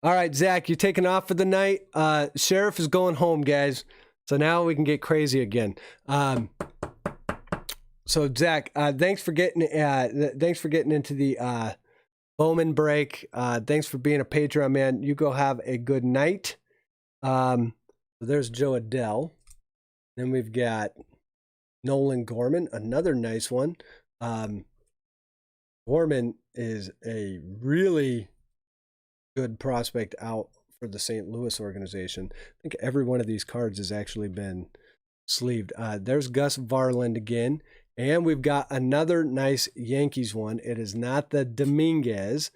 All right, Zach, you're taking off for the night. Sheriff is going home, guys. So now we can get crazy again. So Zach, thanks for getting into the Bowman break. Thanks for being a Patreon, man. You go have a good night. There's Joe Adell. Then we've got Nolan Gorman, another nice one. Gorman is a really good prospect out for the St. Louis organization. I think every one of these cards has actually been sleeved. There's Gus Varland again. And we've got another nice Yankees one. It is not the Dominguez,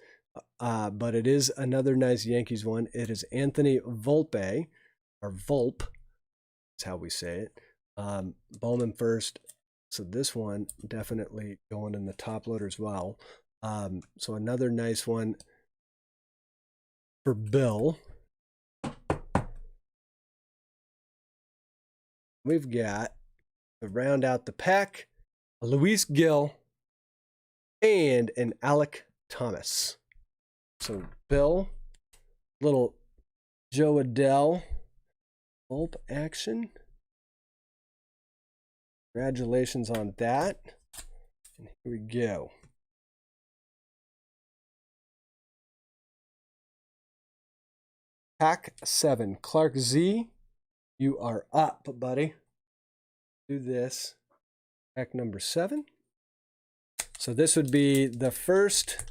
but it is another nice Yankees one. It is Anthony Volpe, or Volpe, that's how we say it. Bowman first. So this one definitely going in the top loader as well. So another nice one for Bill. We've got, to round out the pack, a Luis Gil and an Alek Thomas. So Bill, little Joe Adell, Volpe action. Congratulations on that. And here we go. Pack 7. Clark Z, you are up, buddy. Do this. Pack number 7. So this would be the first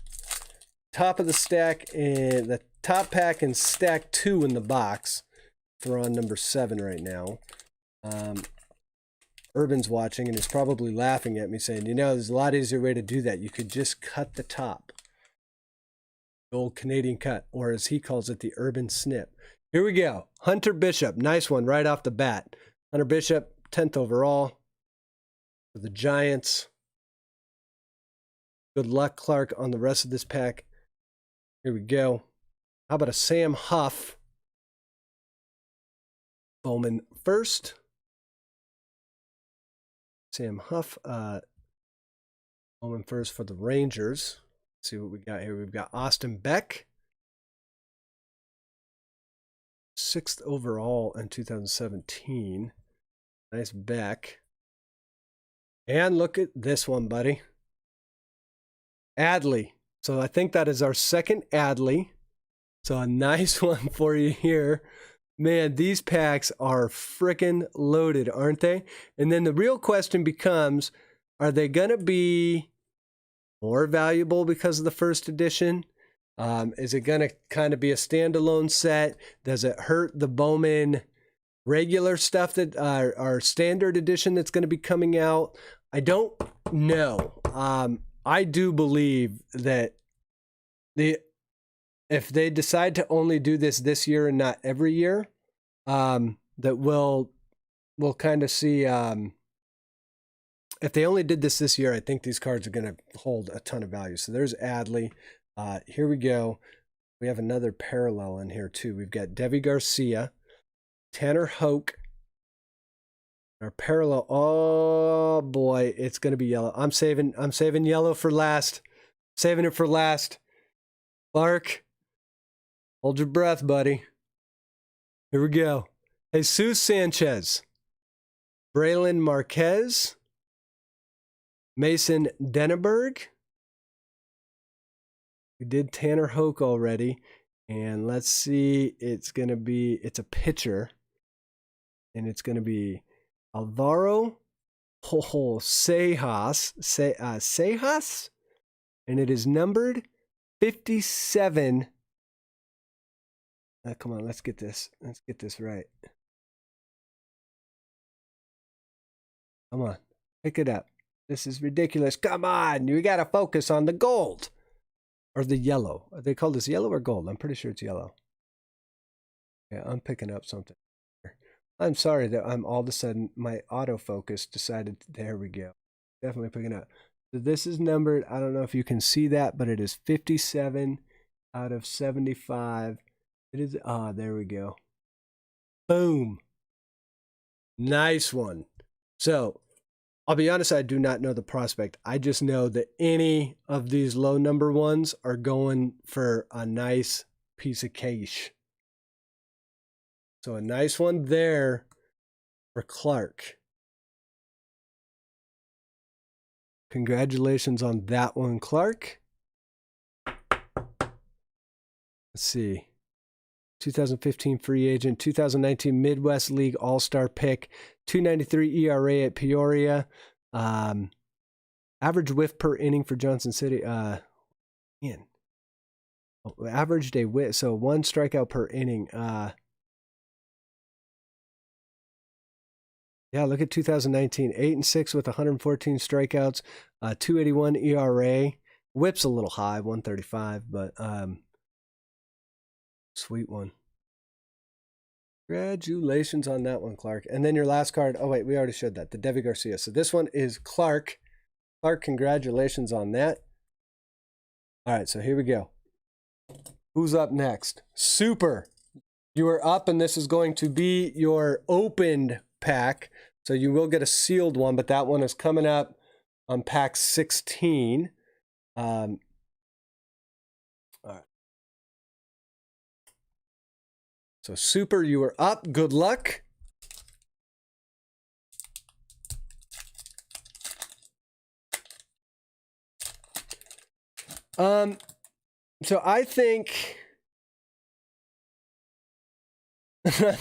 top of the stack, and the top pack in stack 2 in the box. We're on number 7 right now. Urban's watching and is probably laughing at me saying, you know, there's a lot easier way to do that. You could just cut the top. The old Canadian cut, or as he calls it, the Urban snip. Here we go. Hunter Bishop. Nice one right off the bat. Hunter Bishop, 10th overall for the Giants. Good luck, Clark, on the rest of this pack. Here we go. How about a Sam Huff? Bowman first. Sam Huff. Bowman first for the Rangers. Let's see what we got here. We've got Austin Beck. 6th overall in 2017. Nice Beck. And look at this one, buddy. Adley. So I think that is our second Adley. So a nice one for you here. Man, these packs are freaking loaded, aren't they? And then the real question becomes, are they going to be more valuable because of the first edition? Is it going to kind of be a standalone set? Does it hurt the Bowman regular stuff that our standard edition that's going to be coming out? I don't know. I do believe that if they decide to only do this year and not every year, that we'll kind of see. If they only did this year, I think these cards are going to hold a ton of value. So there's Adley. Here we go. We have another parallel in here too. We've got Deivi Garcia, Tanner Hoke. Our parallel. Oh boy, it's going to be yellow. I'm saving yellow for last. Saving it for last. Clark, hold your breath, buddy. Here we go. Jesus Sanchez, Braylon Marquez, Mason Denneberg. We did Tanner Hoke already. And let's see, it's a pitcher. And it's going to be Alvaro Seijas. And it is numbered 57. Come on, let's get this. Let's get this right. Come on, pick it up. This is ridiculous. Come on, you got to focus on the gold. Or the yellow. Are they called this yellow or gold? I'm pretty sure it's yellow. Yeah, I'm picking up something. I'm sorry that I'm all of a sudden, my autofocus decided, there we go. Definitely picking up. So this is numbered, I don't know if you can see that, but it is 57 out of 75. It is, there we go. Boom. Nice one. So, I'll be honest, I do not know the prospect. I just know that any of these low number ones are going for a nice piece of cash. So a nice one there for Clark. Congratulations on that one, Clark. Let's see. 2015 free agent, 2019 Midwest League All-Star pick, 2.93 ERA at Peoria. Average whiff per inning for Johnson City. Average day whiff, so 1 strikeout per inning. Yeah, look at 2019, 8-6 with 114 strikeouts, 2.81 ERA. Whip's a little high, 135, but sweet one. Congratulations on that one, Clark. And then your last card. Oh, wait, we already showed that. The Deivi Garcia. So this one is Clark. Clark, congratulations on that. All right, so here we go. Who's up next? Supprr. You are up, and this is going to be your opened pack. So you will get a sealed one, but that one is coming up on pack 16. All right. So Supprr, you are up. Good luck. So I think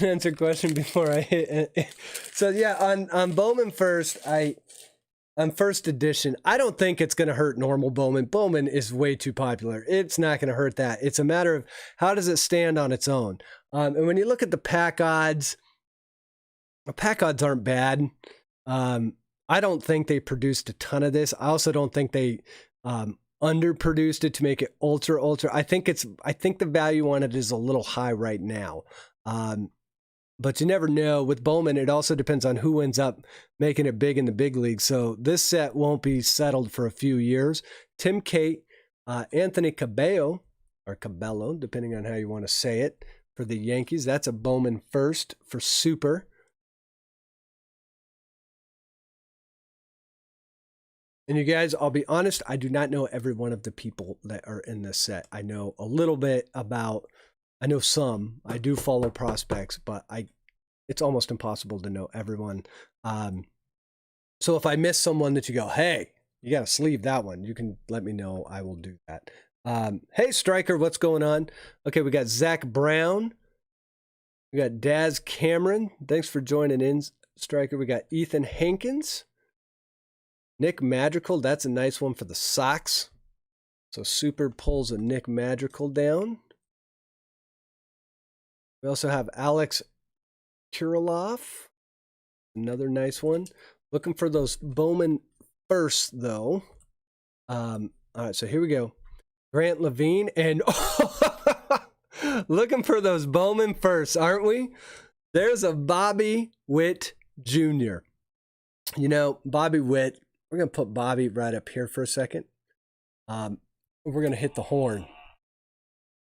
answer question before I hit it. So yeah, on Bowman first, on first edition, I don't think it's going to hurt normal Bowman. Bowman is way too popular. It's not going to hurt that. It's a matter of how does it stand on its own. And when you look at the pack odds aren't bad. I don't think they produced a ton of this. I also don't think they underproduced it to make it ultra. I think the value on it is a little high right now. But you never know. With Bowman, it also depends on who ends up making it big in the big league. So this set won't be settled for a few years. Tim Cate, Anthony Cabello, or Cabello, depending on how you want to say it, for the Yankees. That's a Bowman first for Supprr. And you guys, I'll be honest, I do not know every one of the people that are in this set. I know a little bit about, I know some. I do follow prospects, but it's almost impossible to know everyone. So if I miss someone that you go, hey, you got to sleeve that one, you can let me know. I will do that. Hey, Striker, what's going on? Okay, we got Zach Brown. We got Daz Cameron. Thanks for joining in, Striker. We got Ethan Hankins. Nick Madrigal. That's a nice one for the Sox. So Supprr pulls a Nick Madrigal down. We also have Alex Kirilov. Another nice one. Looking for those Bowman first, though. All right, so here we go. Grant Levine and looking for those Bowman first, aren't we? There's a Bobby Witt Jr. You know, Bobby Witt, we're going to put Bobby right up here for a second. We're going to hit the horn.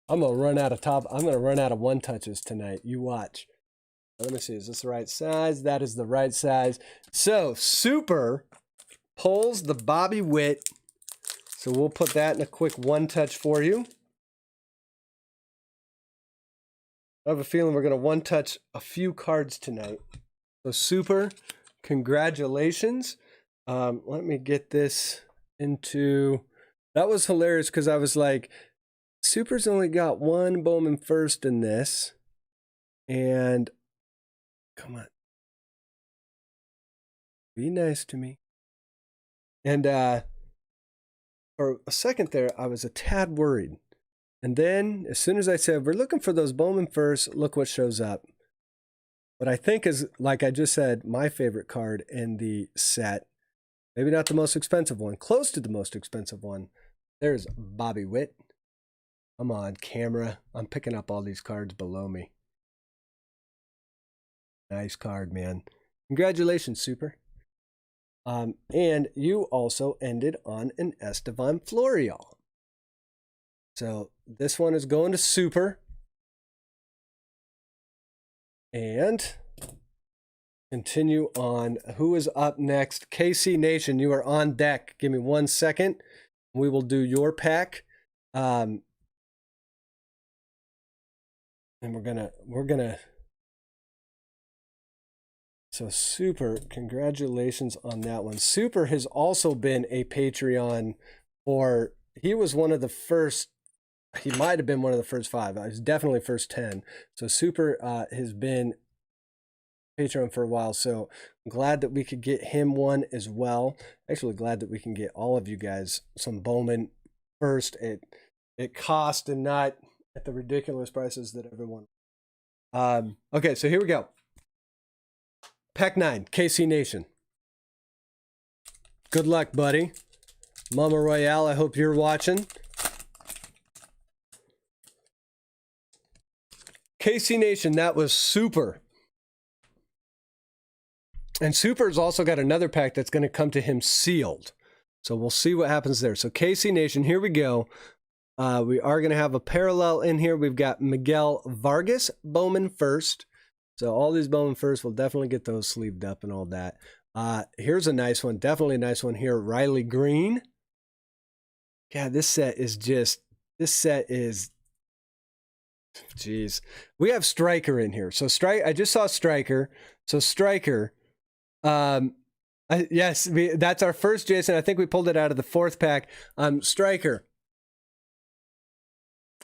I'm going to run out of one touches tonight. You watch. Let me see. Is this the right size? That is the right size. So Supprr pulls the Bobby Witt. So we'll put that in a quick one touch for you. I have a feeling we're going to one touch a few cards tonight. So Supprr, congratulations. Let me get this into, that was hilarious because I was like, Suppr's only got one Bowman first in this. And come on. Be nice to me. And for a second there, I was a tad worried. And then as soon as I said, we're looking for those Bowman first, look what shows up. What I think is, like I just said, my favorite card in the set. Maybe not the most expensive one, close to the most expensive one. There's Bobby Witt. Come on, camera. I'm picking up all these cards below me. Nice card, man. Congratulations, Supprr. And you also ended on an Estevan Florial. So this one is going to Supprr. And continue on. Who is up next? KC Nation, you are on deck. Give me 1 second. We will do your pack. And we're gonna so Supprr, congratulations on that one. Supprr has also been a Patreon for, he was one of the first, he might have been one of the first 5. He's definitely first 10. So Supprr has been Patreon for a while. So I'm glad that we could get him one as well. Actually glad that we can get all of you guys some Bowman first. It cost and not at the ridiculous prices that everyone. Okay, so here we go. Pack 9, KC Nation. Good luck, buddy. Mama Royale, I hope you're watching. KC Nation, that was Supprr. And Suppr's also got another pack that's going to come to him sealed. So we'll see what happens there. So KC Nation, here we go. We are going to have a parallel in here. We've got Miguel Vargas, Bowman first. So all these Bowman first, we'll definitely get those sleeved up and all that. Here's a nice one. Definitely a nice one here. Riley Green. Yeah, this set is, geez. We have Striker in here. So I just saw Striker. So Striker, yes, that's our first Jason. I think we pulled it out of the 4th pack. Striker.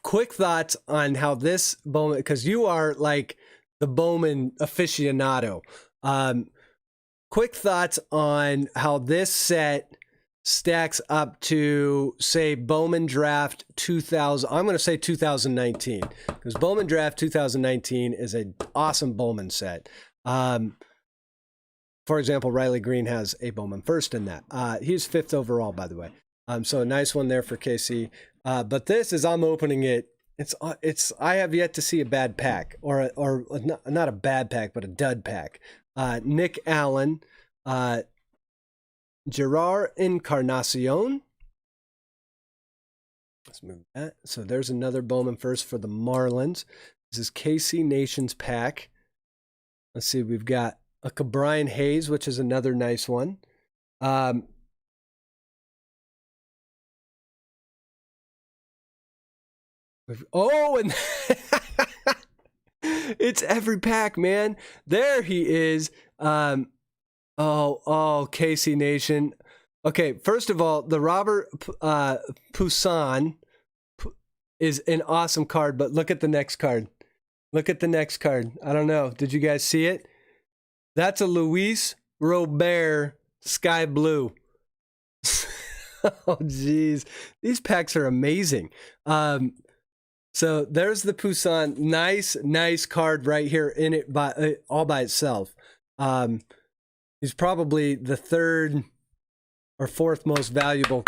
Quick thoughts on how this Bowman, because you are like the Bowman aficionado. Quick thoughts on how this set stacks up to, say, Bowman Draft 2000. I'm going to say 2019, because Bowman Draft 2019 is an awesome Bowman set. For example, Riley Green has a Bowman first in that. He's 5th overall, by the way. So a nice one there for KC. But this is, I'm opening it. I have yet to see a bad pack, or not a bad pack, but a dud pack. Nick Allen, Gerard Encarnacion. Let's move that. So there's another Bowman first for the Marlins. This is KC Nation's pack. Let's see, we've got a Brian Hayes, which is another nice one. Oh, and it's every pack, man. There he is. Casey Nation. Okay, first of all, the Robert Poussin is an awesome card, but look at the next card. Look at the next card. I don't know. Did you guys see it? That's a Luis Robert Sky Blue. Oh, geez. These packs are amazing. So there's the Poussin. Nice card right here in it all by itself. He's probably the third or fourth most valuable,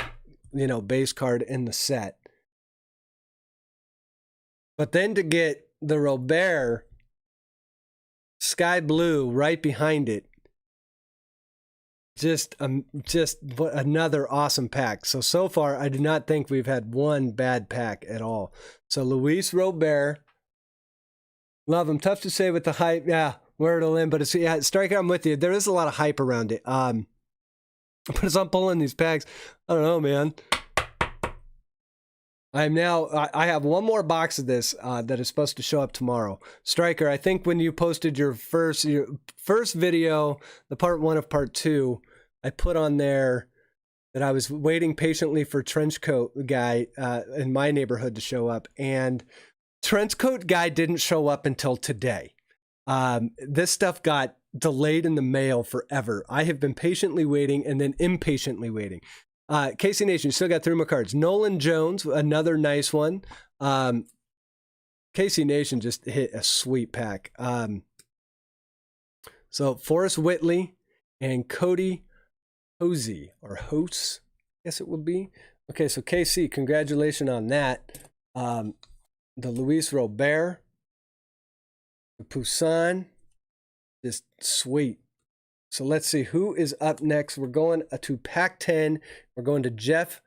base card in the set. But then to get the Robert Sky Blue right behind it, just another awesome pack. So far, I do not think we've had one bad pack at all. So Luis Robert, love him. Tough to say with the hype. Yeah, where it'll end, but it's Striker. I'm with you. There is a lot of hype around it. But as I'm pulling these packs, I don't know, man. I have one more box of this that is supposed to show up tomorrow. Striker, I think when you posted your first video, the part 1 of part 2, I put on there that I was waiting patiently for Trenchcoat Guy in my neighborhood to show up, and Trenchcoat Guy didn't show up until today. This stuff got delayed in the mail forever. I have been patiently waiting and then impatiently waiting. Casey Nation, you still got 3 more cards. Nolan Jones, another nice one. Casey Nation just hit a sweet pack. So Forrest Whitley and Cody Hosey, or Hose, I guess it would be. Okay, so KC, congratulations on that. The Luis Robert, the Poussin, just sweet. So let's see who is up next. We're going to pack 10. We're going to Jeff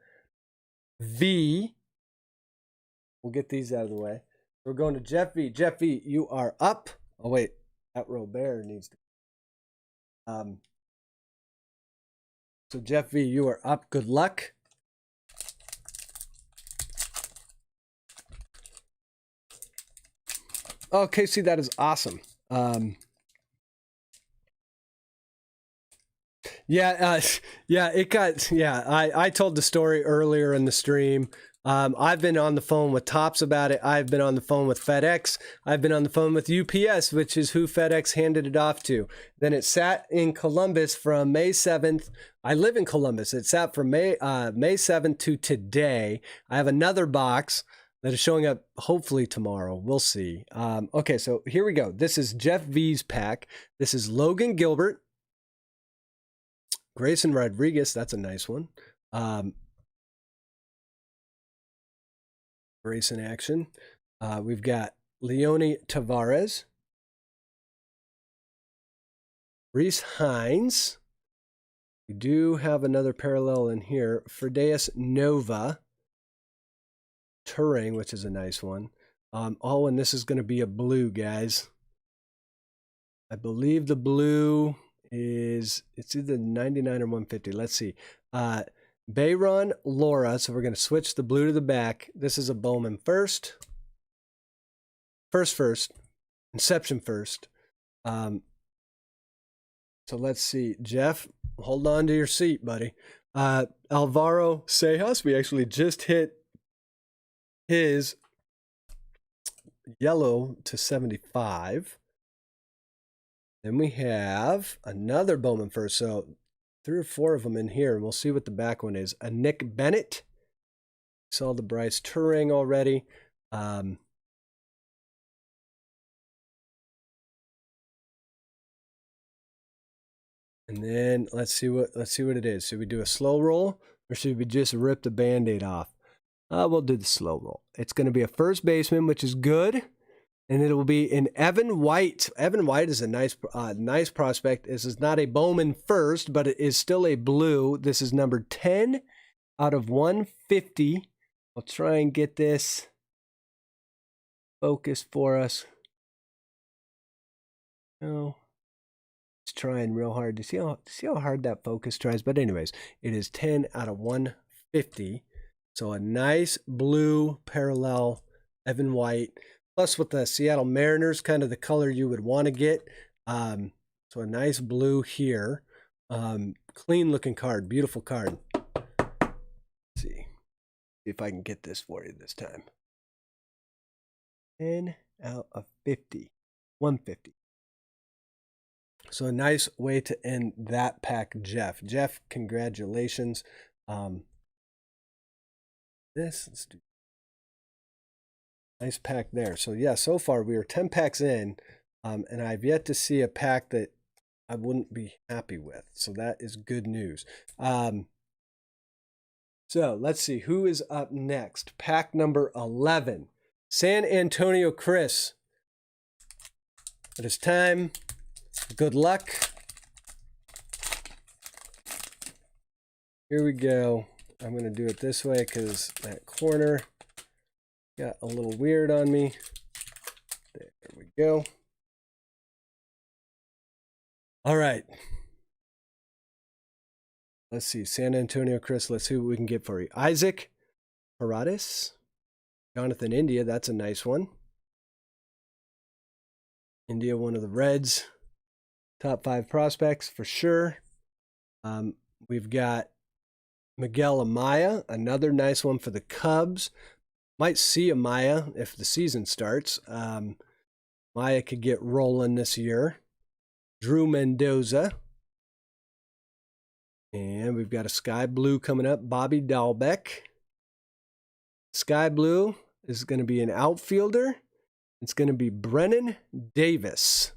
V. We'll get these out of the way. We're going to Jeff V. Jeff V, you are up. Oh, wait. That Robert needs to. So Jeff V, you are up. Good luck. Oh, Casey, that is awesome. I told the story earlier in the stream. I've been on the phone with Topps about it. I've been on the phone with FedEx. I've been on the phone with UPS, which is who FedEx handed it off to. Then it sat in Columbus from May 7th. I live in Columbus. It sat from May 7th to today. I have another box that is showing up hopefully tomorrow. We'll see. Okay, so here we go. This is Jeff V's pack. This is Logan Gilbert. Grayson Rodriguez, that's a nice one. Grayson action. We've got Leone Tavares. Reese Hines. We do have another parallel in here. Fredeus Nova. Turing, which is a nice one. And this is going to be a blue, guys. I believe the blue is, it's either 99 or 150. Let's see. Bayron Laura. So we're going to switch the blue to the back. This is a Bowman first. First. Inception first. So let's see. Jeff, hold on to your seat, buddy. Alvaro Sejas. We actually just hit his yellow to 75. Then we have another Bowman first. So 3 or 4 of them in here. And we'll see what the back one is. A Nick Bennett. Saw the Bryce Turing already. And then let's see what it is. Should we do a slow roll or should we just rip the Band-Aid off? We'll do the slow roll. It's going to be a first baseman, which is good. And it will be an Evan White. Evan White is a nice prospect. This is not a Bowman first, but it is still a blue. This is number 10 out of 150. I'll try and get this focused for us. Oh, it's trying real hard. See how hard that focus tries? But anyways, it is 10 out of 150. So a nice blue parallel Evan White. Plus with the Seattle Mariners, kind of the color you would want to get. So a nice blue here. Clean looking card, beautiful card. Let's see if I can get this for you this time. 10 out of 50. 150. So a nice way to end that pack, Jeff. Jeff, congratulations. Let's do nice pack there. So yeah, so far we are 10 packs in, and I've yet to see a pack that I wouldn't be happy with. So that is good news. So let's see who is up next. Pack number 11, San Antonio Chris. It is time. Good luck. Here we go. I'm going to do it this way because that corner got a little weird on me. There we go. All right. Let's see. San Antonio Chris. Let's see what we can get for you. Isaac Paradis. Jonathan India. That's a nice one. India, one of the Reds. Top 5 prospects for sure. We've got Miguel Amaya. Another nice one for the Cubs. Might see Amaya if the season starts. Maya could get rolling this year. Drew Mendoza. And we've got a Sky Blue coming up. Bobby Dahlbeck. Sky Blue is going to be an outfielder. It's going to be Brennan Davis.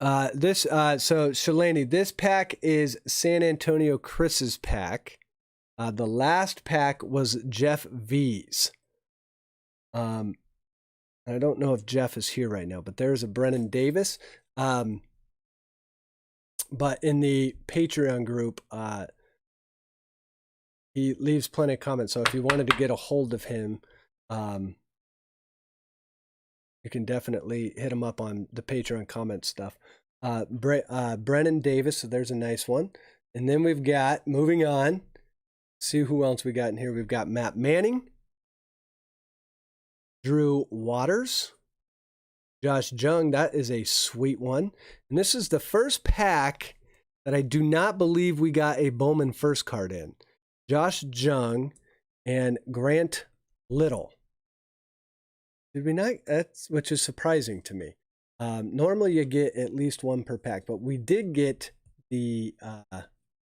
So Shelaney, this pack is San Antonio Chris's pack. The last pack was Jeff V's. I don't know if Jeff is here right now, but there's a Brennan Davis. But in the Patreon group, he leaves plenty of comments. So if you wanted to get a hold of him, you can definitely hit him up on the Patreon comment stuff. Brennan Davis, so there's a nice one. And then we've got, moving on, see who else we got in here. We've got Matt Manning, Drew Waters, Josh Jung. That is a sweet one. And this is the first pack that I do not believe we got a Bowman first card in. Josh Jung and Grant Little. Did we not? That's, which is surprising to me. Normally you get at least one per pack, but we did get the,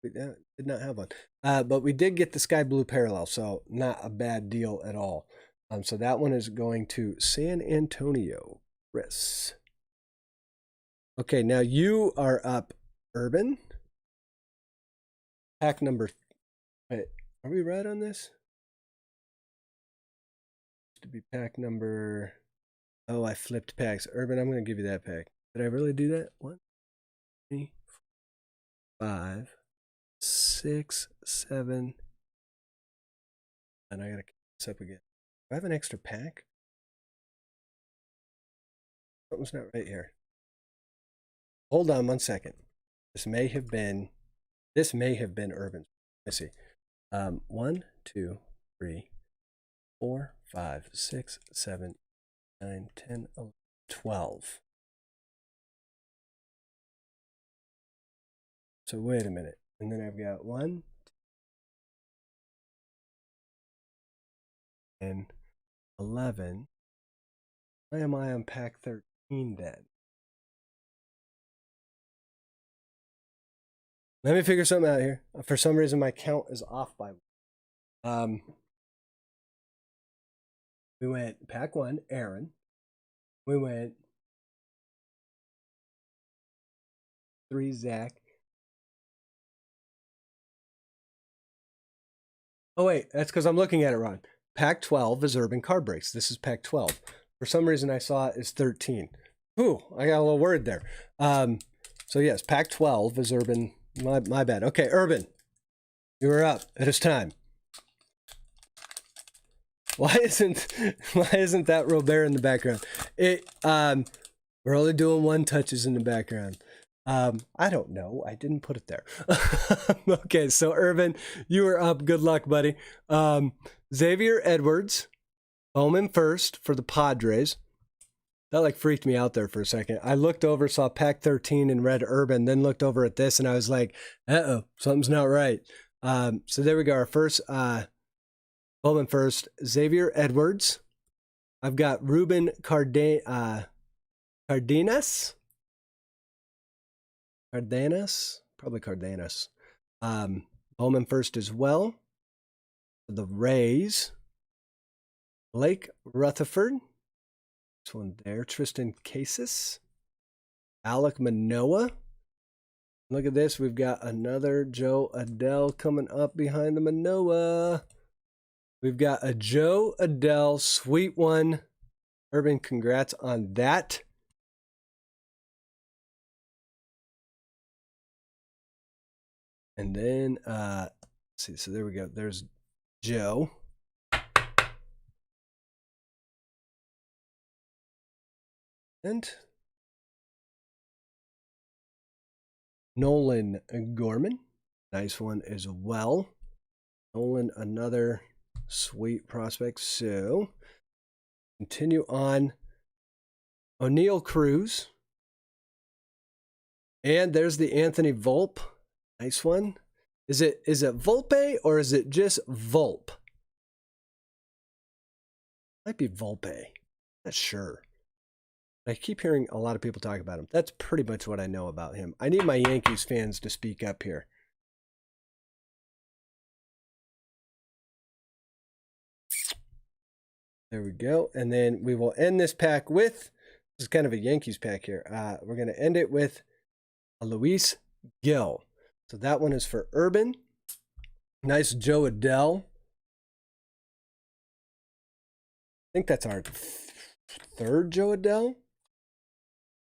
we did not have one, but we did get the Sky Blue Parallel, so not a bad deal at all. So that one is going to San Antonio Chris. Okay, now you are up, Urban. Pack number, wait, are we right on this? To be pack number, oh, I flipped packs. Urban, I'm going to give you that pack. Did I really do that? 1, 3, 4, 5, 6, 7. And I got to keep this up again. Do I have an extra pack? Something's not right here. Hold on 1 second. This may have been Urban. Let's see. 1, 2, 3, 4, 5, 6, 7, 9, 10, 11, 12. So wait a minute. And then I've got 1, 10, 11. Why am I on pack 13 then? Let me figure something out here. For some reason, my count is off by we went pack 1, Aaron. We went 3, Zach. Oh, wait, that's because I'm looking at it wrong. Pack 12 is Urban Card Breaks. This is pack 12. For some reason, I saw it as 13. Ooh, I got a little word there. So, yes, pack 12 is Urban. My bad. Okay, Urban, you are up. It is time. Why isn't that Robert in the background? We're only doing 1 touches in the background. I don't know. I didn't put it there. Okay, so Irvin, you were up. Good luck, buddy. Xavier Edwards, Bowman first for the Padres. That like freaked me out there for a second. I looked over, saw pack 13 and read Urban, then looked over at this and I was like, uh-oh, something's not right. So there we go. Our first, Bowman first, Xavier Edwards. I've got Ruben Cardenas. Probably Cardenas. Bowman first as well. The Rays. Blake Rutherford. This one there. Tristan Casas. Alek Manoah. Look at this. We've got another Joe Adele coming up behind the Manoah. We've got a Joe Adele, sweet one. Urban, congrats on that. And then, let's see, so there we go. There's Joe. And Nolan Gorman. Nice one as well. Nolan, another sweet prospect. So, continue on. O'Neill Cruz. And there's the Anthony Volpe. Nice one. Is it Volpe or is it just Volpe? Might be Volpe. Not sure. I keep hearing a lot of people talk about him. That's pretty much what I know about him. I need my Yankees fans to speak up here. There we go. And then we will end this pack with, this is kind of a Yankees pack here. We're going to end it with a Luis Gil. So that one is for Urban. Nice Joe Adele. I think that's our third Joe Adele.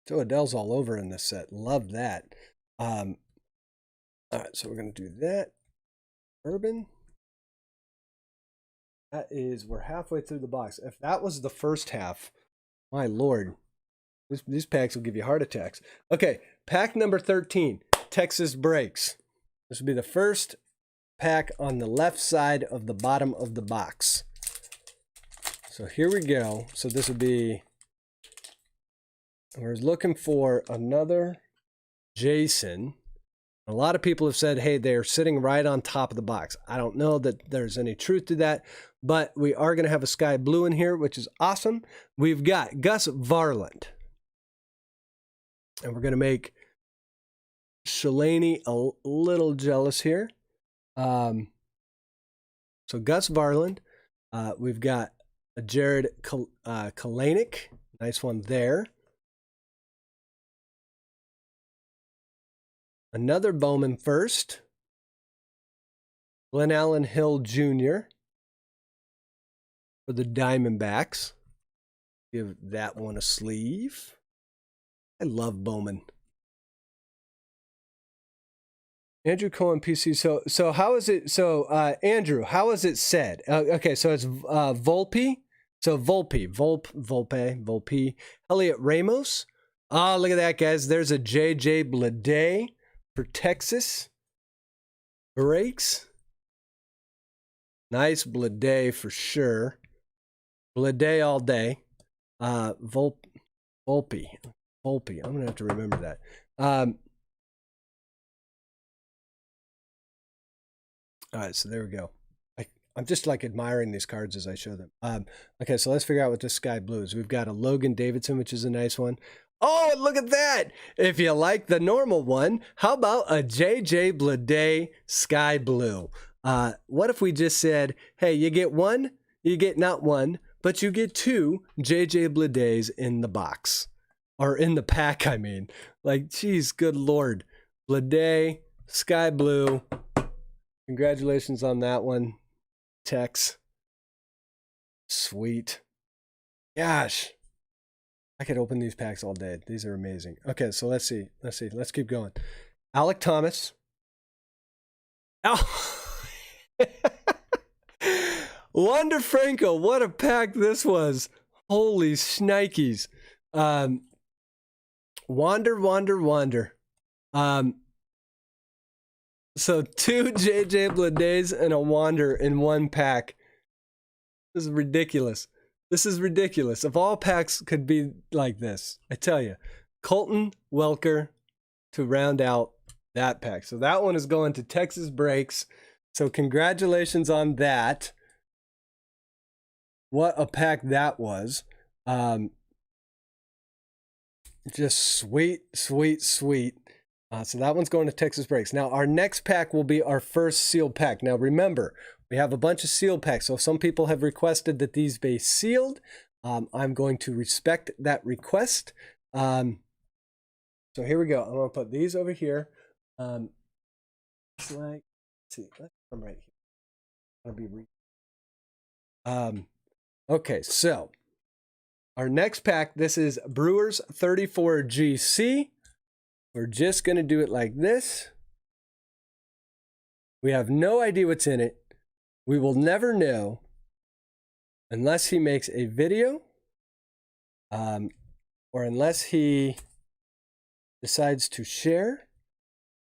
Joe Adele's all over in this set. Love that. All right, so we're going to do that. Urban. That is, we're halfway through the box. If that was the first half, my Lord, these packs will give you heart attacks. Okay, pack number 13, TxBreaks. This will be the first pack on the left side of the bottom of the box. So here we go. So this would be, we're looking for another Jason. A lot of people have said, hey, they're sitting right on top of the box. I don't know that there's any truth to that, but we are going to have a sky blue in here, which is awesome. We've got Gus Varland. And we're going to make Shelaney a little jealous here. So Gus Varland. We've got a Jared Kalanick. Nice one there. Another Bowman first. Glenn Allen Hill Jr. for the Diamondbacks. Give that one a sleeve. I love Bowman. Andrew Cohen PC. So how is it? So Andrew, how is it said? Okay, so it's Volpe. So Volpe. Elliot Ramos. Oh, look at that, guys. There's a JJ Bleday for Texas. Breaks. Nice Bleday for sure. Bleday all day. Volpe. I'm gonna have to remember that. All right, so there we go. I'm just like admiring these cards as I show them. Okay, so let's figure out what this sky blue is. We've got a Logan Davidson, which is a nice one. Oh, look at that. If you like the normal one, how about a JJ Bleday sky blue? What if we just said, hey, you get one, you get not one, but you get two JJ Bledays in the box. Or in the pack, I mean. Like, geez, good Lord. Bleday, sky blue. Congratulations on that one, Tex. Sweet. Gosh. I could open these packs all day. These are amazing. Okay, so let's see. Let's keep going. Alek Thomas. Wander Franco. What a pack this was. Holy shnikes. Wander. So 2 JJ Blades and a Wander in one pack. This is ridiculous. This is ridiculous. If all packs could be like this, I tell you. Colton Welker to round out that pack. So that one is going to TxBreaks. So congratulations on that. What a pack that was. Just sweet, sweet, sweet. So that one's going to TxBreaks. Now, our next pack will be our first sealed pack. Now, remember, we have a bunch of sealed packs. So some people have requested that these be sealed. I'm going to respect that request. So here we go. I'm going to put these over here. It's like, let's see. Let's come right here. I'll be okay, so our next pack, this is Brewers 34 GC. We're just going to do it like this. We have no idea what's in it. We will never know unless he makes a video or unless he decides to share.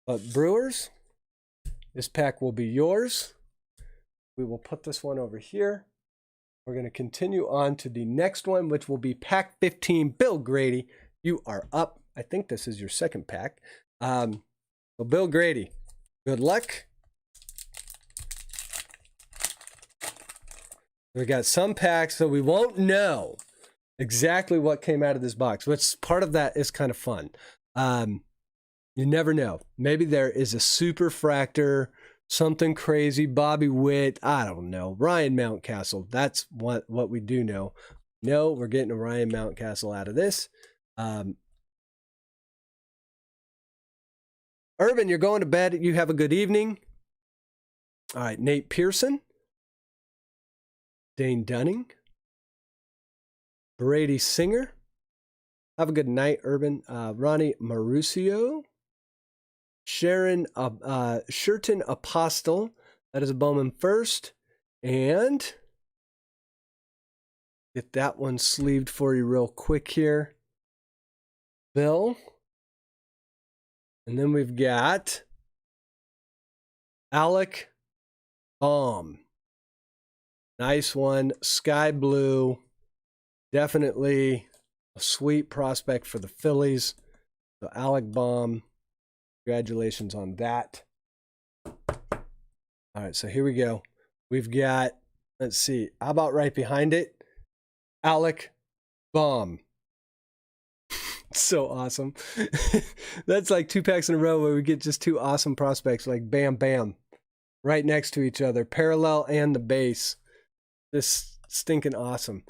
But Brewers, this pack will be yours. We will put this one over here. We're going to continue on to the next one, which will be pack 15. Bill Grady, you are up. I think this is your second pack. So Bill Grady, good luck. We got some packs, so we won't know exactly what came out of this box, which part of that is kind of fun. You never know. Maybe there is a super fractor, something crazy, Bobby Witt, I don't know, Ryan Mountcastle. That's what we do know. No, we're getting a Ryan Mountcastle out of this. Urban, you're going to bed. You have a good evening. All right, Nate Pearson. Dane Dunning. Brady Singer. Have a good night, Urban. Ronnie Mauricio. Sherton Apostle. That is a Bowman first. And get that one sleeved for you real quick here. Bill. And then we've got Alec Baum. Nice one. Sky blue. Definitely a sweet prospect for the Phillies. So Alec Baum. Congratulations on that. All right, so here we go. We've got, let's see, how about right behind it? Alec Baum. So awesome. That's like 2 packs in a row where we get just 2 awesome prospects, like bam, bam, right next to each other, parallel and the base. This stinking awesome.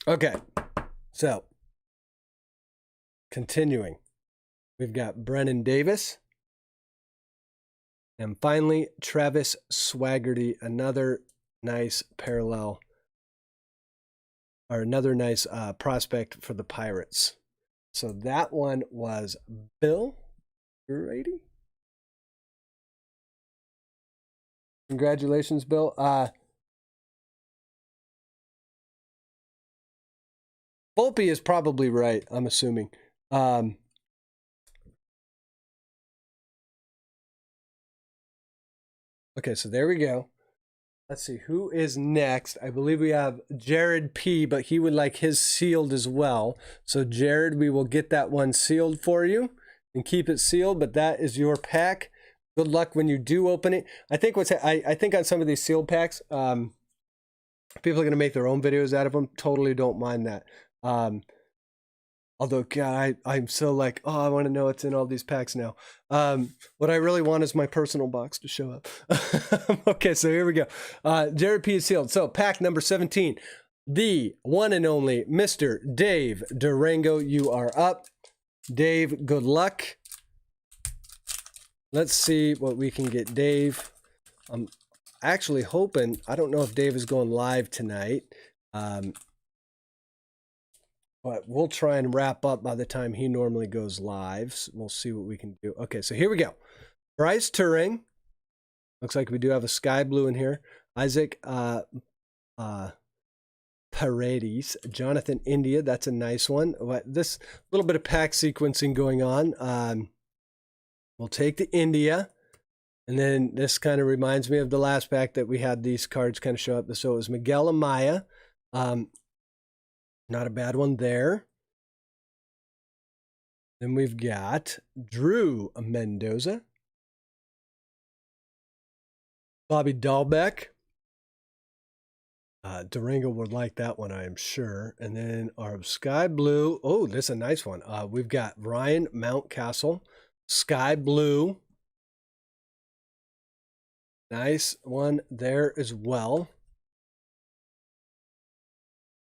Okay, so continuing, we've got Brennan Davis. And finally, Travis Swaggerty, another nice parallel, or another nice prospect for the Pirates. So that one was Bill Grady. Congratulations, Bill. Volpe is probably right, I'm assuming. Okay, so there we go. Let's see, who is next? I believe we have Jared P, but he would like his sealed as well. So Jared, we will get that one sealed for you and keep it sealed, but that is your pack. Good luck when you do open it. I think I think on some of these sealed packs, people are going to make their own videos out of them. Totally don't mind that. Although, God, I'm so like, oh, I want to know what's in all these packs now. What I really want is my personal box to show up. Okay, so here we go. Jared P is sealed. So pack number 17, the one and only Mr. Dave Durango. You are up. Dave, good luck. Let's see what we can get Dave. I'm actually hoping, I don't know if Dave is going live tonight. But we'll try and wrap up by the time he normally goes live. So we'll see what we can do. Okay, so here we go. Bryce Turing. Looks like we do have a sky blue in here. Isaac Pageau. Paredes. Jonathan India, that's a nice one. This little bit of pack sequencing going on. We'll take the India. And then this kind of reminds me of the last pack that we had these cards kind of show up. So it was Miguel Amaya. Not a bad one there. Then we've got Drew Mendoza. Bobby Dahlbeck. Durango would like that one, I am sure. And then our Sky Blue. Oh, this is a nice one. We've got Ryan Mountcastle. Sky Blue. Nice one there as well.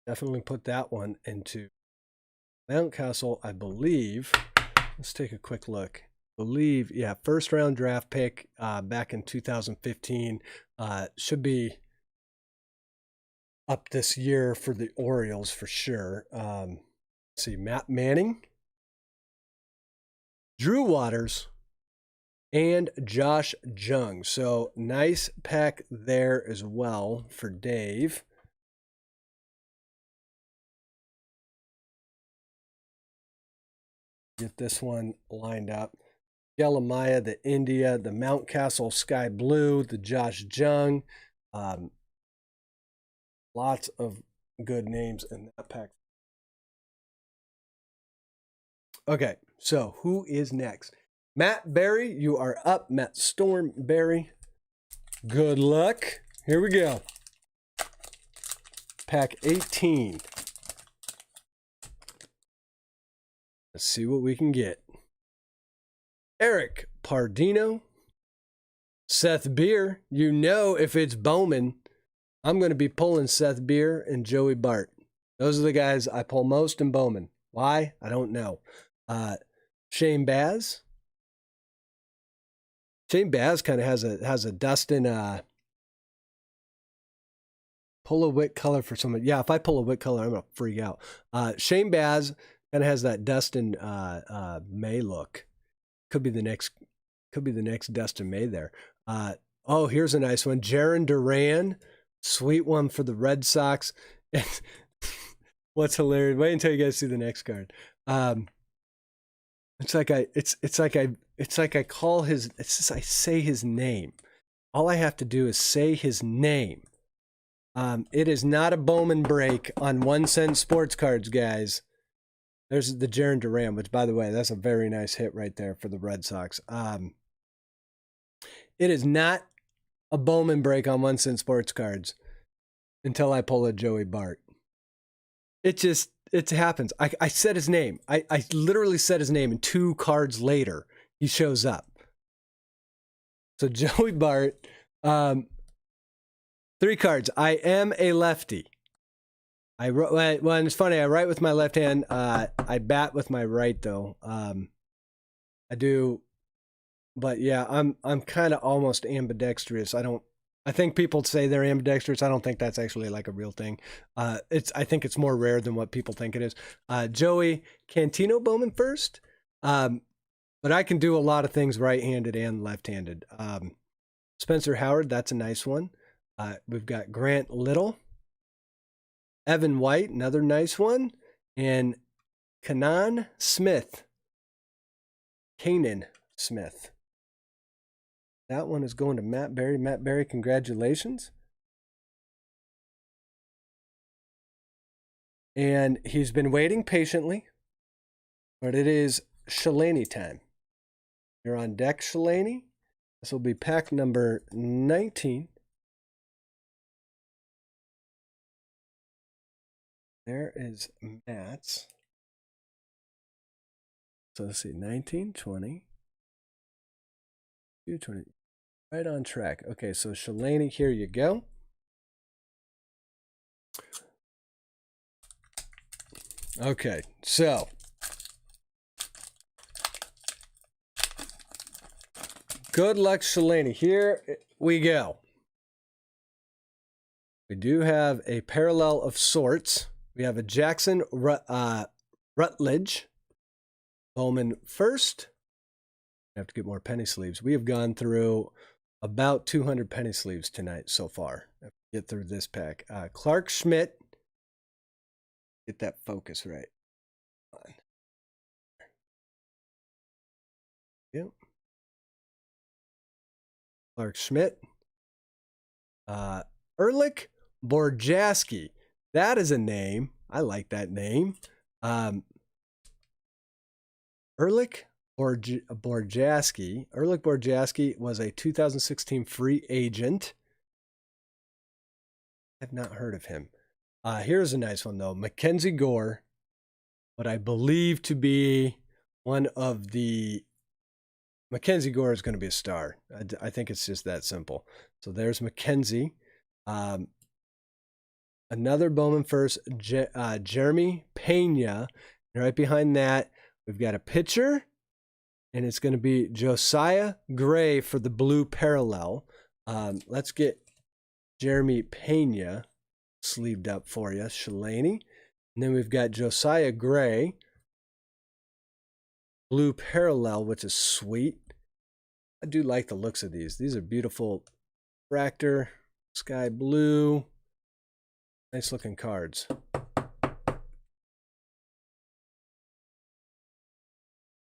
Definitely put that one into Mountcastle, I believe. Let's take a quick look. I believe, yeah, first round draft pick back in 2015. Should be up this year for the Orioles for sure. Let's see, Matt Manning, Drew Waters, and Josh Jung. So nice pack there as well for Dave. Get this one lined up. Yelamaya, the India, the Mountcastle Sky Blue, the Josh Jung. Lots of good names in that pack. Okay, so who is next? Matt Berry, you are up. Matt Stormberry. Good luck. Here we go. Pack 18. Let's see what we can get. Eric Pardino. Seth Beer. You know if it's Bowman, I'm going to be pulling Seth Beer and Joey Bart. Those are the guys I pull most in Bowman. Why? I don't know. Shane Baz. Shane Baz kind of has a Dustin pull a Witt color for someone. Yeah, if I pull a Witt color, I'm gonna freak out. Shane Baz kind of has that Dustin May look. Could be the next Dustin May there. Oh, here's a nice one. Jarren Duran, sweet one for the Red Sox. What's hilarious? Wait until you guys see the next card. It's like I call his. It's just I say his name. All I have to do is say his name. It is not a Bowman break on 1 cent sports cards, guys. There's the Jarren Duran, which, by the way, that's a very nice hit right there for the Red Sox. It is not a Bowman break on 1 cent sports cards until I pull a Joey Bart. It happens. I said his name. I literally said his name, and 2 cards later, he shows up. So Joey Bart, 3 cards. I am a lefty. Well, and it's funny. I write with my left hand. I bat with my right, though. I do, but yeah, I'm kind of almost ambidextrous. I think people say they're ambidextrous. I don't think that's actually like a real thing. I think it's more rare than what people think it is. Joey Cantino Bowman first, but I can do a lot of things right-handed and left-handed. Spencer Howard, that's a nice one. We've got Grant Little. Evan White, another nice one. And Kanan Smith. Kanan Smith. That one is going to Matt Berry. Matt Berry, congratulations. And he's been waiting patiently, but it is Shelaney time. You're on deck, Shelaney. This will be pack number 19. There is Matt's. So let's see, 19, 20, 20. Right on track. Okay, so Shelaney, here you go. Okay, so good luck, Shelaney. Here we go. We do have a parallel of sorts. We have a Jackson Rutledge. Bowman first. I have to get more penny sleeves. We have gone through about 200 penny sleeves tonight so far. Get through this pack. Clark Schmidt, Get that focus right. Come on. Yep. Clark Schmidt. Ehrlich Borjaski. That is a name. I like that name. Ehrlich Borjaski. Ehrlich Borjaski was a 2016 free agent. I've not heard of him. Here's a nice one, though. Mackenzie Gore, what I believe to be one of the... Mackenzie Gore is going to be a star. I think it's just that simple. So there's Mackenzie. Another Bowman first, Jeremy Pena. And right behind that, we've got a pitcher, and it's going to be Josiah Gray for the blue parallel. Let's get Jeremy Pena sleeved up for you, Shelaney. And then we've got Josiah Gray, blue parallel, which is sweet. I do like the looks of these. These are beautiful. Fractor, sky blue. Nice looking cards.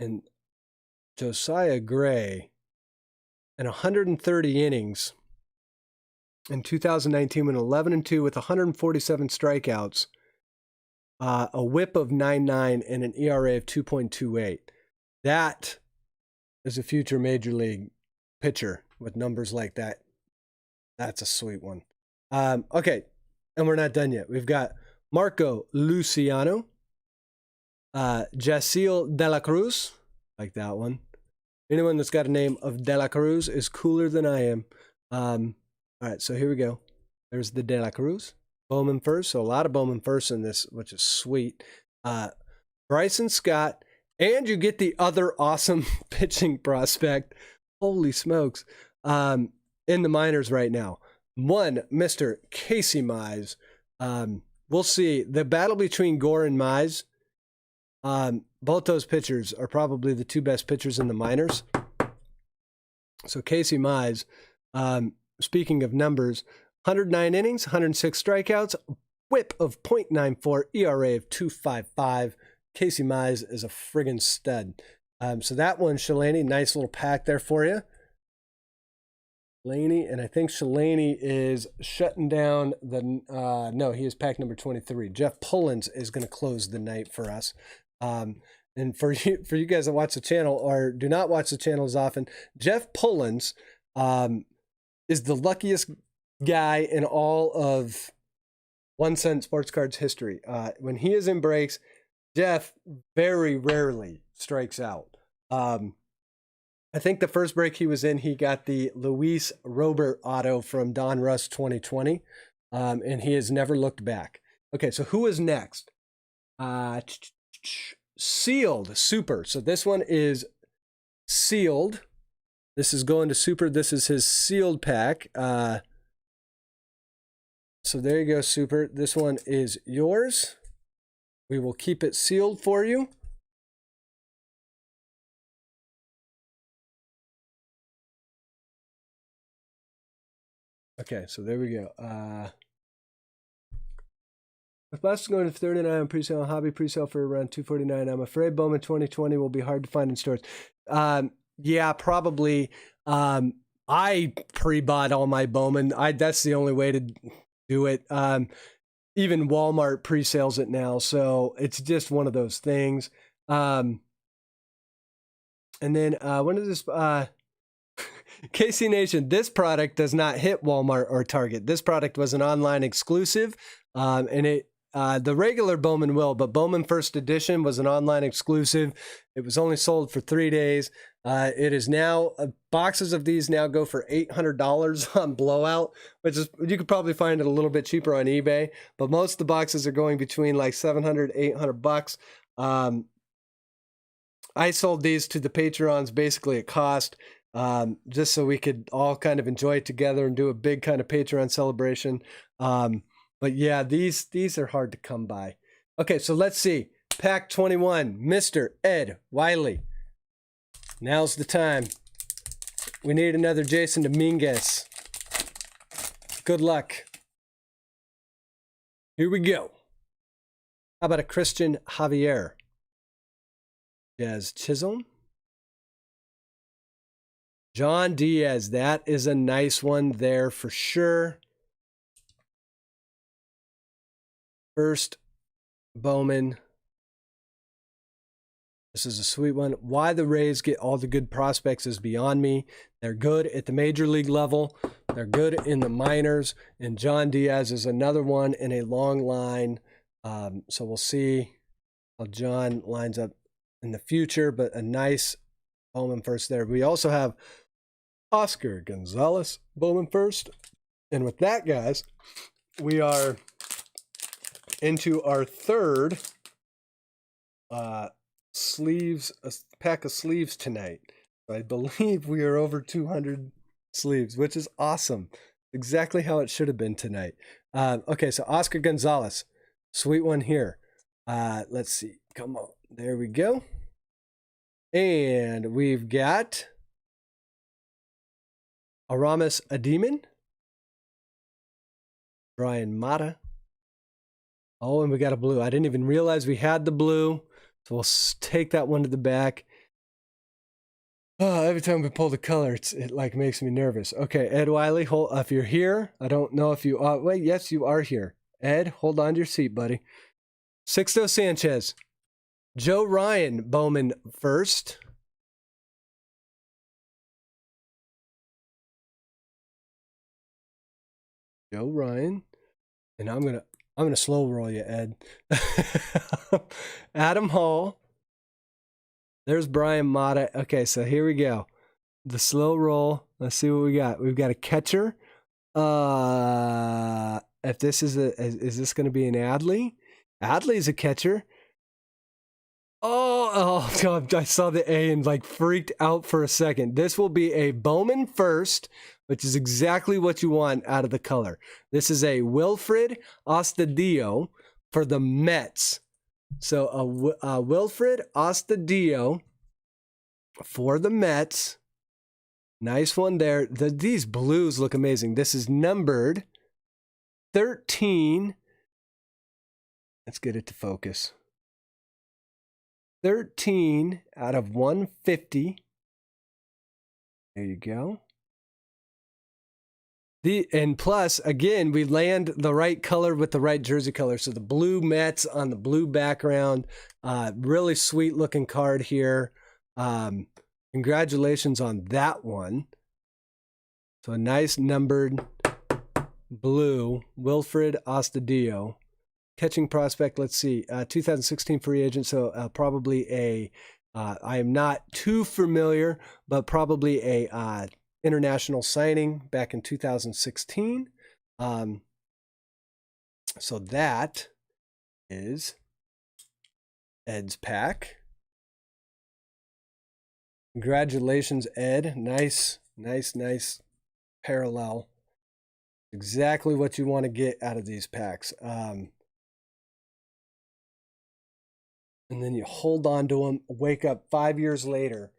And Josiah Gray, in 130 innings in 2019, went 11-2 with 147 strikeouts, a whip of 9.9, and an ERA of 2.28. That is a future major league pitcher with numbers like that. That's a sweet one. Okay, and we're not done yet. We've got Marco Luciano, Jaciel De La Cruz, like that one. Anyone that's got a name of De La Cruz is cooler than I am. All right, so here we go. There's the De La Cruz. Bowman first, so a lot of Bowman first in this, which is sweet. Bryson Scott, and you get the other awesome pitching prospect. Holy smokes. In the minors right now. One, Mr. Casey Mize. We'll see. The battle between Gore and Mize, both those pitchers are probably the two best pitchers in the minors. So Casey Mize, speaking of numbers, 109 innings, 106 strikeouts, whip of .94, ERA of 2.55. Casey Mize is a friggin' stud. So that one, Shelaney, nice little pack there for you. Shelaney, and I think Shelaney is shutting down the, no, he is pack number 23. Jeff Pullins is going to close the night for us. And for you guys that watch the channel or do not watch the channel as often, Jeff Pullins is the luckiest guy in all of 1 Cent Sports Cards history. When he is in breaks, Jeff very rarely strikes out. I think the first break he was in, he got the Luis Robert auto from Don Russ 2020, and he has never looked back. Okay, so who is next? Sealed Supprr. So this one is sealed. This is going to Supprr. This is his sealed pack. So there you go, Supprr. This one is yours. We will keep it sealed for you. Okay, so there we go. With Mattson going to 39 on presale, hobby presale for around 249. I'm afraid Bowman 2020 will be hard to find in stores. Yeah, probably. I pre-bought all my Bowman. That's the only way to do it. Even Walmart pre-sales it now, so it's just one of those things. And then when is this? KC Nation, this product does not hit Walmart or Target. This product was an online exclusive, and it the regular Bowman will, but Bowman First Edition was an online exclusive. It was only sold for 3 days. It is now, boxes of these now go for $800 on Blowout, which is, you could probably find it a little bit cheaper on eBay, but most of the boxes are going between like $700, $800. I sold these to the Patrons basically at cost, just so we could all kind of enjoy it together and do a big kind of Patreon celebration. But yeah, these are hard to come by. Okay, so let's see. Pack 21, Mr. Ed Wiley. Now's the time. We need another Jason Dominguez. Good luck. Here we go. How about a Christian Javier? Jazz Chisholm. John Diaz. That is a nice one there for sure. First Bowman. This is a sweet one. Why the Rays get all the good prospects is beyond me. They're good at the major league level. They're good in the minors. And John Diaz is another one in a long line. So we'll see how John lines up in the future. But a nice Bowman first there. We also have Oscar Gonzalez Bowman first. And with that, guys, we are into our third sleeves, a pack of sleeves tonight. I believe we are over 200 sleeves, which is awesome. Exactly how it should have been tonight. Okay, so Oscar Gonzalez, sweet one here. Let's see. Come on. There we go. And we've got Aramis Ademan, Brian Mata. Oh, and we got a blue. I didn't even realize we had the blue. So we'll take that one to the back. Oh, every time we pull the color, it like makes me nervous. Okay, Ed Wiley, if you're here, I don't know if you are. Wait, yes, you are here. Ed, hold on to your seat, buddy. Sixto Sanchez. Joe Ryan, Bowman first. Joe Ryan. And I'm gonna slow roll you, Ed. Adam Hall. There's Brian Mata. Okay, so here we go. The slow roll. Let's see what we got. We've got a catcher. If this is this going to be an Adley? Adley's a catcher. Oh, God, I saw the A and like freaked out for a second. This will be a Bowman first, which is exactly what you want out of the color. This is a Wilfred Astudillo for the Mets. So a Wilfred Astudillo for the Mets. Nice one there. These blues look amazing. This is numbered 13. Let's get it to focus. 13 out of 150. There you go. And plus, again, we land the right color with the right jersey color. So the blue Mets on the blue background. Really sweet looking card here. Congratulations on that one. So a nice numbered blue Wilfred Astudillo. Catching prospect, let's see, 2016 free agent, so probably I am not too familiar, but probably a international signing back in 2016. So that is Ed's pack. Congratulations, Ed. Nice parallel. Exactly what you want to get out of these packs. And then you hold on to them, wake up 5 years later,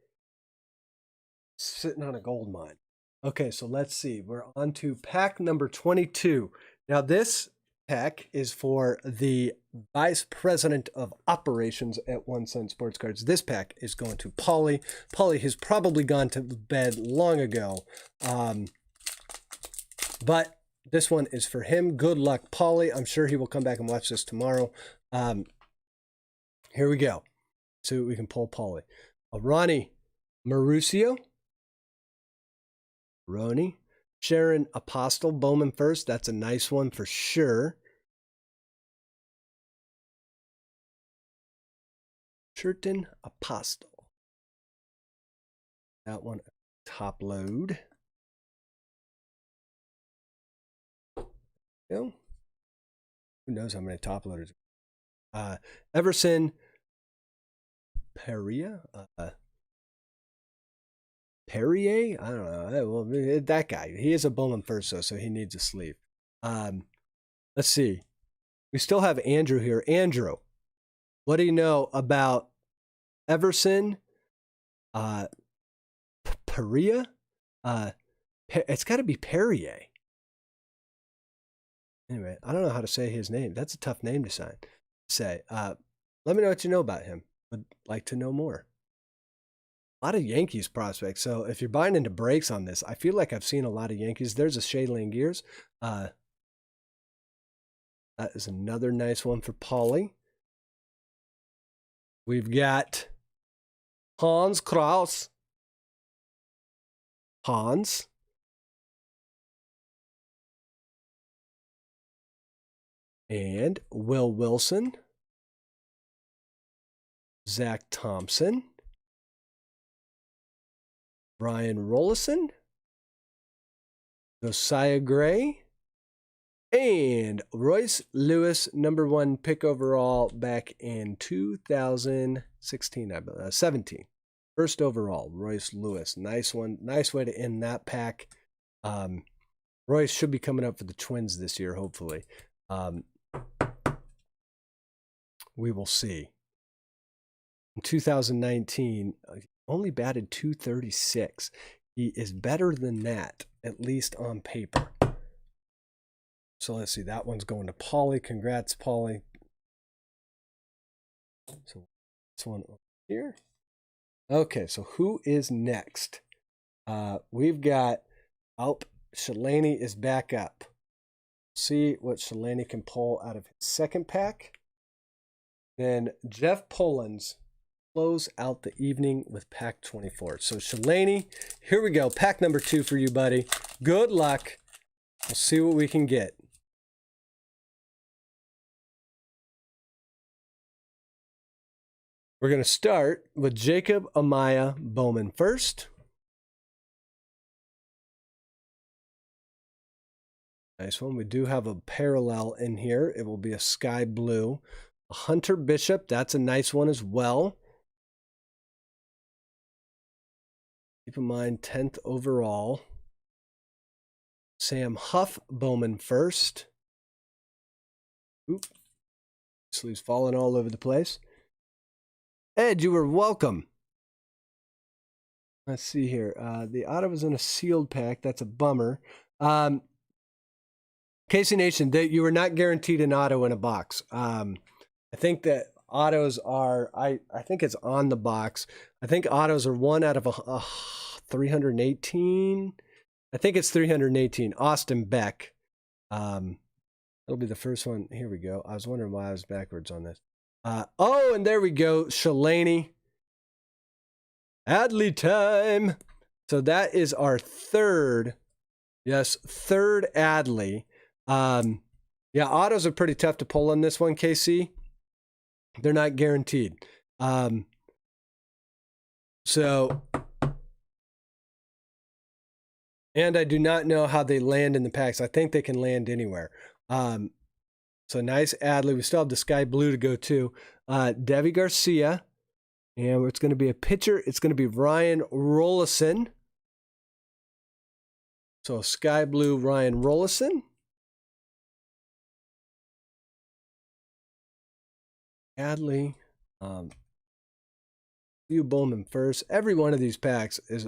sitting on a gold mine. Okay, so let's see. We're on to pack number 22. Now, this pack is for the Vice President of Operations at 1 Cent Sports Cards. This pack is going to Paulie. Paulie has probably gone to bed long ago. But this one is for him. Good luck, Paulie. I'm sure he will come back and watch this tomorrow. Here we go. See what we can pull Paulie. Ronnie Mauricio. Ronnie. Sharon Apostle, Bowman first. That's a nice one for sure. Sherton Apostle. That one, top load. Go. Who knows how many top loaders? Everson Perrier? Perrier? I don't know. Well, that guy. He is a Bowman first, though, so he needs a sleeve. Let's see. We still have Andrew here. Andrew, what do you know about Everson Perrier? It's got to be Perrier. Anyway, I don't know how to say his name. That's a tough name to say. Let me know what you know about him. Would like to know more. A lot of Yankees prospects. So if you're buying into breaks on this, I feel like I've seen a lot of Yankees. There's a Shelaney Gears. That is another nice one for Paulie. We've got Hans Kraus. Hans. And Will Wilson. Zach Thompson. Brian Rollison. Josiah Gray. And Royce Lewis, #1 pick overall back in 2016, I believe, 17. First overall, Royce Lewis. Nice one. Nice way to end that pack. Royce should be coming up for the Twins this year, hopefully. We will see. In 2019, only batted .236. He is better than that, at least on paper. So let's see. That one's going to Paulie. Congrats, Paulie. So this one over here. Okay, so who is next? We've got Shelaney is back up. See what Shelaney can pull out of his second pack. Then Jeff Pullins close out the evening with pack 24. So Shelaney, here we go. Pack number 2 for you, buddy. Good luck. We'll see what we can get. We're going to start with Jacob Amaya Bowman first. Nice one. We do have a parallel in here. It will be a sky blue. A Hunter Bishop. That's a nice one as well. Keep in mind, 10th overall. Sam Huff Bowman first. Oop. Sleeves falling all over the place. Ed, you are welcome. Let's see here. The auto was in a sealed pack. That's a bummer. Casey Nation, you were not guaranteed an auto in a box. I think that autos are, I think it's on the box. I think autos are 1 out of 318. I think it's 318. Austin Beck. That'll be the first one. Here we go. I was wondering why I was backwards on this. Oh, and there we go. Shelaney. Adley time. So that is our third. Yes, third Adley. Yeah, autos are pretty tough to pull on this one, KC. They're not guaranteed. So, and I do not know how they land in the packs. I think they can land anywhere. So nice Adley. We still have the sky blue to go to. Devi Garcia. And it's going to be a pitcher. It's going to be Ryan Rollison. So sky blue Ryan Rollison. Adley. You Bowman first. Every one of these packs is...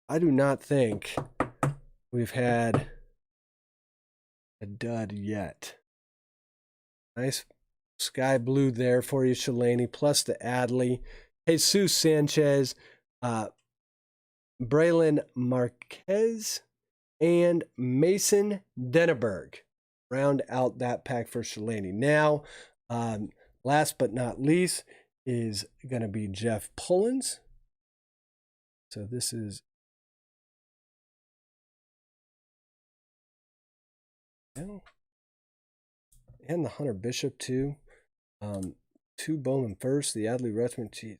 I do not think we've had a dud yet. Nice sky blue there for you, Shelaney, plus the Adley. Jesus Sanchez, Braylon Marquez, and Mason Denneberg round out that pack for Shelaney. Now, last but not least is going to be Jeff Pullins. So this is... and the Hunter Bishop too. 2 Bowman first, the Adley Rutschman. Geez.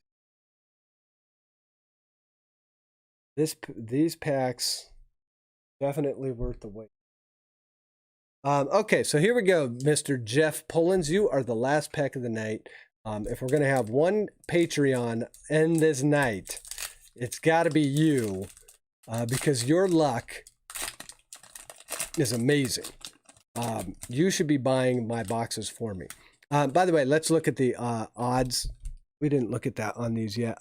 These packs definitely worth the wait. Okay, so here we go, Mr. Jeff Pullins. You are the last pack of the night. If we're gonna have one Patreon end this night, it's got to be you, because your luck is amazing. You should be buying my boxes for me. By the way, let's look at the odds. We didn't look at that on these yet.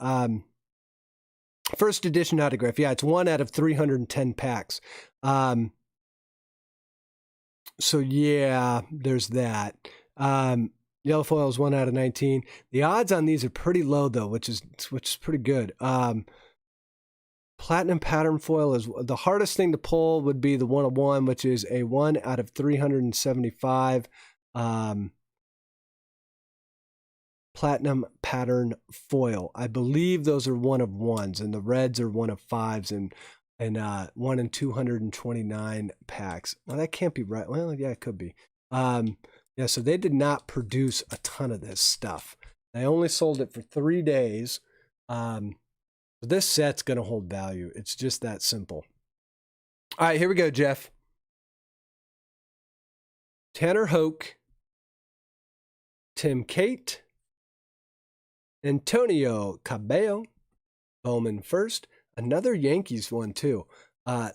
First edition autograph. Yeah, it's 1 out of 310 packs. So yeah, there's that. Yellow foil is 1 out of 19. The odds on these are pretty low though, which is pretty good. Platinum pattern foil is the hardest thing to pull. Would be the 101, which is a 1 out of 375. Platinum pattern foil. I believe those are 1 of 1s, and the reds are 1 of 5s, and 1 in 229 packs. Well, that can't be right. Well, yeah, it could be. Yeah, so they did not produce a ton of this stuff. They only sold it for 3 days. This set's going to hold value. It's just that simple. All right, here we go, Jeff. Tanner Hoke, Tim Cate, Antonio Cabello, Bowman first. Another Yankees one, too.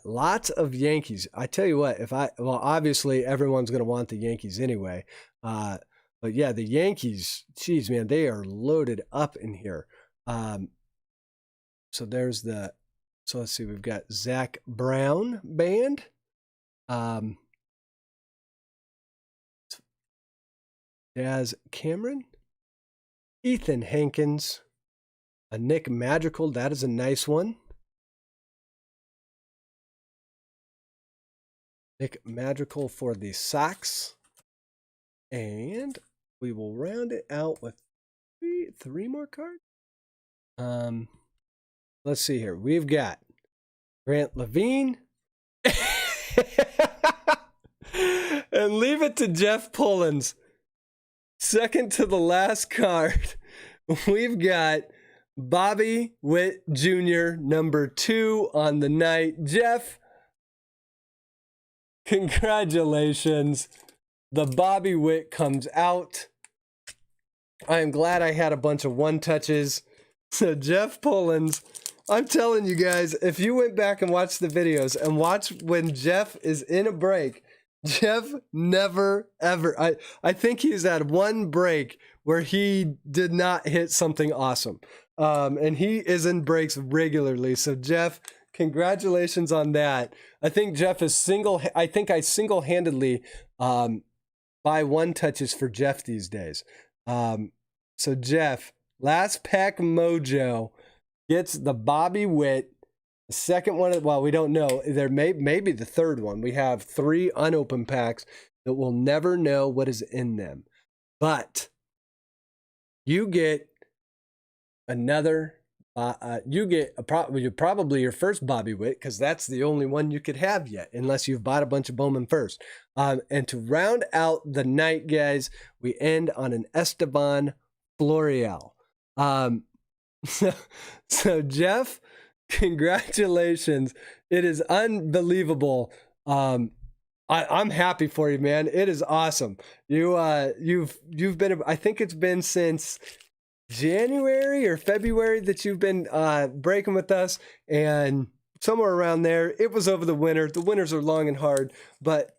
Lots of Yankees. I tell you what, well, obviously everyone's going to want the Yankees anyway. But yeah, the Yankees, geez, man, they are loaded up in here. So there's so let's see, we've got Zach Brown band. Daz Cameron, Ethan Hankins, a Nick Madrigal. That is a nice one. Nick Madrigal for the Sox. And we will round it out with three more cards. Let's see here. We've got Grant Levine. And leave it to Jeff Pullins. Second to the last card, we've got Bobby Witt Jr., number 2 on the night. Jeff, congratulations. The Bobby Witt comes out. I am glad I had a bunch of 1-touches. So Jeff Pullins, I'm telling you guys, if you went back and watched the videos and watch when Jeff is in a break, Jeff never, ever, I think he's had one break where he did not hit something awesome. And he is in breaks regularly. So Jeff, congratulations on that. I think Jeff is I single-handedly buy 1-touches for Jeff these days. So Jeff, last pack mojo gets the Bobby Witt. The second one, well, we don't know. There may be the third one. We have 3 unopened packs that we'll never know what is in them. But you get another, you get probably your first Bobby Witt, because that's the only one you could have yet, unless you've bought a bunch of Bowman first. And to round out the night, guys, we end on an Esteban Florial. So Jeff, congratulations. It is unbelievable. I'm happy for you, man. It is awesome. You've been, I think it's been since January or February that you've been breaking with us, and somewhere around there. It was over the winter. The winters are long and hard, but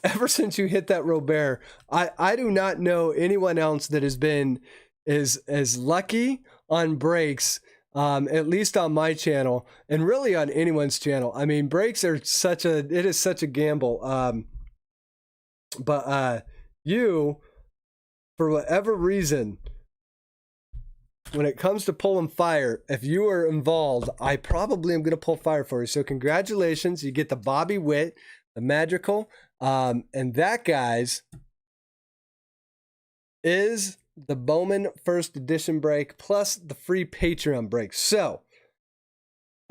ever since you hit that Robert, I do not know anyone else that has been as lucky on breaks, at least on my channel, and really on anyone's channel. I mean, breaks are such a gamble. But you, for whatever reason, when it comes to pulling fire, if you are involved, I probably am going to pull fire for you. So congratulations. You get the Bobby Witt, the Magical. And that, guys, is the Bowman first edition break plus the free Patreon break. So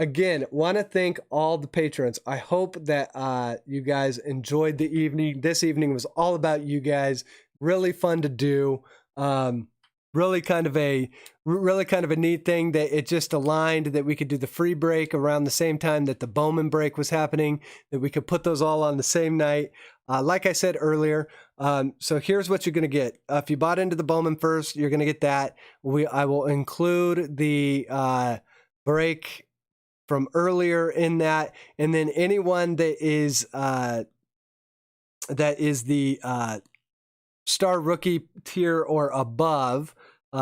again, want to thank all the patrons. I hope that you guys enjoyed the evening. This evening was all about you guys. Really fun to do. Really kind of a neat thing that it just aligned that we could do the free break around the same time that the Bowman break was happening, that we could put those all on the same night. Like I said earlier, so here's what you're going to get. If you bought into the Bowman first, you're going to get that. I will include the break from earlier in that, and then anyone that is the Star Rookie tier or above,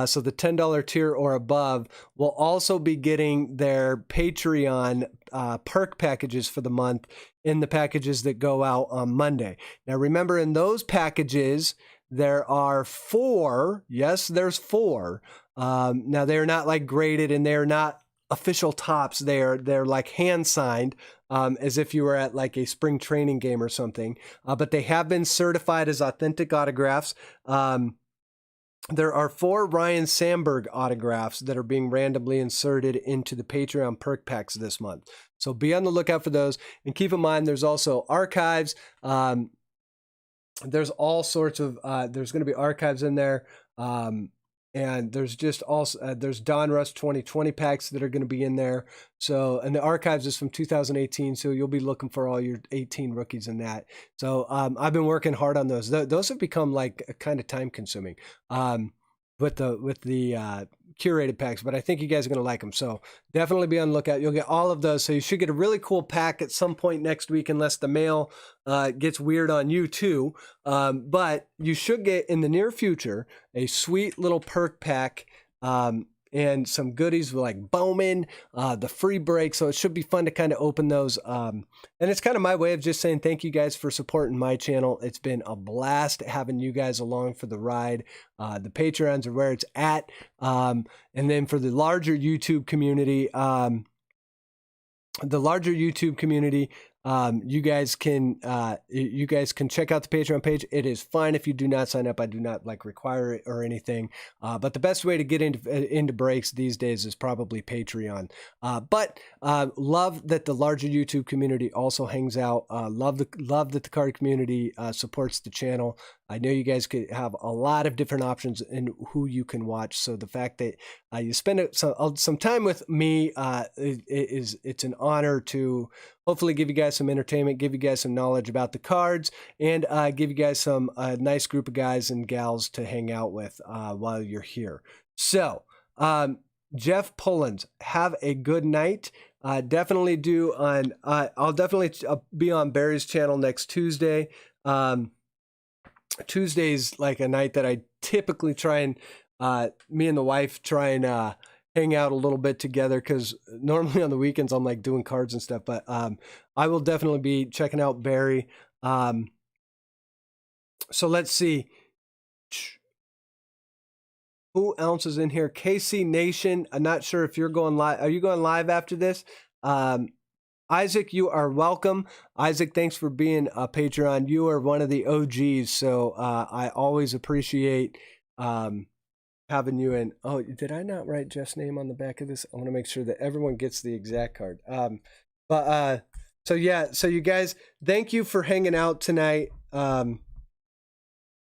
so the $10 tier or above, will also be getting their Patreon perk packages for the month in the packages that go out on Monday. Now remember, in those packages, there are 4. Yes, there's 4. Now they're not like graded, and they're not official tops. They're like hand signed, as if you were at like a spring training game or something. But they have been certified as authentic autographs. There are 4 Ryan Sandberg autographs that are being randomly inserted into the Patreon perk packs this month. So be on the lookout for those. And keep in mind, there's also archives. There's all sorts of, there's going to be archives in there. And there's just also, there's Don Russ 2020 packs that are going to be in there. So, and the archives is from 2018. So you'll be looking for all your 18 rookies in that. So I've been working hard on those. Those have become like kind of time consuming with the curated packs, but I think you guys are going to like them. So definitely be on the lookout. You'll get all of those. So you should get a really cool pack at some point next week, unless the mail gets weird on you too. But you should get in the near future a sweet little perk pack and some goodies like Bowman, the free break. So it should be fun to kind of open those. And it's kind of my way of just saying thank you guys for supporting my channel. It's been a blast having you guys along for the ride. The Patreons are where it's at. And then for the larger YouTube community, you guys can check out the Patreon page. It is fine if you do not sign up. I do not like require it or anything. But the best way to get into breaks these days is probably Patreon. But love that the larger YouTube community also hangs out. Love that the card community supports the channel. I know you guys could have a lot of different options in who you can watch. So the fact that you spend some time with me, it's an honor to hopefully give you guys some entertainment, give you guys some knowledge about the cards, and give you guys some nice group of guys and gals to hang out with while you're here. So, Jeff Pullins, have a good night. Definitely do on, I'll definitely be on Barry's channel next Tuesday. Tuesday's like a night that I typically try and, me and the wife try and hang out a little bit together, because normally on the weekends I'm like doing cards and stuff, but I will definitely be checking out Barry. So let's see. Who else is in here? KC Nation. I'm not sure if you're going live. Are you going live after this? Isaac, you are welcome. Isaac, thanks for being a Patreon. You are one of the OGs, so I always appreciate having you in. Oh, did I not write Jeff's name on the back of this? I want to make sure that everyone gets the exact card. So yeah, so you guys, thank you for hanging out tonight.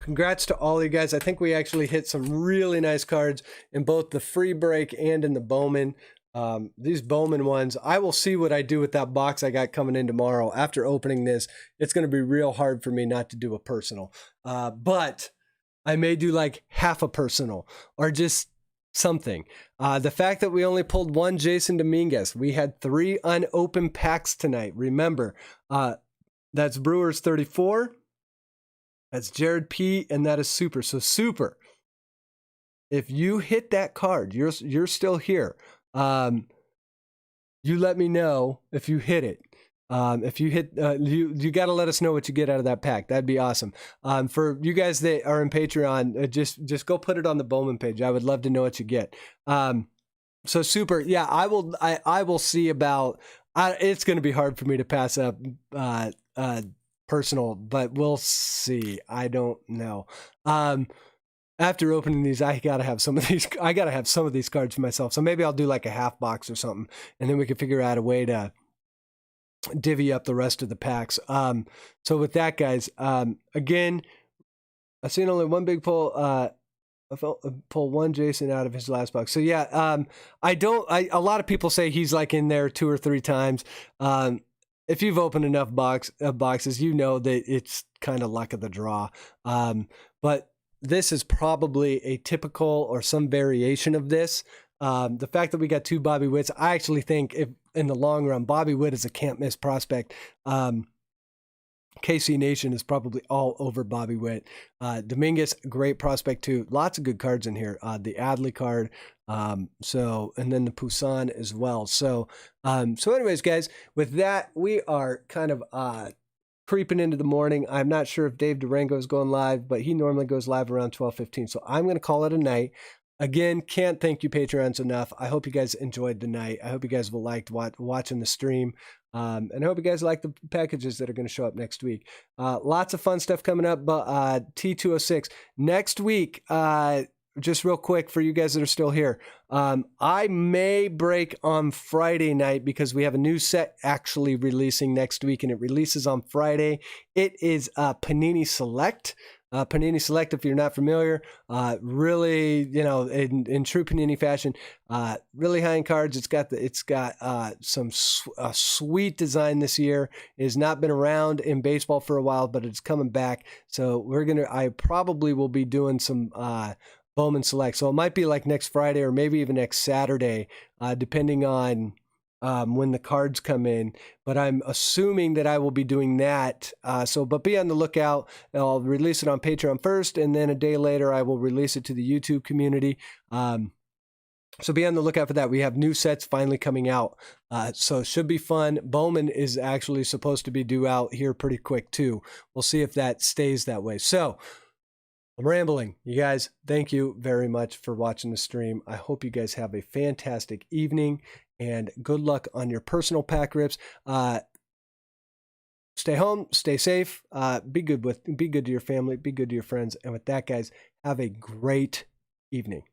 Congrats to all you guys. I think we actually hit some really nice cards in both the free break and in the Bowman. These Bowman ones, I will see what I do with that box I got coming in tomorrow. After opening this, it's going to be real hard for me not to do a personal. But I may do like half a personal or just something. The fact that we only pulled 1 Jason Dominguez, we had 3 unopened packs tonight. Remember, that's Brewers 34, that's Jared P, and that is Supprr. So Supprr, if you hit that card, you're still here. You let me know if you hit it. If you hit, you got to let us know what you get out of that pack. That'd be awesome. For you guys that are in Patreon, just go put it on the Bowman page. I would love to know what you get. So Supprr, yeah, I will see about, it's going to be hard for me to pass up, personal, but we'll see. I don't know. After opening these, I gotta have some of these cards for myself. So maybe I'll do like a half box or something, and then we can figure out a way to divvy up the rest of the packs. So with that, guys, again, I've seen only one big pull. I pull 1 Jason out of his last box. So yeah, a lot of people say he's like in there 2 or 3 times. If you've opened enough boxes, you know that it's kind of luck of the draw. But this is probably a typical or some variation of this. The fact that we got 2 Bobby Witts, I actually think if in the long run, Bobby Witt is a can't miss prospect. KC Nation is probably all over Bobby Witt. Dominguez, great prospect too. Lots of good cards in here. The Adley card. And then the Poussin as well. So anyways, guys, with that, we are kind of creeping into the morning. I'm not sure if Dave Durango is going live, but he normally goes live around 12:15. So I'm going to call it a night. Again, can't thank you Patreons enough. I hope you guys enjoyed the night. I hope you guys will liked watching the stream. And I hope you guys like the packages that are going to show up next week. Lots of fun stuff coming up, but T206 next week. Just real quick for you guys that are still here. I may break on Friday night because we have a new set actually releasing next week, and it releases on Friday. It is Panini Select. Panini Select, if you're not familiar, really, in true Panini fashion, really high-end cards. It's got some sweet design this year. It has not been around in baseball for a while, but it's coming back. So I probably will be doing some Bowman Select. So it might be like next Friday or maybe even next Saturday, depending on when the cards come in, but I'm assuming that I will be doing that. But be on the lookout. I'll release it on Patreon first, and then a day later I will release it to the YouTube community. So be on the lookout for that. We have new sets finally coming out. So it should be fun. Bowman is actually supposed to be due out here pretty quick too. We'll see if that stays that way. So I'm rambling. You guys, thank you very much for watching the stream. I hope you guys have a fantastic evening. And good luck on your personal pack rips. Stay home, stay safe, be good to your family, be good to your friends. And with that, guys, have a great evening.